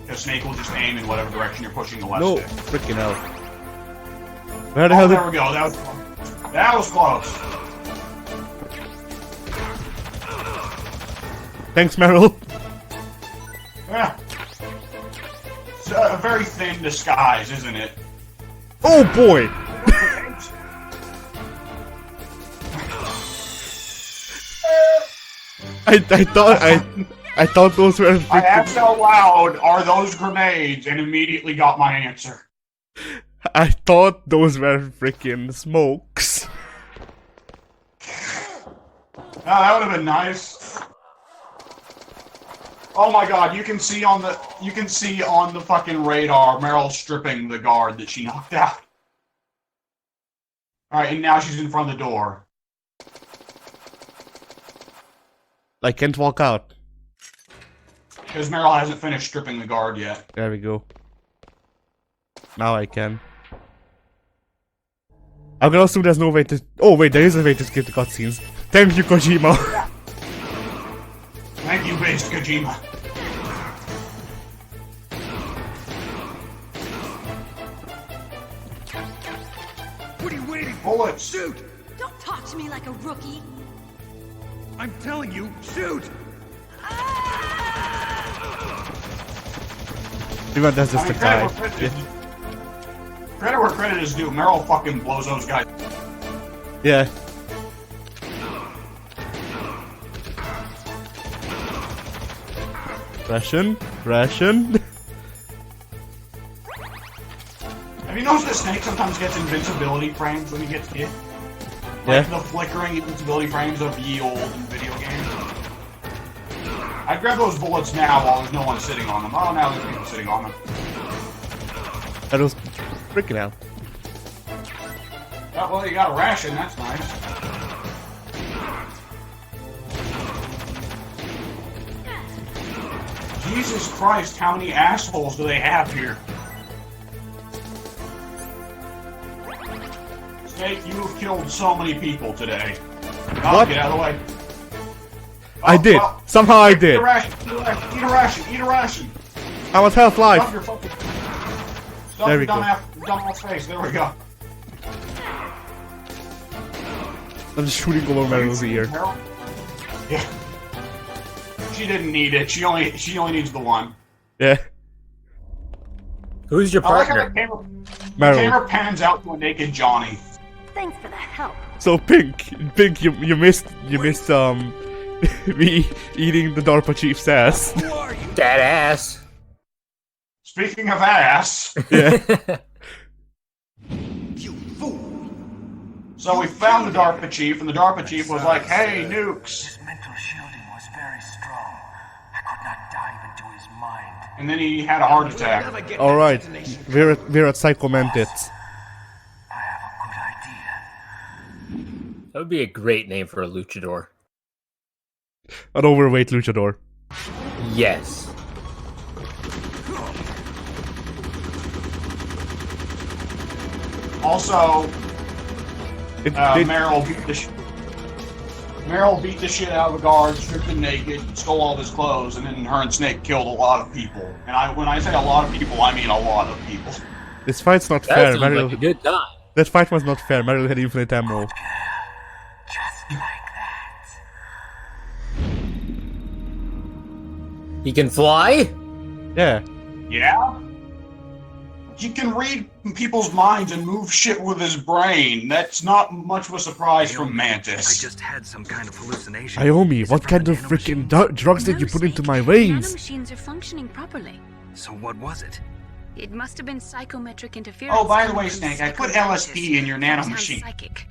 Because Snake will just aim in whatever direction you're pushing the left No, stick. frickin' hell. Where the hell There did? we go. That was close. Thanks, Meryl. Yeah. It's a very thin disguise, isn't it? Oh boy. I thought those were. I asked out loud, "Are those grenades?" and immediately got my answer. I thought those were freaking smokes. Oh, that would have been nice. Oh my God! You can see on the fucking radar Meryl stripping the guard that she knocked out. All right, and now she's in front of the door. I can't walk out. Because Meryl hasn't finished stripping the guard yet. There we go. Now I can. I'm gonna assume there's no way to. Oh wait, there is a way to skip the cutscenes. Thank you, Kojima. Thank you, based Kojima. What are you waiting for? Bullets. Shoot! Don't talk to me like a rookie! I'm telling you, shoot! Even that's just a guy. Credit where credit is due. Meryl fucking blows those guys. Yeah. Ration. Have you noticed that Snake sometimes gets invincibility frames when he gets hit? Yeah. Like the flickering invincibility frames of ye old video games. I'd grab those bullets now while there's no one sitting on them. Oh, now there's people sitting on them. That was freaking out. Oh, well, you got a ration. That's nice. Jesus Christ, how many assholes do they have here? Snake, you have killed so many people today. Oh, What? Get out of the way. I did. well, Somehow I Eat did. a ration. Eat a ration. Eat a ration. I was half Stuff life. your fucking... Stuff There your we go. dumb ass face. There we go. I'm just shooting over Meryl's ear. Yeah. She didn't need it. She only needs the one. Yeah. Who's your I like how partner? the camera pans out to a naked Johnny. Thanks for the help. So Pink, you missed me eating the DARPA chief's ass. That ass. Speaking of ass. Yeah. So we found the DARPA chief, and the DARPA chief was like, "Hey, nukes." His mental shielding was very strong. I could not dive into his mind. And then he had a heart attack. All right, we're at Psycho Mantis. That would be a great name for a luchador. An overweight luchador. Yes. Also, Meryl beat the shit out of a guard, stripped him naked, stole all of his clothes, and then her and Snake killed a lot of people. And when I say a lot of people, I mean a lot of people. This fight's not That fair. sounds Meryl, like a good time. that fight was not fair. Meryl had infinite ammo. He can fly? Yeah. Yeah? He can read people's minds and move shit with his brain. That's not much of a surprise from Mantis. I just had some kind of hallucination. Naomi, what kind of freaking drugs did you put into my veins? Nanomachines are functioning properly. So what was it? It must have been psychometric interference. Oh, by the way, coming from Snake, I put psychoanalysis. LSD in your Sounds nanomachine. psychic.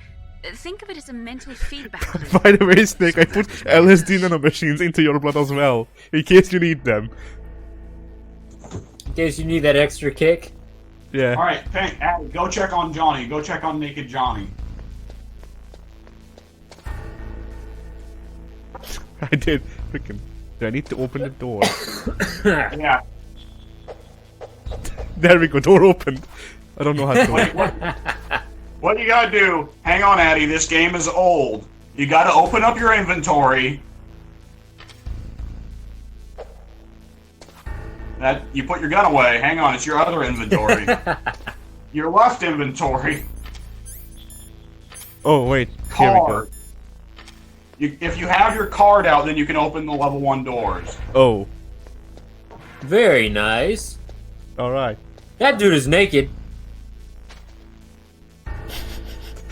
Think of it as a mental feedback loop. By the way, Snake, I put LSD nanomachines into your blood as well, in case you need them. In case you need that extra kick. Yeah. Alright, Addy, go check on Johnny. Go check on naked Johnny. I did. Freaking. Do I need to open the door? Yeah. There we go, door opened. I don't know how to. Wait, what you gotta do? Hang on, Addy. This game is old. You gotta open up your inventory. That you put your gun away. Hang on, it's your other inventory. Your left inventory. Oh wait, here we go. Card. If you have your card out, then you can open the level 1 doors. Oh. Very nice. Alright. That dude is naked.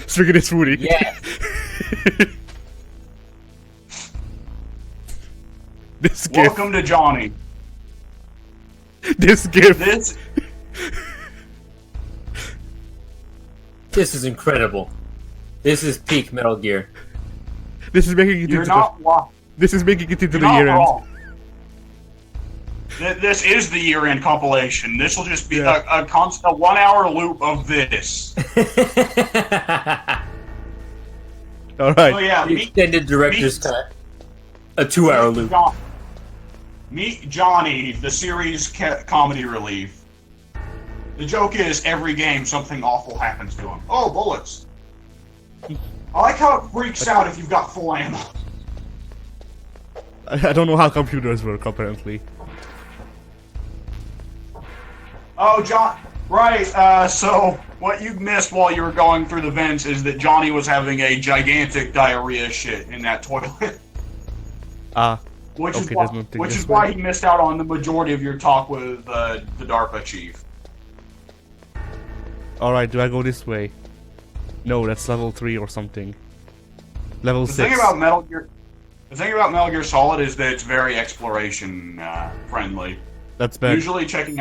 Swinging his booty. Yeah. This gift. Welcome to Johnny. This gift. This is incredible. This is peak Metal Gear. This is making it You're into not wrong. This is making it into You're the not year end. wrong. This is the year-end compilation. This will just be a constant 1-hour loop of this. Alright. So yeah, The extended director's cut. A 2-hour loop. Meet Johnny, the series comedy relief. The joke is, every game something awful happens to him. Oh, bullets. I like how it freaks out if you've got full ammo. I don't know how computers work, apparently. Oh, John. Right, so what you missed while you were going through the vents is that Johnny was having a gigantic diarrhea shit in that toilet. Ah. Which okay, is why he missed out on the majority of your talk with the DARPA chief. Alright, do I go this way? No, that's level 3 or something. Level 6. The thing about Metal Gear Solid is that it's very exploration friendly. That's bad. Usually checking.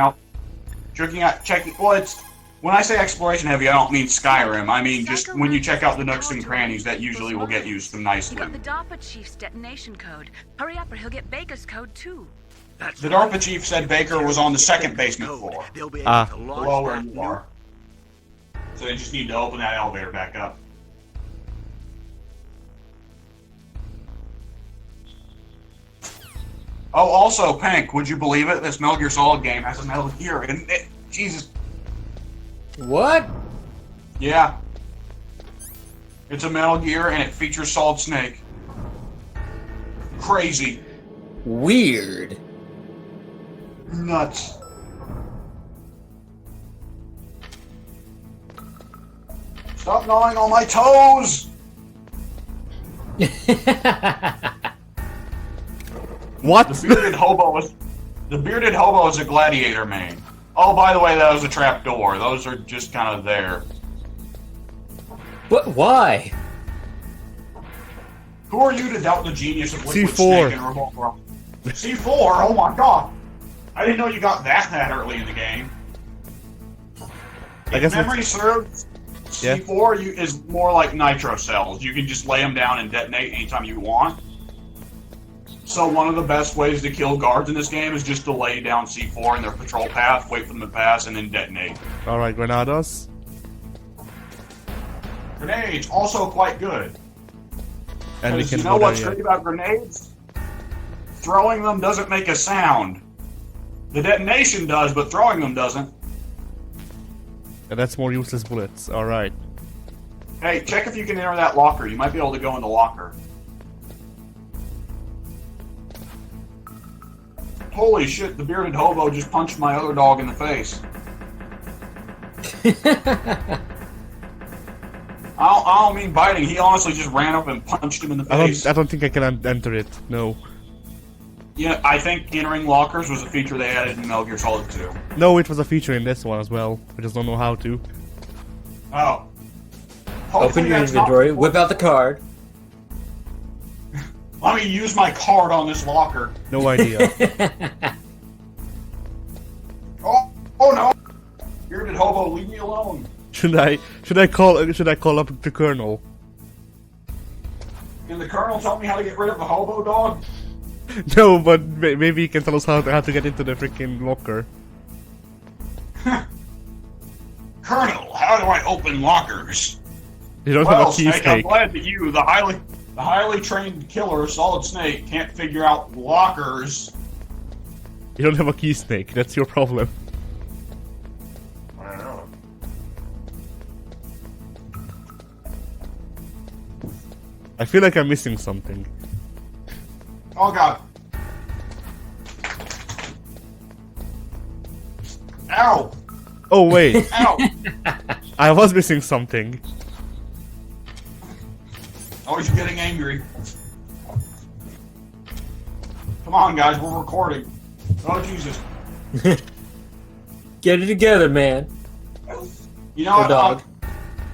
Well, it's when I say exploration heavy, I don't mean Skyrim. I mean just when you check out the nooks and crannies, that usually will get you some nice You got loot. the DARPA chief's detonation code. Hurry up or he'll get Baker's code too. The DARPA chief said Baker was on the second basement floor. Below where you are. So they just need to open that elevator back up. Oh, also, Pink, would you believe it? This Metal Gear Solid game has a Metal Gear in it. Jesus. What? Yeah. It's a Metal Gear and it features Solid Snake. Crazy. Weird. Nuts. Stop gnawing on my toes! What? The bearded hobo is a gladiator main. Oh, by the way, that was a trap door. Those are just kind of there. But why? Who are you to doubt the genius of Liquid C4. Snake and Revolt Run? C4? Oh my god! I didn't know you got that early in the game. I guess If memory serves, Yeah. C4 is more like nitro cells. You can just lay them down and detonate anytime you want. So one of the best ways to kill guards in this game is just to lay down C4 in their patrol path, wait for them to pass, and then detonate. Alright, Granadas. Grenades, also quite good. And we Because can you know go what's there, great about grenades? Throwing them doesn't make a sound. The detonation does, but throwing them doesn't. And that's more useless bullets. Alright. Hey, check if you can enter that locker. You might be able to go in the locker. Holy shit, the bearded hobo just punched my other dog in the face. I don't mean biting. He honestly just ran up and punched him in the face. I don't think I can enter it. No. Yeah, I think entering lockers was a feature they added in Metal Gear Solid 2. No, it was a feature in this one as well. I just don't know how to. Oh. Open Hopefully your that's not- inventory, whip out the card. Let me use my card on this locker. No idea. Oh no! Bearded hobo, leave me alone. Should I call up the colonel? Can the colonel tell me how to get rid of the hobo dog? No, but maybe he can tell us how to get into the freaking locker. Colonel, how do I open lockers? You don't Well, have a key Snake, I'm snake. glad that you, the highly trained killer, Solid Snake, can't figure out lockers. You don't have a key snake. That's your problem. I feel like I'm missing something. Oh god. Ow! Oh wait, Ow! I was missing something. Oh, he's getting angry. Come on, guys, we're recording. Oh, Jesus. Get it together, man. You know what? dog.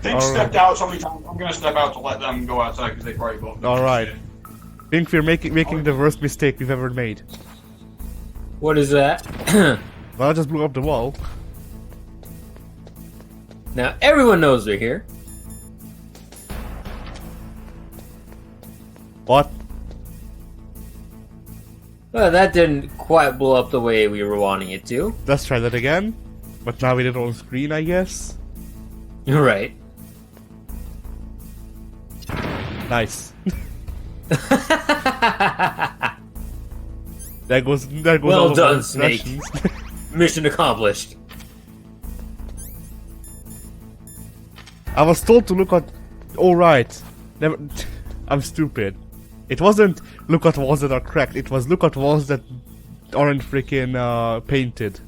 Pink All stepped right. out so many times. I'm gonna step out to let them go outside because they probably both. All right. Think we're making the worst mistake we've ever made. What is that? Well, I just blew up the wall. Now everyone knows they're here. What? Well, that didn't quite blow up the way we were wanting it to. Let's try that again. But now we did it on screen, I guess. You're right. Nice. That goes Well all of done, our Snake. impressions. Mission accomplished. I was told to look at. Oh right. Never. I'm stupid. It wasn't look at walls that are cracked. It was look at walls that aren't freaking painted.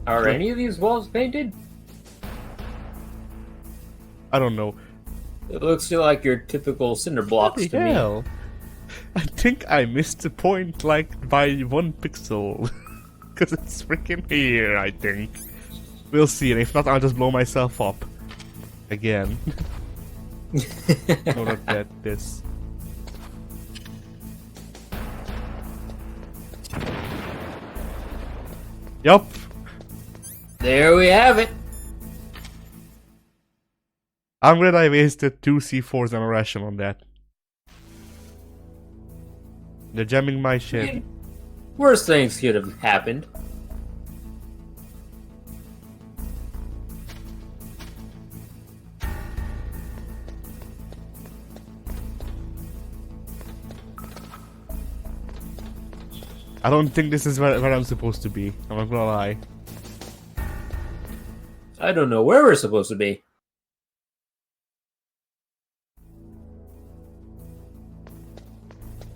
Are any of these walls painted? I don't know. It looks like your typical cinder blocks What to the me. hell? I think I missed the point like by 1 pixel. Because it's freaking here, I think. We'll see, and if not, I'll just blow myself up. Again. No, not that. This. Yup. There we have it. I'm glad I wasted 2 C4s and a ration on that. They're jamming my shit. Worse things could have happened. I don't think this is where I'm supposed to be. I'm not gonna lie. I don't know where we're supposed to be.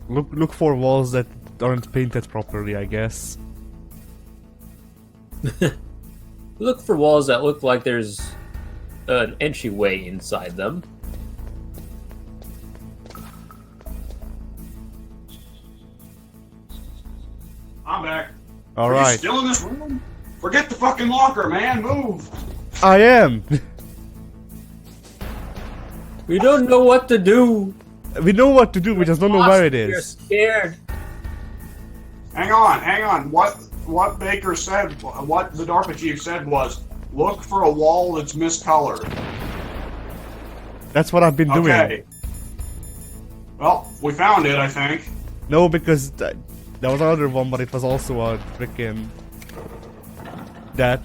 Look for walls that aren't painted properly, I guess. Look for walls that look like there's an entryway inside them. I'm back. All Are you right. still in this room? Forget the fucking locker, man. Move. I am. We don't know what to do. We know what to do. We just don't know where it We're is. scared. Hang on. What Baker said, what the DARPA chief said was, look for a wall that's miscolored. That's what I've been doing. Okay. Well, we found it, I think. No, because there was another one, but it was also a freaking that.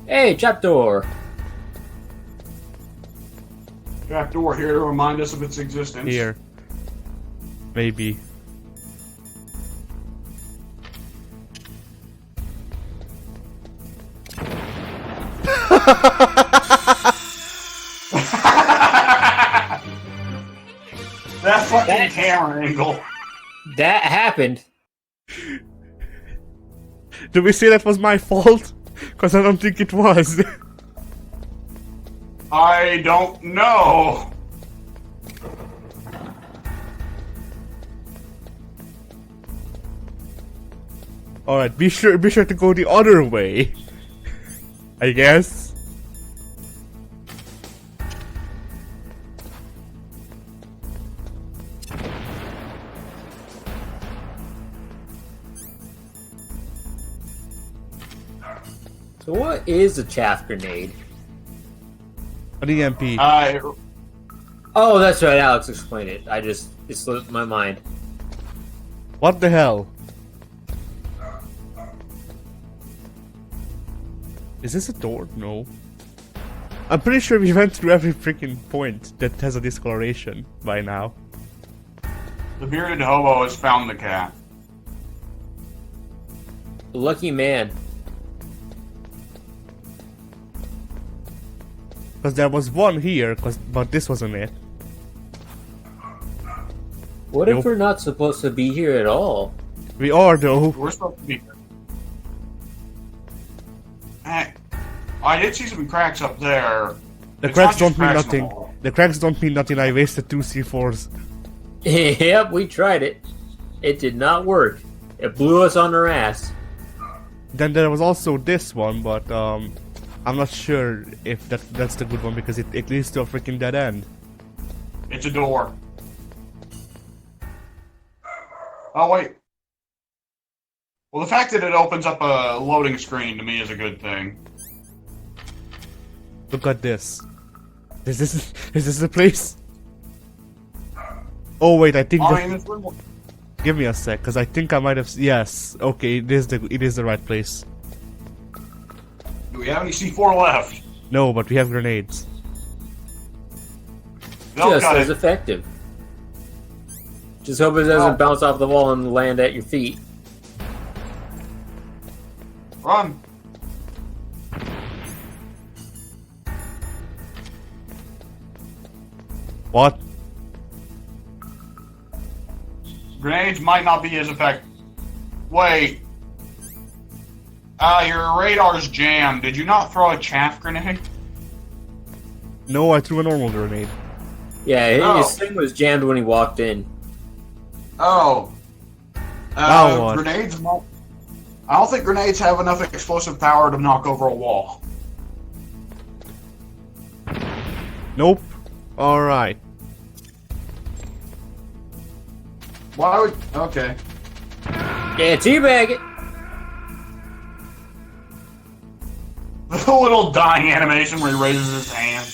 Hey, trapdoor. Trapdoor here to remind us of its existence. Here. Maybe. That fucking camera angle. That happened. Do we say that was my fault? Because I don't think it was. I don't know. Alright, be sure to go the other way. I guess. So what is a chaff grenade? An EMP. Oh, that's right. Alex explained it. It slipped my mind. What the hell? Is this a door? No. I'm pretty sure we went through every freaking point that has a discoloration by now. The bearded hobo has found the cat. Lucky man. Because there was one here, but this wasn't it. What if we're not supposed to be here at all? We are, though. We're supposed to be here. Hey, I did see some cracks up there. The It's cracks not don't just mean cracks in the nothing. wall. The cracks don't mean nothing. I wasted 2 C4s. Yep, we tried it. It did not work. It blew us on our ass. Then there was also this one, but I'm not sure if that's the good one because it leads to a freaking dead end. It's a door. Oh, wait. Well, the fact that it opens up a loading screen to me is a good thing. Look at this. Is this the place? Oh wait, I think. This room. Give me a sec, cause I think I might have. Yes, okay, it is the right place. Do we have any C4 left? No, but we have grenades. Just as effective. Just hope it doesn't bounce off the wall and land at your feet. Run. What? Grenades might not be as effective. Wait. Your radar's jammed. Did you not throw a chaff grenade? No, I threw a normal grenade. Yeah, his thing was jammed when he walked in. Oh. Now what? Grenades might... I don't think grenades have enough explosive power to knock over a wall. Nope. Alright. Why would... Okay. Yeah, teabag it! The little dying animation where he raises his hand.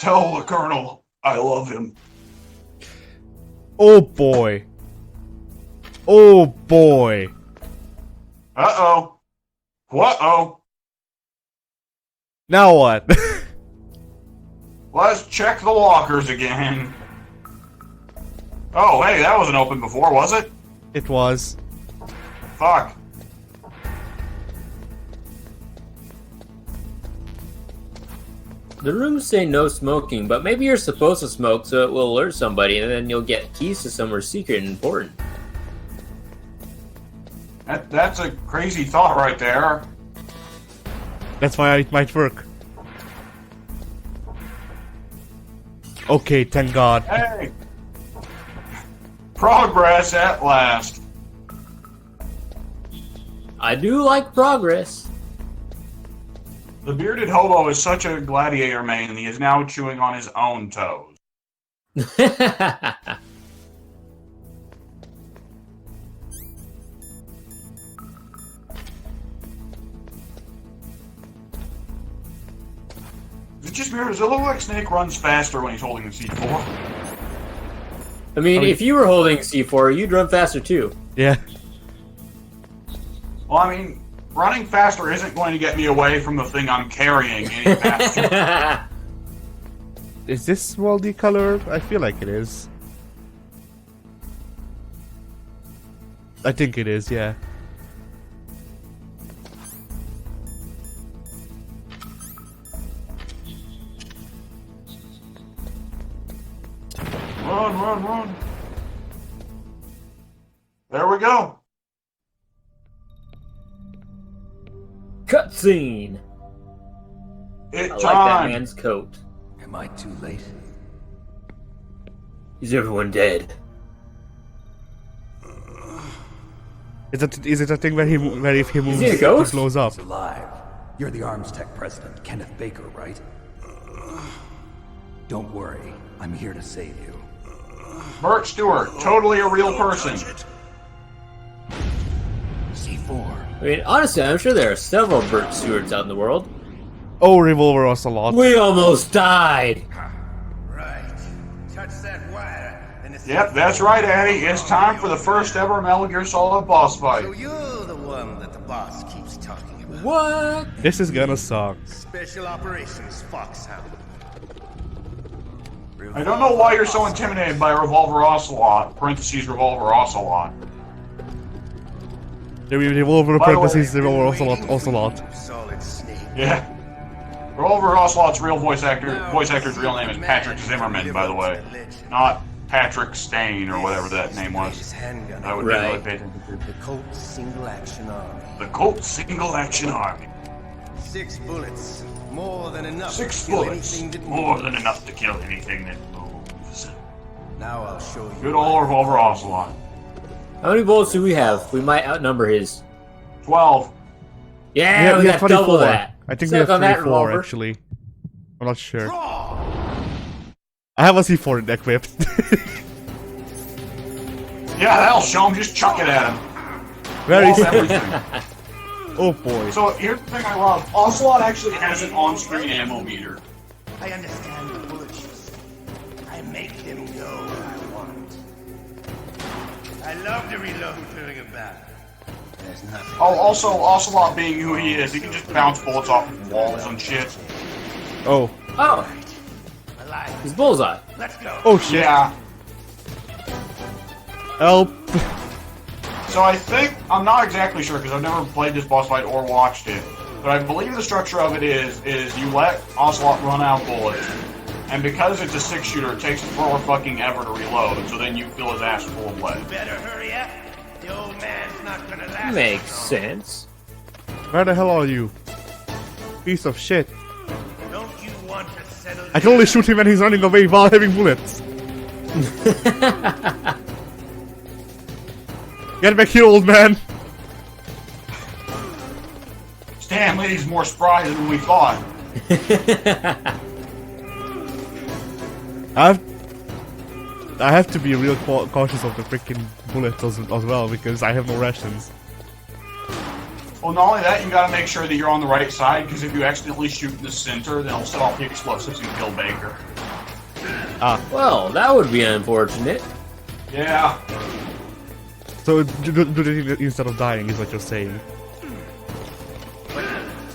Tell the Colonel I love him. Oh boy. Oh boy. Uh-oh. What-oh. Now what? Let's check the lockers again. Oh, hey, that wasn't open before, was it? It was. Fuck. The rooms say no smoking, but maybe you're supposed to smoke so it will alert somebody and then you'll get keys to somewhere secret and important. That's a crazy thought right there. That's why it might work. Okay, thank God. Hey! Progress at last. I do like progress. The bearded hobo is such a gladiator man, he is now chewing on his own toes. Is it just me or does it look like Snake runs faster when he's holding the C4? I mean, if you were holding C4, you'd run faster too. Yeah. Well, I mean, running faster isn't going to get me away from the thing I'm carrying any faster. Is this multicolored? I feel like it is. I think it is, yeah. Run, run, run. There we go. Cutscene. It's I like time. that man's coat. Am I too late? Is everyone dead? Is it a thing where if he moves, he a it ghost? blows up? He's alive. You're the Arms Tech president, Kenneth Baker, right? Don't worry. I'm here to save you. Bert Stewart, totally a real person. C4. I mean, honestly, I'm sure there are several Bert Stewarts out in the world. Oh, Revolver Ocelot. We almost died. Right. Touch that wire, and it's Yep, that's right, Addy. It's time for the first ever Metal Gear Solid boss fight. So you're the one that the boss keeps talking about. What? This is gonna suck. Special Operations Foxhound. I don't know why you're so intimidated by Revolver Ocelot, parentheses Revolver Ocelot. The Revolver By the way, parentheses Revolver Ocelot. Solid Snake. Yeah. Revolver Ocelot's real voice actor's real name is Patrick Zimmerman, by the way. Not Patrick Stain or whatever that name was. I would Right. really pay attention to. The Colt Single Action Army. The Colt Single Action Army. 6 bullets. More than enough 6 to kill bullets. anything that More moves. than enough to kill anything that moves. Now I'll show you. Good old Revolver Ocelot. How many bullets do we have? We might outnumber his. 12. Yeah, we got double 24. that. I think Suck we on have that, 24 Revolver. actually. I'm not sure. I have a C4 equipped. Yeah, that'll show him. Just chuck it at him. Where is Blow everything. Oh boy. So here's the thing I love. Ocelot actually has an on-screen ammo meter. I understand the bullets you say. I make them go where I want. I love to reload during a battle. There's nothing. Oh, also, Ocelot being who he is, he can just bounce bullets off of walls and shit. Oh. Oh, Alive. he's Bullseye. Let's go. Oh shit. Yeah. Help. So I think, I'm not exactly sure because I've never played this boss fight or watched it, but I believe the structure of it is you let Ocelot run out of bullets, and because it's a 6-shooter, it takes for fucking ever to reload, so then you fill his ass full of lead. Better hurry up. The old man's not gonna last. Makes long. sense. Where the hell are you? Piece of shit. Don't you want to settle? I can only shoot him when he's running away while having bullets. Get back here, old man. Stanley's more spry than we thought. I have to be real cautious of the freaking bullets as well because I have no rations. Well, not only that, you gotta make sure that you're on the right side, because if you accidentally shoot in the center, then it'll set off the explosives and kill Baker. Ah. Well, that would be unfortunate. Yeah. So do it instead of dying is what you're saying.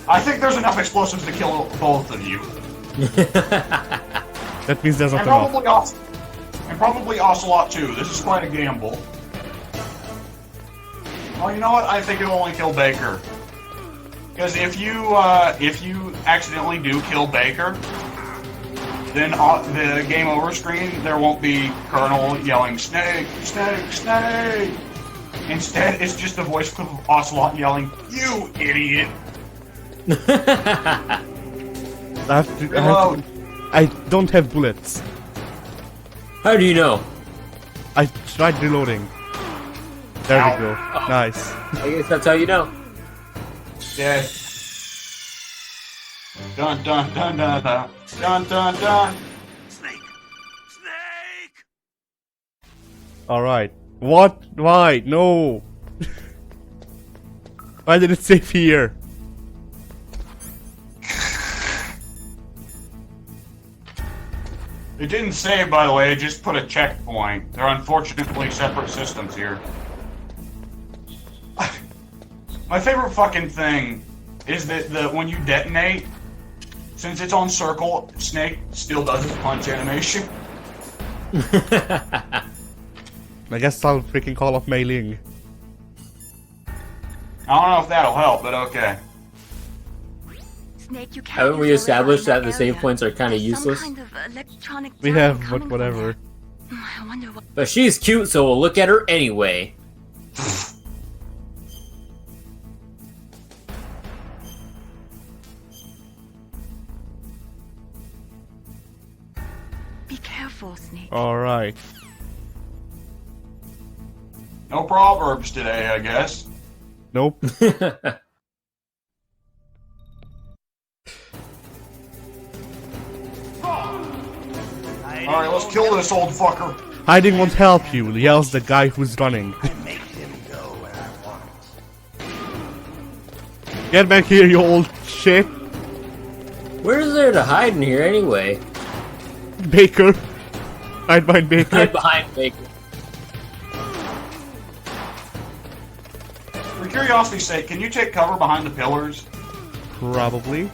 I think there's enough explosives to kill both of you. That means there's not And enough. probably Ocelot too. This is quite a gamble. Oh, you know what? I think it'll only kill Baker. Because if you accidentally do kill Baker, then the game over screen there won't be Colonel yelling "Snake, Snake, Snake." Instead, it's just the voice clip of Ocelot yelling, "You idiot!" I don't have bullets. How do you know? I tried reloading. There we go. Nice. I guess that's how you know. Dead. Dun dun dun dun dun dun dun dun. Snake! Snake! Alright. What? Why? No! Why did it save here? It didn't save, by the way, it just put a checkpoint. They're unfortunately separate systems here. My favorite fucking thing is that when you detonate, since it's on circle, Snake still does his punch animation. I guess I'll freaking call off Mei Ling. I don't know if that'll help, but okay. Snake, you can't Haven't we use your established radar that the area. save points are kind of There's some useless? kind of electronic We jamming have, but coming from whatever. there. I wonder what. But she's cute, so we'll look at her anyway. Be careful, Snake. Alright. No proverbs today, I guess. Nope. Alright, let's kill this old fucker. Hiding won't help you, yells the guy who's running. I make them go where I want. Get back here, you old shit. Where is there to hide in here anyway? Baker. Hide behind Baker. Hide behind Baker. For curiosity's sake, can you take cover behind the pillars? Probably.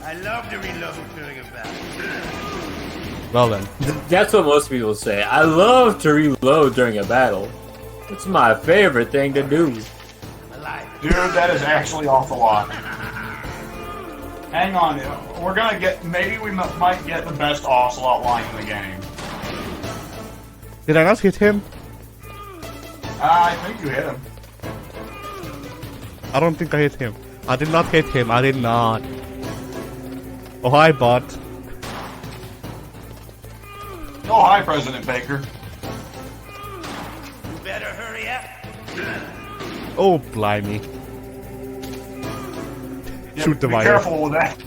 I love to reload during a battle. Well then. That's what most people say. I love to reload during a battle. It's my favorite thing to do. Dude, that is actually off the lot. Hang on, we're gonna get, maybe we might get the best Ocelot line in the game. Did I not hit him? I think you hit him. I don't think I hit him. I did not hit him. I did not. Oh, hi, bot. Oh, hi, President Baker. You better hurry up. Oh, blimey. Yeah, Shoot the be wire. careful with that.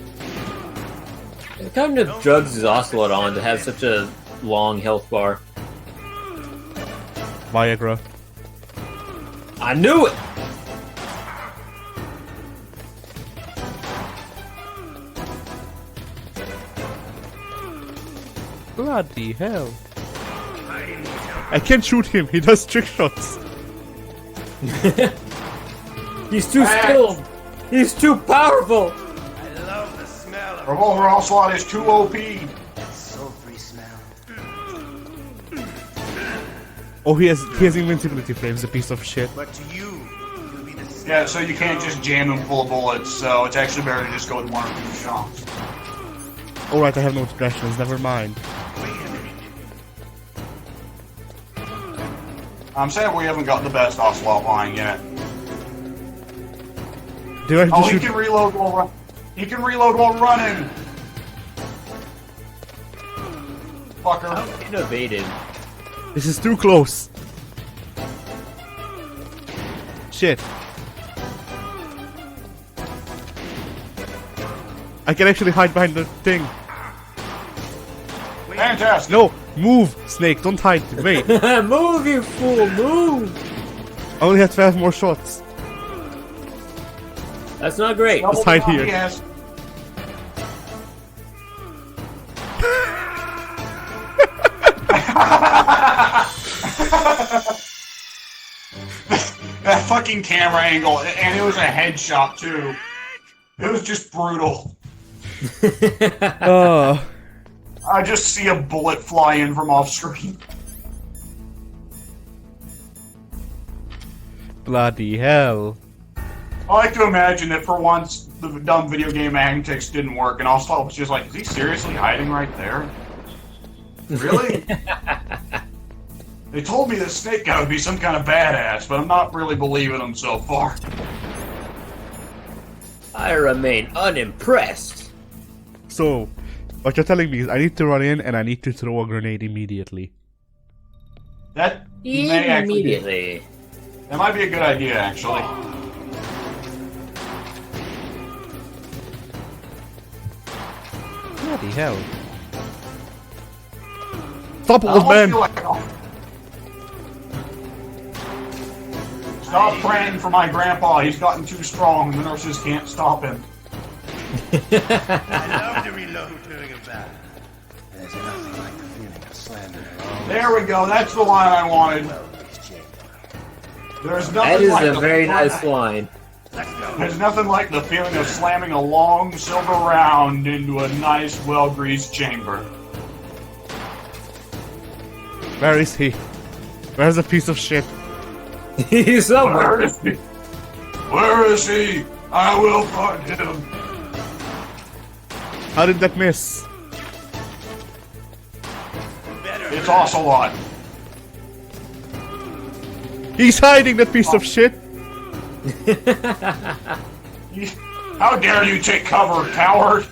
What kind of drugs is Ocelot on to have such a long health bar? Viagra. I knew it! Bloody hell. I can't shoot him. He does trick shots. He's too skilled! He's too powerful! I love the smell of Revolver Ocelot is too OP. sulfury smell. Oh, he has invincibility frames, a piece of shit. But to you, you'll be the smell. Yeah, so you can't just jam him full of bullets, so it's actually better to just go with one or two shots. Alright, I have no expressions, never mind. I'm saying we haven't got the best Ocelot line yet. Do I have to Oh, he shoot? can reload while run. He can reload while running. Fucker. How innovative. This is too close. Shit. I can actually hide behind the thing. Fantastic. No, move, Snake, don't hide. Wait, Move, you fool, move! I only have 12 more shots. That's not great. Let's hide here. Yes. That fucking camera angle, and it was a headshot too. It was just brutal. Oh, I just see a bullet fly in from off screen. bloody hell. I like to imagine that for once the dumb video game antics didn't work, and also I was just like, is he seriously hiding right there? Really? They told me that Snake Guy would be some kind of badass, but I'm not really believing him so far. I remain unimpressed. So, what you're telling me is I need to run in and I need to throw a grenade immediately. That may actually Immediately. that might be a good idea, actually. Bloody hell. Stop, I old almost man! feel like stop praying for my grandpa. He's gotten too strong. The nurses can't stop him. I love to reload during a battle. There's nothing like the feeling of slander. There we go. That's the line I wanted. There's nothing That is like a the very nice line. There's nothing like the feeling of slamming a long silver round into a nice, well-greased chamber. Where is he? Where's the piece of shit? He's somewhere. Where is he? Where is he? I will find him. How did that miss? It's Ocelot. He's hiding that piece of shit! How dare you take cover, coward!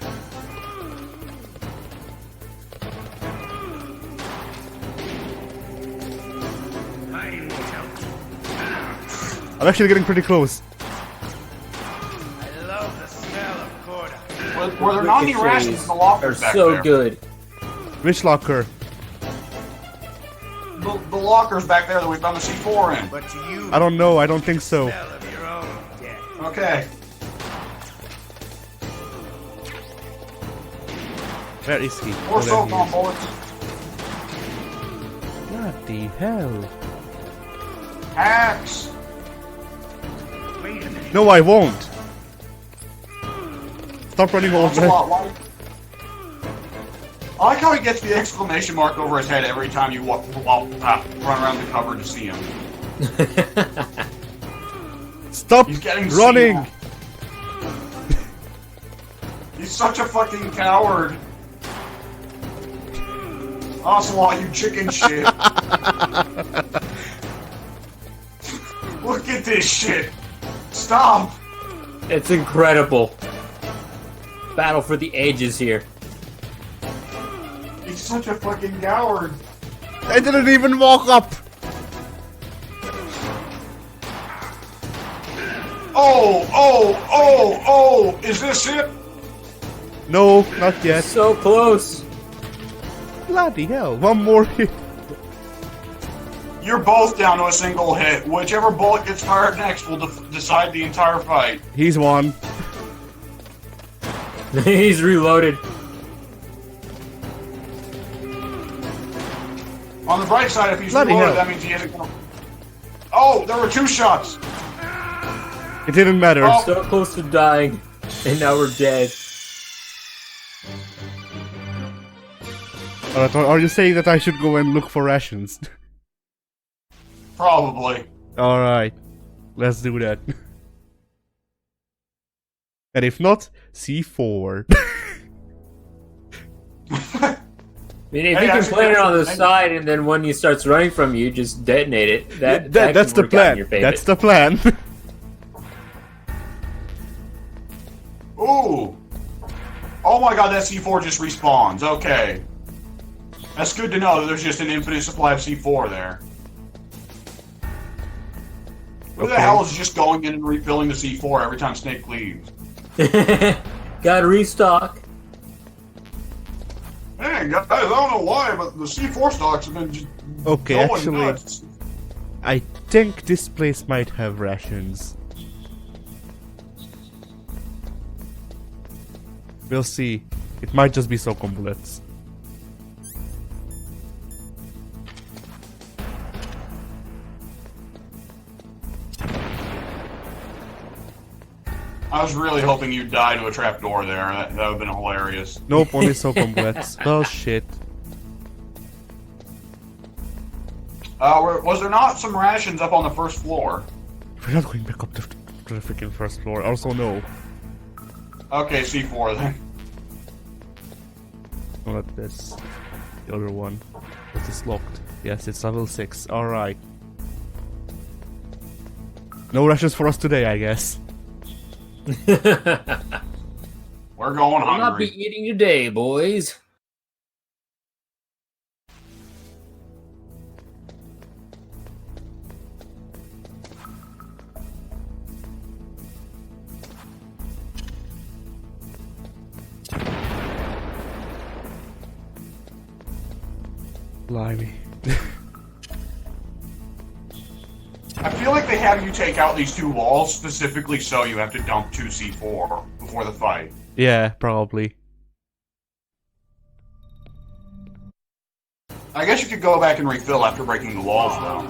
I'm actually getting pretty close. I love the smell of Corda. Were there not any rations in the lockers back So there? good. Which locker? The lockers back there that we found the C4 in. But to you, I don't know, I don't think so. smell of your own death. Okay. Where is he? More Oh, soap there he on is. bullets. Bloody hell. Axe. Wait a minute. No, I won't. Stop running, old man. Ocelot, why? I like how he gets the exclamation mark over his head every time you run around the cover to see him. Stop He's getting running! seen. He's such a fucking coward. Ocelot, you chicken shit. Look at this shit. Stop. It's incredible. Battle for the ages here. He's such a fucking coward. I didn't even walk up! Oh! Is this it? No, not yet. So close. Bloody hell, one more hit. You're both down to a single hit. Whichever bullet gets fired next will decide the entire fight. He's won. He's reloaded. On the bright side, if he's Bloody reloaded, hell. that means he isn't gonna... Oh, there were 2 shots! It didn't matter. Oh. So close to dying, and now we're dead. Alright, are you saying that I should go and look for rations? Probably. Alright, let's do that. And if not, C4. I mean, if Hey, you can actually, plant it on the hey. side, and then when he starts running from you, just detonate it. That That's could the work out in plan. your favor. That's the plan. Ooh! Oh my god, that C4 just respawns. Okay. That's good to know that there's just an infinite supply of C4 there. Who the Okay. hell is just going in and refilling the C4 every time Snake leaves? Gotta restock. Man, guys, I don't know why, but the C4 stocks have been just Okay, going actually, nuts. I think this place might have rations. We'll see. It might just be Socom bullets. I was really hoping you'd die to a trapdoor there. That would have been hilarious. Nope, only Socom bullets. Well, shit. Was there not some rations up on the first floor? We're not going back up to the freaking first floor. Also, no. Okay, C4 then. Not this. The other one. This is locked. Yes, it's level 6. Alright. No rushes for us today, I guess. We're going We'll not be hungry. eating today, boys. Blimey. I feel like they have you take out these 2 walls specifically so you have to dump 2 C4 before the fight. Yeah, probably. I guess you could go back and refill after breaking the walls, though.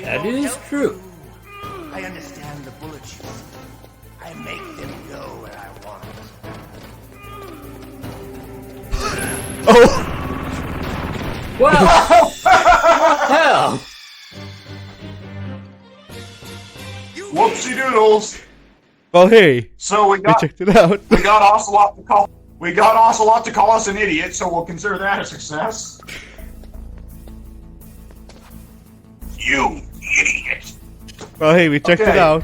That is true. I understand the bullet shoes. I make them go where I want. Oh! Wow! Hell! Whoopsie doodles! Well, hey. So we checked it out. we got Ocelot to call us an idiot, so we'll consider that a success. You idiot! Well, hey, we checked it Okay. out.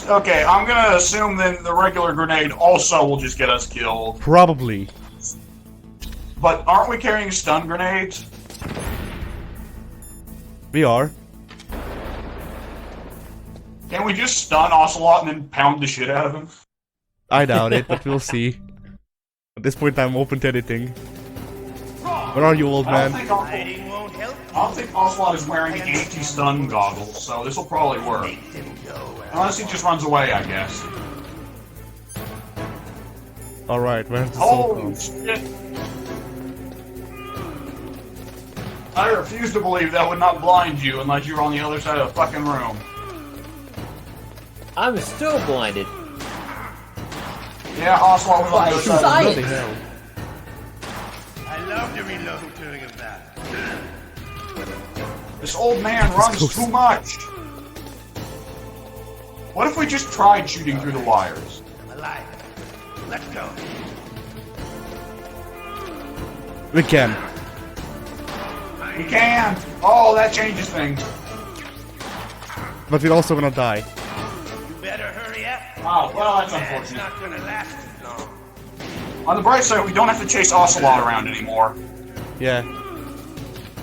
Okay, I'm gonna assume then the regular grenade also will just get us killed. Probably. But aren't we carrying stun grenades? We are. Can we just stun Ocelot and then pound the shit out of him? I doubt it, but we'll see. At this point, I'm open to anything. Where are you, old man? I don't think Ocelot is wearing anti-stun goggles, so this will probably work. Unless he just runs away, I guess. Alright, where's the Holy shit! I refuse to believe that would not blind you unless you were on the other side of the fucking room. I'm still blinded. Yeah, Ocelot was on the other side of the Science. room. I love to reload during a battle. This old man runs too much. What if we just tried shooting through the wires? I'm alive. Let's go. We can. We can! Oh, that changes things. But we're also gonna die. You better hurry up. Oh, well, that's It's unfortunate. not gonna last too long. On the bright side, we don't have to chase Ocelot around anymore. Yeah.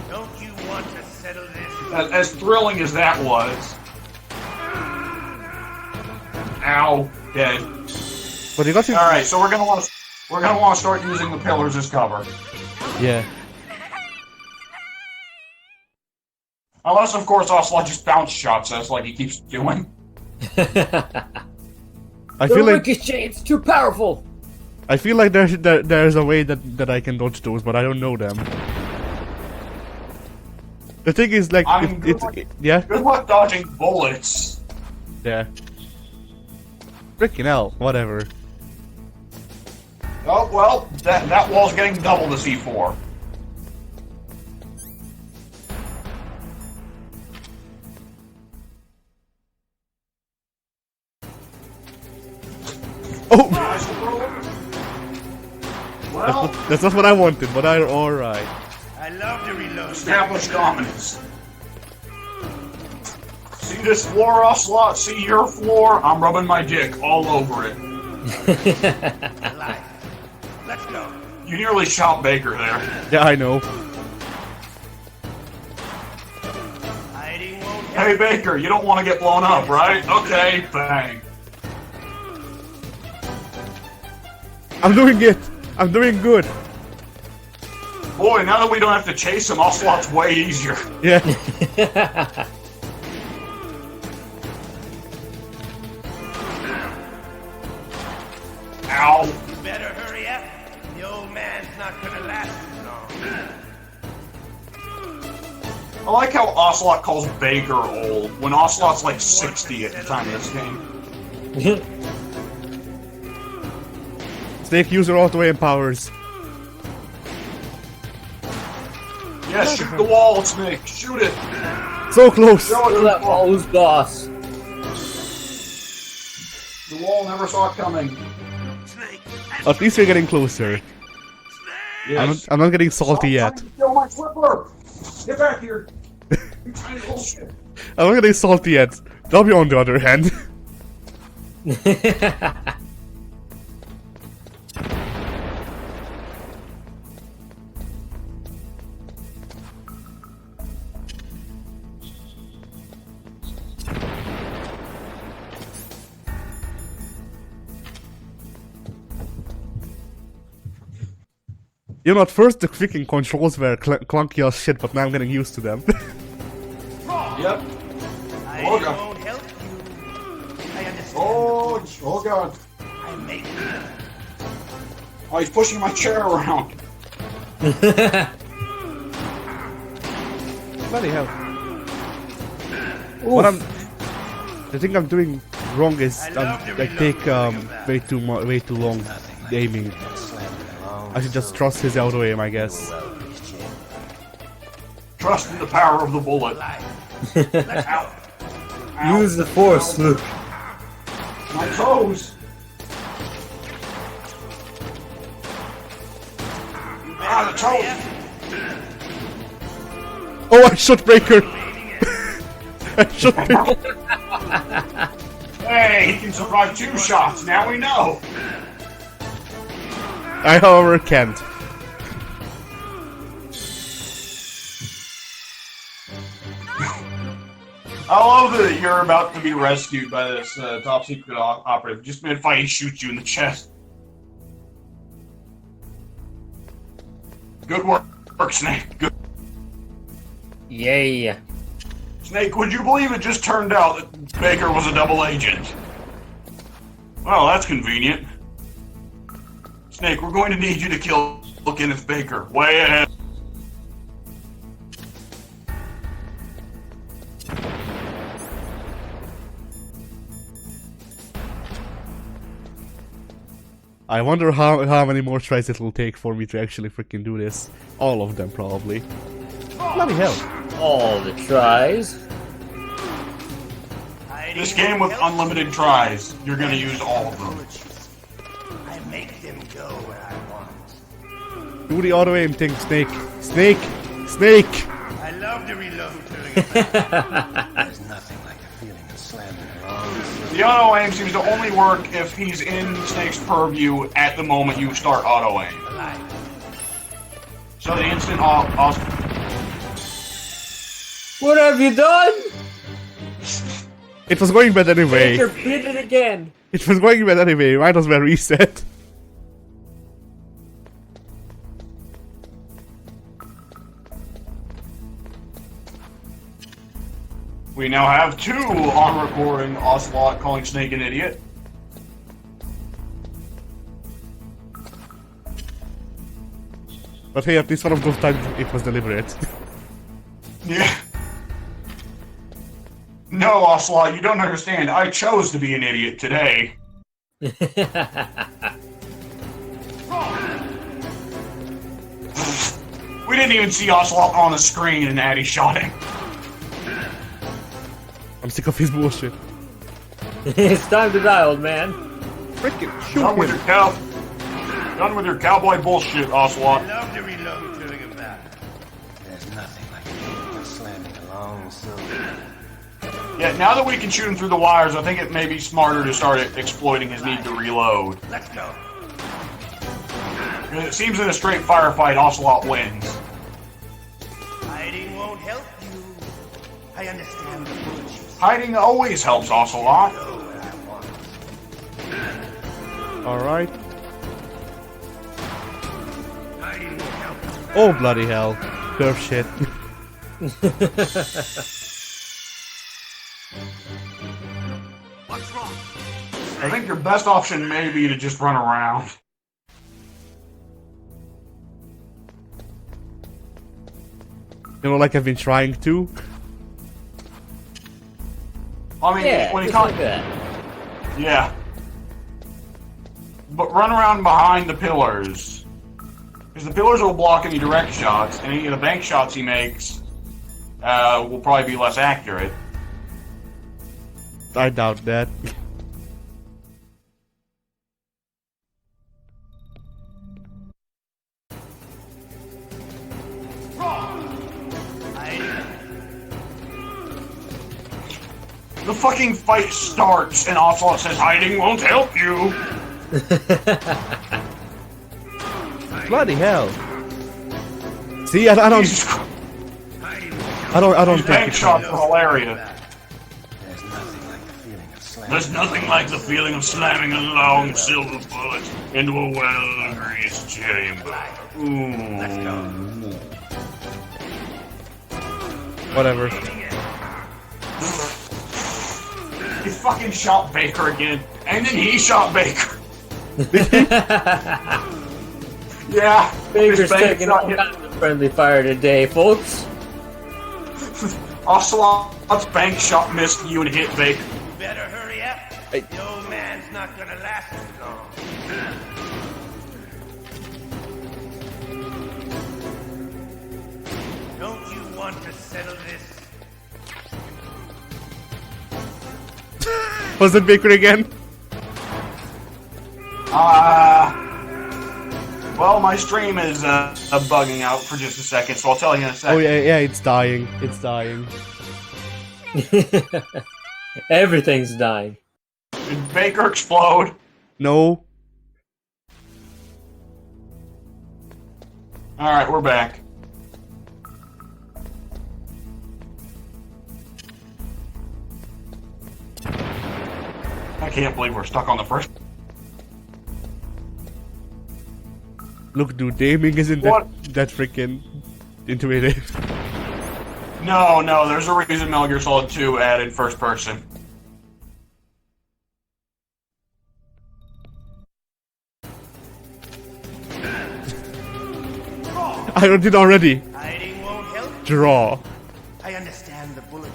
Don't you want to settle this? As thrilling as that was. Ow, dead. But you got to. All right, so we're gonna want to start using the pillars as cover. Yeah. Unless, of course, Ocelot just bounce shots us like he keeps doing. I The feel like ricochete's too powerful. I feel like there's a way that I can dodge those, but I don't know them. The thing is, like, I mean, yeah, Good luck dodging bullets. yeah. Freaking hell, whatever. Oh, well, that wall's getting double the C4. Oh, Well, that's not what I wanted, but all right. I love to reload. established dominance. See this floor, Ocelot? See your floor? I'm rubbing my dick all over it. Alive. Let's go. You nearly shot Baker there. Yeah, I know. Hiding won't help. Hey, Baker, you don't want to get blown up, right? Okay, bang. I'm doing it. I'm doing good. Boy, now that we don't have to chase him, Ocelot's way easier. Yeah. Ow. You better hurry up. The old man's not gonna last too long. I like how Ocelot calls Baker old, when Ocelot's like 60 at the time of this game. Snake user auto-aim powers. Yes, shoot the wall, Snake. Shoot it. So close. Show it to That wall's boss. The wall never saw it coming. At least we're getting closer. Yes. I'm not getting salty yet. Stop trying to steal my slipper! Get back here! You tiny little shit. I'm not getting salty yet. W on the other hand. You know, at first the freaking controls were clunky as shit, but now I'm getting used to them. Yep. Oh god. Oh god. Oh, he's pushing my chair around. Bloody hell. What the thing I'm doing wrong is I take way too long aiming. I should just trust his auto aim, I guess. Trust in the power of the bullet. Ow. Ow. Use the force, Luke. My toes. Ah, the toes. Oh, I shot Breaker! I shot Breaker! Hey, he can survive 2 shots, now we know! I, however, can't. I love that you're about to be rescued by this top secret operative. Just mid-fight, he shoots you in the chest. Good work, Snake. Good. Yay. Snake, would you believe it just turned out that Baker was a double agent? Well, that's convenient. Snake, we're going to need you to kill Kenneth Baker. Way ahead. I wonder how many more tries it will take for me to actually freaking do this. All of them, probably. Bloody hell. All the tries. This game with unlimited tries, you're gonna use all of them. I make them go where I want. Do the auto aim thing, Snake. Snake! Snake! I love to reload during a There's nothing like the feeling of slamming wrong. The auto aim seems to only work if he's in Snake's purview at the moment you start auto aim. So the instant What have you done? It was going bad anyway. Baker did it again. It was going bad anyway. Might as well reset. We now have 2 on recording Ocelot calling Snake an idiot. But hey, at least one of those times it was deliberate. Yeah. No, Ocelot, you don't understand. I chose to be an idiot today. We didn't even see Ocelot on the screen and Addy shot him. I'm sick of his bullshit. It's time to die, old man. Freaking shoot Done with him. your done with your cowboy bullshit, Ocelot. I love to reload during a battle. There's nothing like the feeling of slamming a long silver. Yeah, now that we can shoot him through the wires, I think it may be smarter to start exploiting his need to reload. Let's go. It seems in a straight firefight, Ocelot wins. Hiding won't help you. I understand the bullshit. Hiding always helps Ocelot. Go where I want. Alright. Hiding won't help you. Oh, bloody hell. Curve shit. What's wrong? I think your best option may be to just run around. You know, like I've been trying to. I mean, Yeah, when he just caught, like that. yeah. But run around behind the pillars. Because the pillars will block any direct shots, and any of the bank shots he makes will probably be less accurate. I doubt that. The fucking fight starts, and Ocelot says, "Hiding won't help you." Bloody hell! See, I don't These think bank it's shots are hilarious. There's nothing like the feeling of slamming a long silver bullet into a well-greased chamber. whatever. He fucking shot Baker again, and then he shot Baker. Yeah, Baker's taking all kinds of friendly fire today, folks. Ocelot's bank shot missed you and hit Baker. Better hurry up. The old man's not gonna last too long. Don't you want to settle this? Was it Baker again? Well, my stream is bugging out for just a second, so I'll tell you in a second. Oh yeah, it's dying. It's dying. Everything's dying. Did Baker explode? No. Alright, we're back. I can't believe we're stuck on the first. Look, dude, naming isn't that freaking intuitive. No, there's a reason Metal Gear Solid 2 added first person. I did already. Hiding won't help. Draw. I understand the bullet.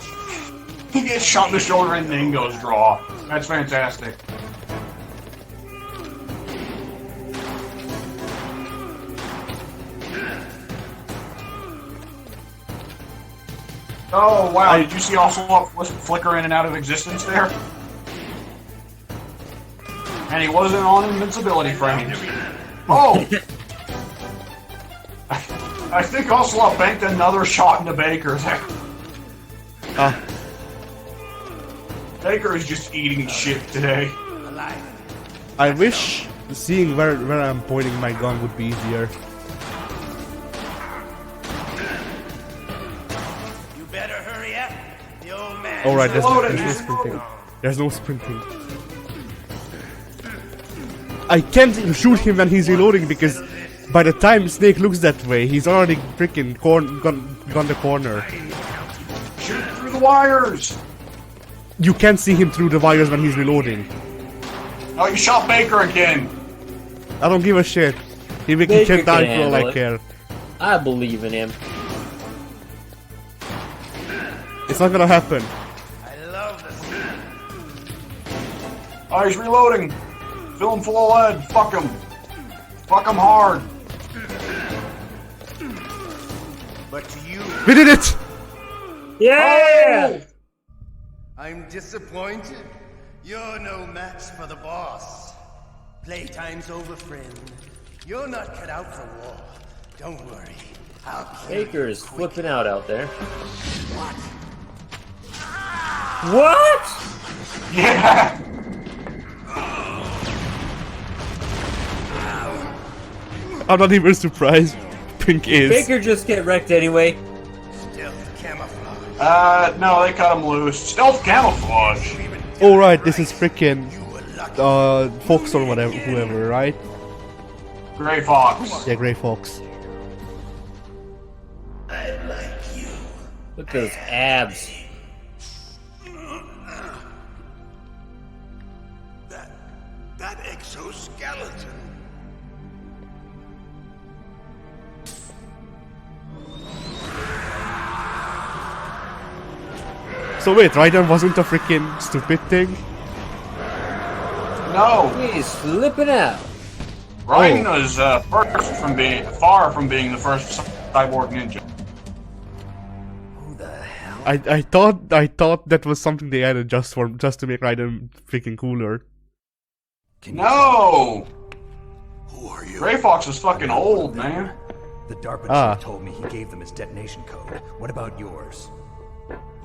He gets shot in the shoulder and then goes draw. That's fantastic. Oh wow, did you see Ocelot flicker in and out of existence there? And he wasn't on invincibility frames. Oh! I think Ocelot banked another shot into Baker there. Baker is just eating shit today. I wish seeing where I'm pointing my gun would be easier. You better hurry up. The old man. Alright, there's no sprinting. There's no sprinting. I can't shoot him when he's reloading because by the time Snake looks that way, he's already freaking gone the corner. Shoot through the wires! You can't see him through the wires when he's reloading. Oh, you shot Baker again! I don't give a shit. He Baker can die can for all I handle it. care. I believe in him. It's not gonna happen. I love this. Oh, he's reloading! Fill him full of lead! Fuck him! Fuck him hard! But to you, We did it! Yeah! I'm disappointed. You're no match for the boss. Playtime's over, friend. You're not cut out for war. Don't worry. I'll kill Baker is you quick. flipping out there. What? What? Yeah! I'm not even surprised. Pink is. Baker just get wrecked anyway. Stealth camouflage. No, they cut him loose. Stealth camouflage! Alright, this is freaking Fox or whatever, whoever, right? Gray Fox. Yeah, Grey Fox. I like you. Look at those abs. That exoskeleton. So wait, Raiden wasn't a freaking stupid thing? No! He's flipping out. Raiden was far from being the first cyborg ninja. Who the hell? I thought that was something they added just to make Raiden freaking cooler. No! Who are you? Gray Fox is fucking old, man. The DARPA Ah. chief told me he gave them his detonation code. What about yours?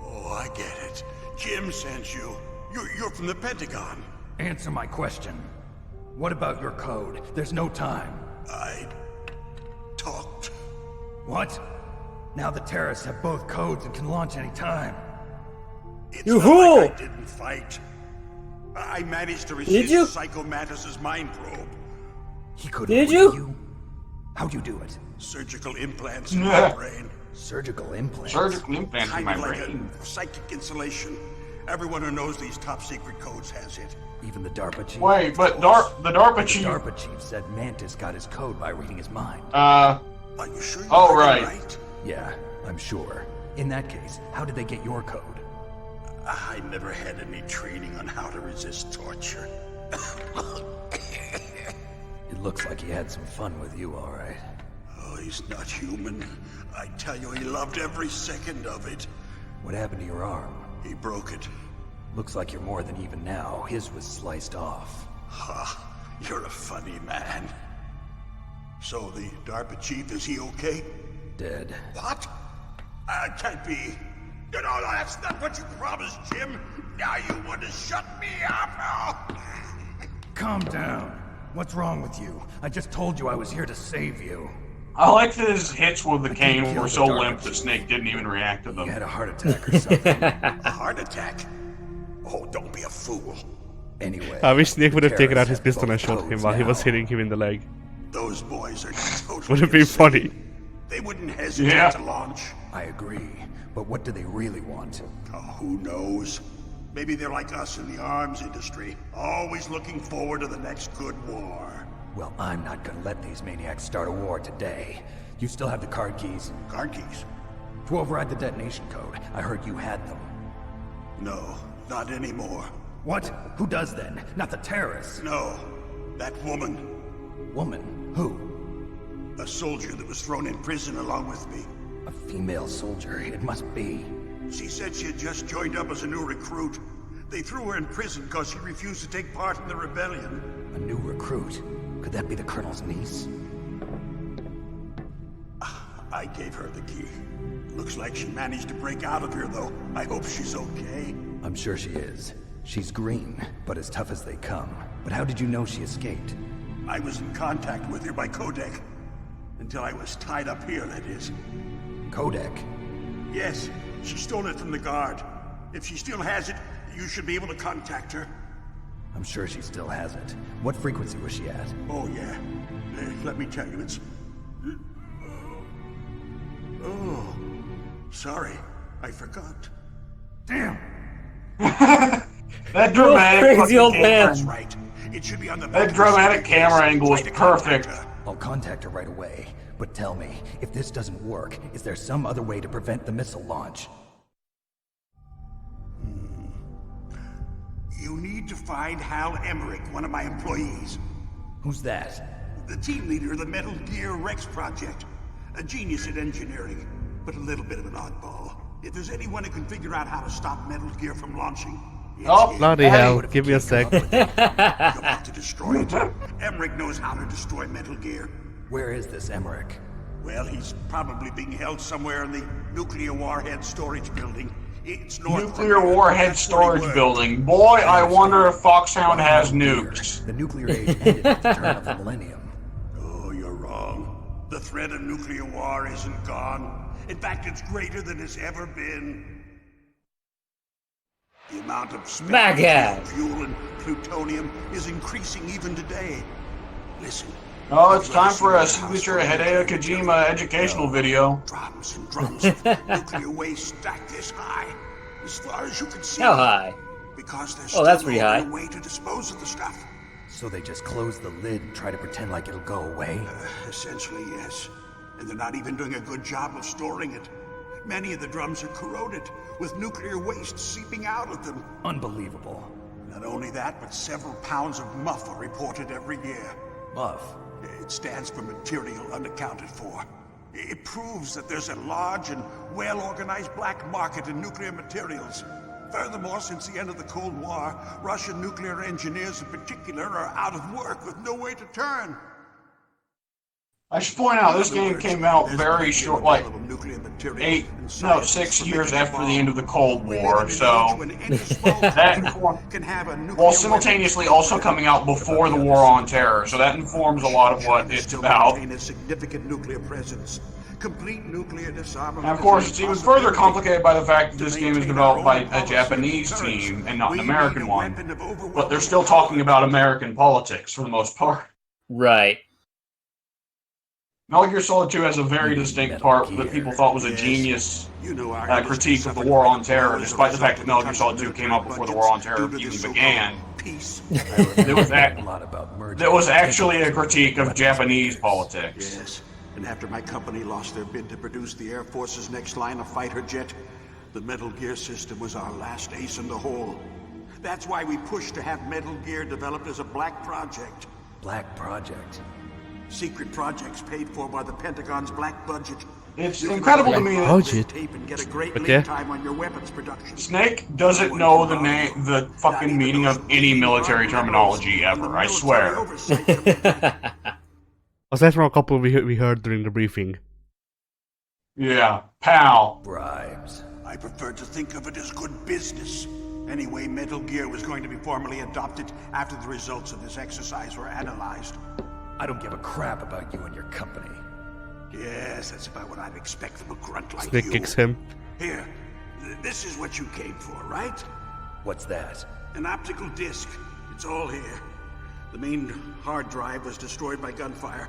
Oh, I get it. Jim sent you. You're from the Pentagon. Answer my question. What about your code? There's no time. I talked. What? Now the terrorists have both codes and can launch any time. It's You not fool! like I didn't fight. I managed to Did you? resist Psycho Mantis's mind probe. He couldn't Did read you? How'd you do it? Surgical implants in my brain. Surgical implants? Surgical implants in Kind my of like brain. a psychic insulation. Everyone who knows these top secret codes has it. Even the DARPA chief? Wait, but the DARPA chief. The DARPA chief said Mantis got his code by reading his mind. Are you sure you Oh, heard it right. Yeah, I'm sure. In that case, how did they get your code? I never had any training on how to resist torture. It looks like he had some fun with you, all right. Oh, he's not human. I tell you, he loved every second of it. What happened to your arm? He broke it. Looks like you're more than even now. His was sliced off. Ha, you're a funny man. So the DARPA chief, is he okay? Dead. What? Can't be. You know, that's not what you promised, Jim. Now you want to shut me up? Calm down. What's wrong with you? I just told you I was here to save you. I like that his hits with the cane kill were the so DARPA limp that chief. Snake didn't even react to He them. had a heart attack or something. A heart attack? Oh, don't be a fool. Anyway. I wish Snake would have taken out his terrorists pistol have and shot both him while he was codes hitting him in the leg. Those boys are totally Would have been insane. funny. They wouldn't hesitate Yeah. to launch. I agree. But what do they really want? Oh, who knows? Maybe they're like us in the arms industry, always looking forward to the next good war. Well, I'm not gonna let these maniacs start a war today. You still have the card keys? Card keys? To override the detonation code. I heard you had them. No, not anymore. What? Who does then? Not the terrorists. No, that woman. Woman? Who? A soldier that was thrown in prison along with me. A female soldier. It must be. She said she had just joined up as a new recruit. They threw her in prison because she refused to take part in the rebellion. A new recruit? Could that be the Colonel's niece? I gave her the key. Looks like she managed to break out of here, though. I hope she's okay. I'm sure she is. She's green, but as tough as they come. But how did you know she escaped? I was in contact with her by codec. Until I was tied up here, that is. Codec? Yes, she stole it from the guard. If she still has it, you should be able to contact her. I'm sure she still has it. What frequency was she at? Oh, yeah. Let me tell you, it's... Oh, sorry. I forgot. Damn! That dramatic crazy fucking old camera- man. That's right. It should be on the That dramatic camera angle was perfect. I'll contact her right away. But tell me, if this doesn't work, is there some other way to prevent the missile launch? You need to find Hal Emmerich, one of my employees. Who's that? The team leader of the Metal Gear Rex project. A genius at engineering, but a little bit of an oddball. If there's anyone who can figure out how to stop Metal Gear from launching, it's Oh, him. Bloody hell, give me a sec. You'll have to destroy it. Emmerich knows how to destroy Metal Gear. Where is this Emmerich? Well, he's probably being held somewhere in the nuclear warhead storage building. It's north of Nuclear here. warhead That's where he storage worked. building. Boy, I wonder if Foxhound has nukes. The nuclear age ended at the turn of the millennium. Oh, you're wrong. The threat of nuclear war isn't gone. In fact, it's greater than it's ever been. The amount of spent Baghead. fuel and plutonium is increasing even today. Listen. Oh, it's time for a signature Hideo Kojima educational video. Drums and drums of nuclear waste stacked this high, as far as you can see. How high? Because there's Oh, that's still pretty no high. way to dispose of the stuff. So they just close the lid and try to pretend like it'll go away? Essentially, yes. And they're not even doing a good job of storing it. Many of the drums are corroded, with nuclear waste seeping out of them. Unbelievable. Not only that, but several pounds of muff are reported every year. Muff? It stands for material unaccounted for. It proves that there's a large and well-organized black market in nuclear materials. Furthermore, since the end of the Cold War, Russian nuclear engineers in particular are out of work with no way to turn. I should point out this game came out very short, like 6 years after the end of the Cold War. So that while simultaneously also coming out before the War on Terror. So that informs a lot of what it's about. A significant nuclear presence. Complete nuclear disarmament. And of course, it's even further complicated by the fact that this game is developed by a Japanese team and not an American one. But they're still talking about American politics for the most part. Right. Metal Gear Solid 2 has a very distinct part that people thought was a genius critique of the War on Terror, despite the fact that Metal Gear Solid 2 came out before the War on Terror even began. It was actually a critique of Japanese politics. Yes. And after my company lost their bid to produce the Air Force's next line of fighter jet, the Metal Gear system was our last ace in the hole. That's why we pushed to have Metal Gear developed as a black project. Black project? Secret projects paid for by the Pentagon's black budget. It's incredible to me that lead time on your weapons production. Snake doesn't know the fucking meaning of any military terminology ever, I swear. Aside from a couple we heard during the briefing. Yeah, pal. Bribes. I prefer to think of it as good business. Anyway, Metal Gear was going to be formally adopted after the results of this exercise were analyzed. I don't give a crap about you and your company. Yes, that's about what I'd expect from a grunt like Snake you. kicks him. Here, this is what you came for, right? What's that? An optical disc. It's all here. The main hard drive was destroyed by gunfire.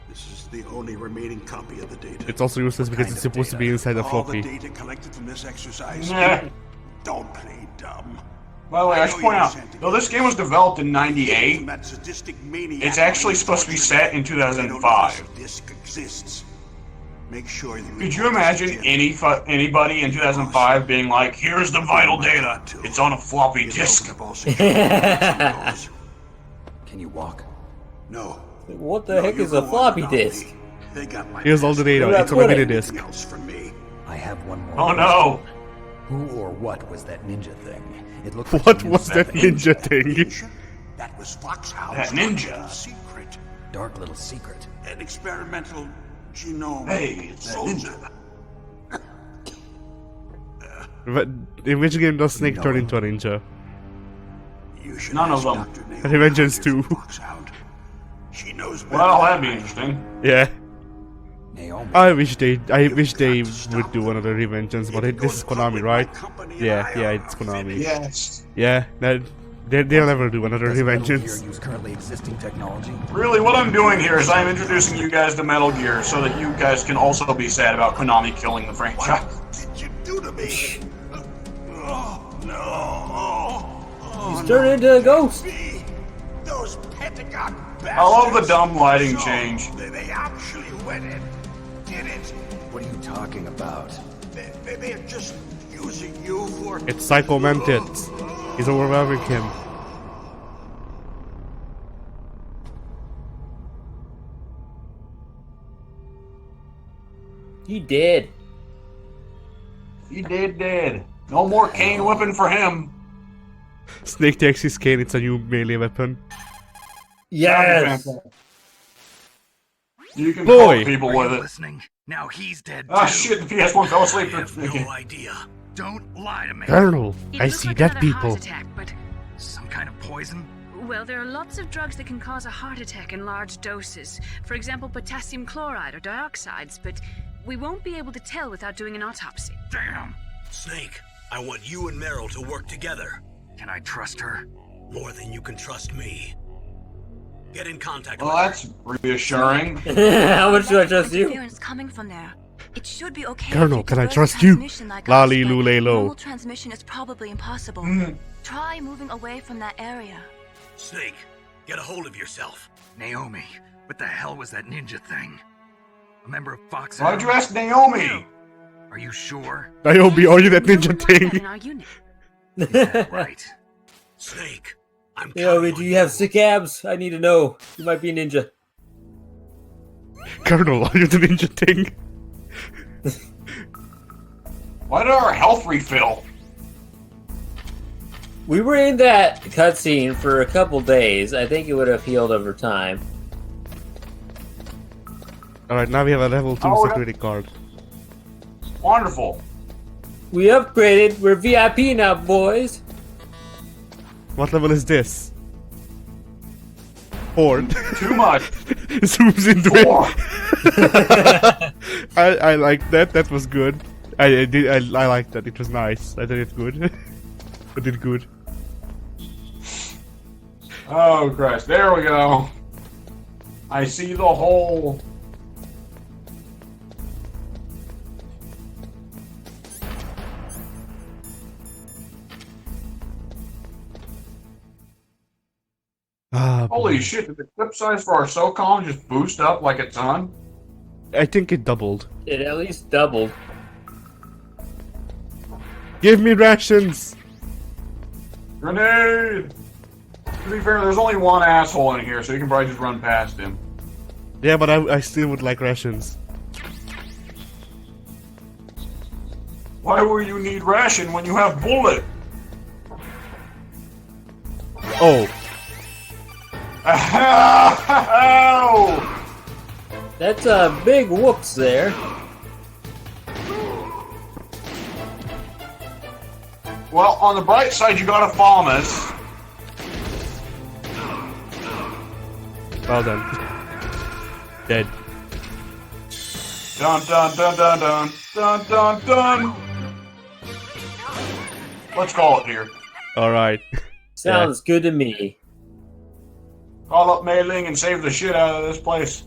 This is the only remaining copy of the data. It's also useless because it's supposed to be inside a floppy. All the data collected from this exercise. Don't play dumb. By the way, I should point out, though this game was developed in '98, it's actually supposed to be set in 2005. Make sure you Could you imagine anybody in 2005 being like, "Here's the vital data. It's on a floppy disk." Can you walk? No. What the heck is a floppy disk? Here's all the data. It's on a mini disk. I have one more. Oh no! Who or what was that ninja thing? It looked What was that ninja thing? That was Foxhound's That ninja. secret. Dark little secret. An experimental genome. Hey, it's that ninja. But in which game does Snake turn into a ninja? None of them. Revengeance 2. She knows Well, that'd be interesting. Yeah. Naomi. I wish they would do another Revengeance, but this is Konami, right? Yeah, it's Konami. Yes. Yeah, they'll never do another Revengeance. Use currently existing technology. Really, what I'm doing here is I'm introducing you guys to Metal Gear so that you guys can also be sad about Konami killing the franchise. What did you do to me? Oh, no. He's turned into a ghost. Those Pentagon bastards. I love the dumb lighting change. They actually went in. Did it. What are you talking about? They are just using you for... It's Psycho Mantis. He's overwhelming him. He did. He did. No more cane whipping for him. Snake takes his cane, it's a new melee weapon. Yes! You can Boy. call people with it. Listening. Now he's dead. Ah, shit, the PS1 fell asleep. I have no idea. Don't lie to me. Colonel, It I looks see like dead another heart people. attack, but Some kind of poison? well, there are lots of drugs that can cause a heart attack in large doses. For example, potassium chloride or dioxides, but we won't be able to tell without doing an autopsy. Damn. Snake, I want you and Meryl to work together. Can I trust her? More than you can trust me. Get in contact Well, with her. that's reassuring. How much do I trust you? Interference coming from there. It should be okay. Colonel, if can I it's trust you? transmission like Lali ours, but lule lo. normal transmission is probably impossible. Try moving away from that area. Snake, get a hold of yourself. Naomi, what the hell was that ninja thing? A member of FoS? Why'd you ask Naomi? Are you sure? Naomi, are you that ninja In thing? our unit. Is that right? Snake, I'm Yo, counting do on you have sick abs? I need to know. You might be a ninja. Colonel, are you the ninja thing? Why did our health refill? We were in that cutscene for a couple days. I think it would have healed over time. Alright, now we have a level 2 security card. Wonderful. We upgraded. We're VIP now, boys. What level is this? 4. Too much. Zooms into 4. it. I like that. That was good. I liked that. It was nice. I did it good. I did good. Oh Christ! There we go. I see the hole. Holy shit, did the clip size for our SOCOM just boost up like a ton? I think it doubled. It at least doubled. Give me rations! Grenade! To be fair, there's only one asshole in here, so you can probably just run past him. Yeah, but I still would like rations. Why would you need ration when you have bullet? Oh. Ow! That's a big whoops there. Well, on the bright side, you got a FoS. Well done. Dead. Dun dun dun dun dun dun dun dun. Let's call it here. Alright. Sounds good to me. Call up Mei Ling and save the shit out of this place.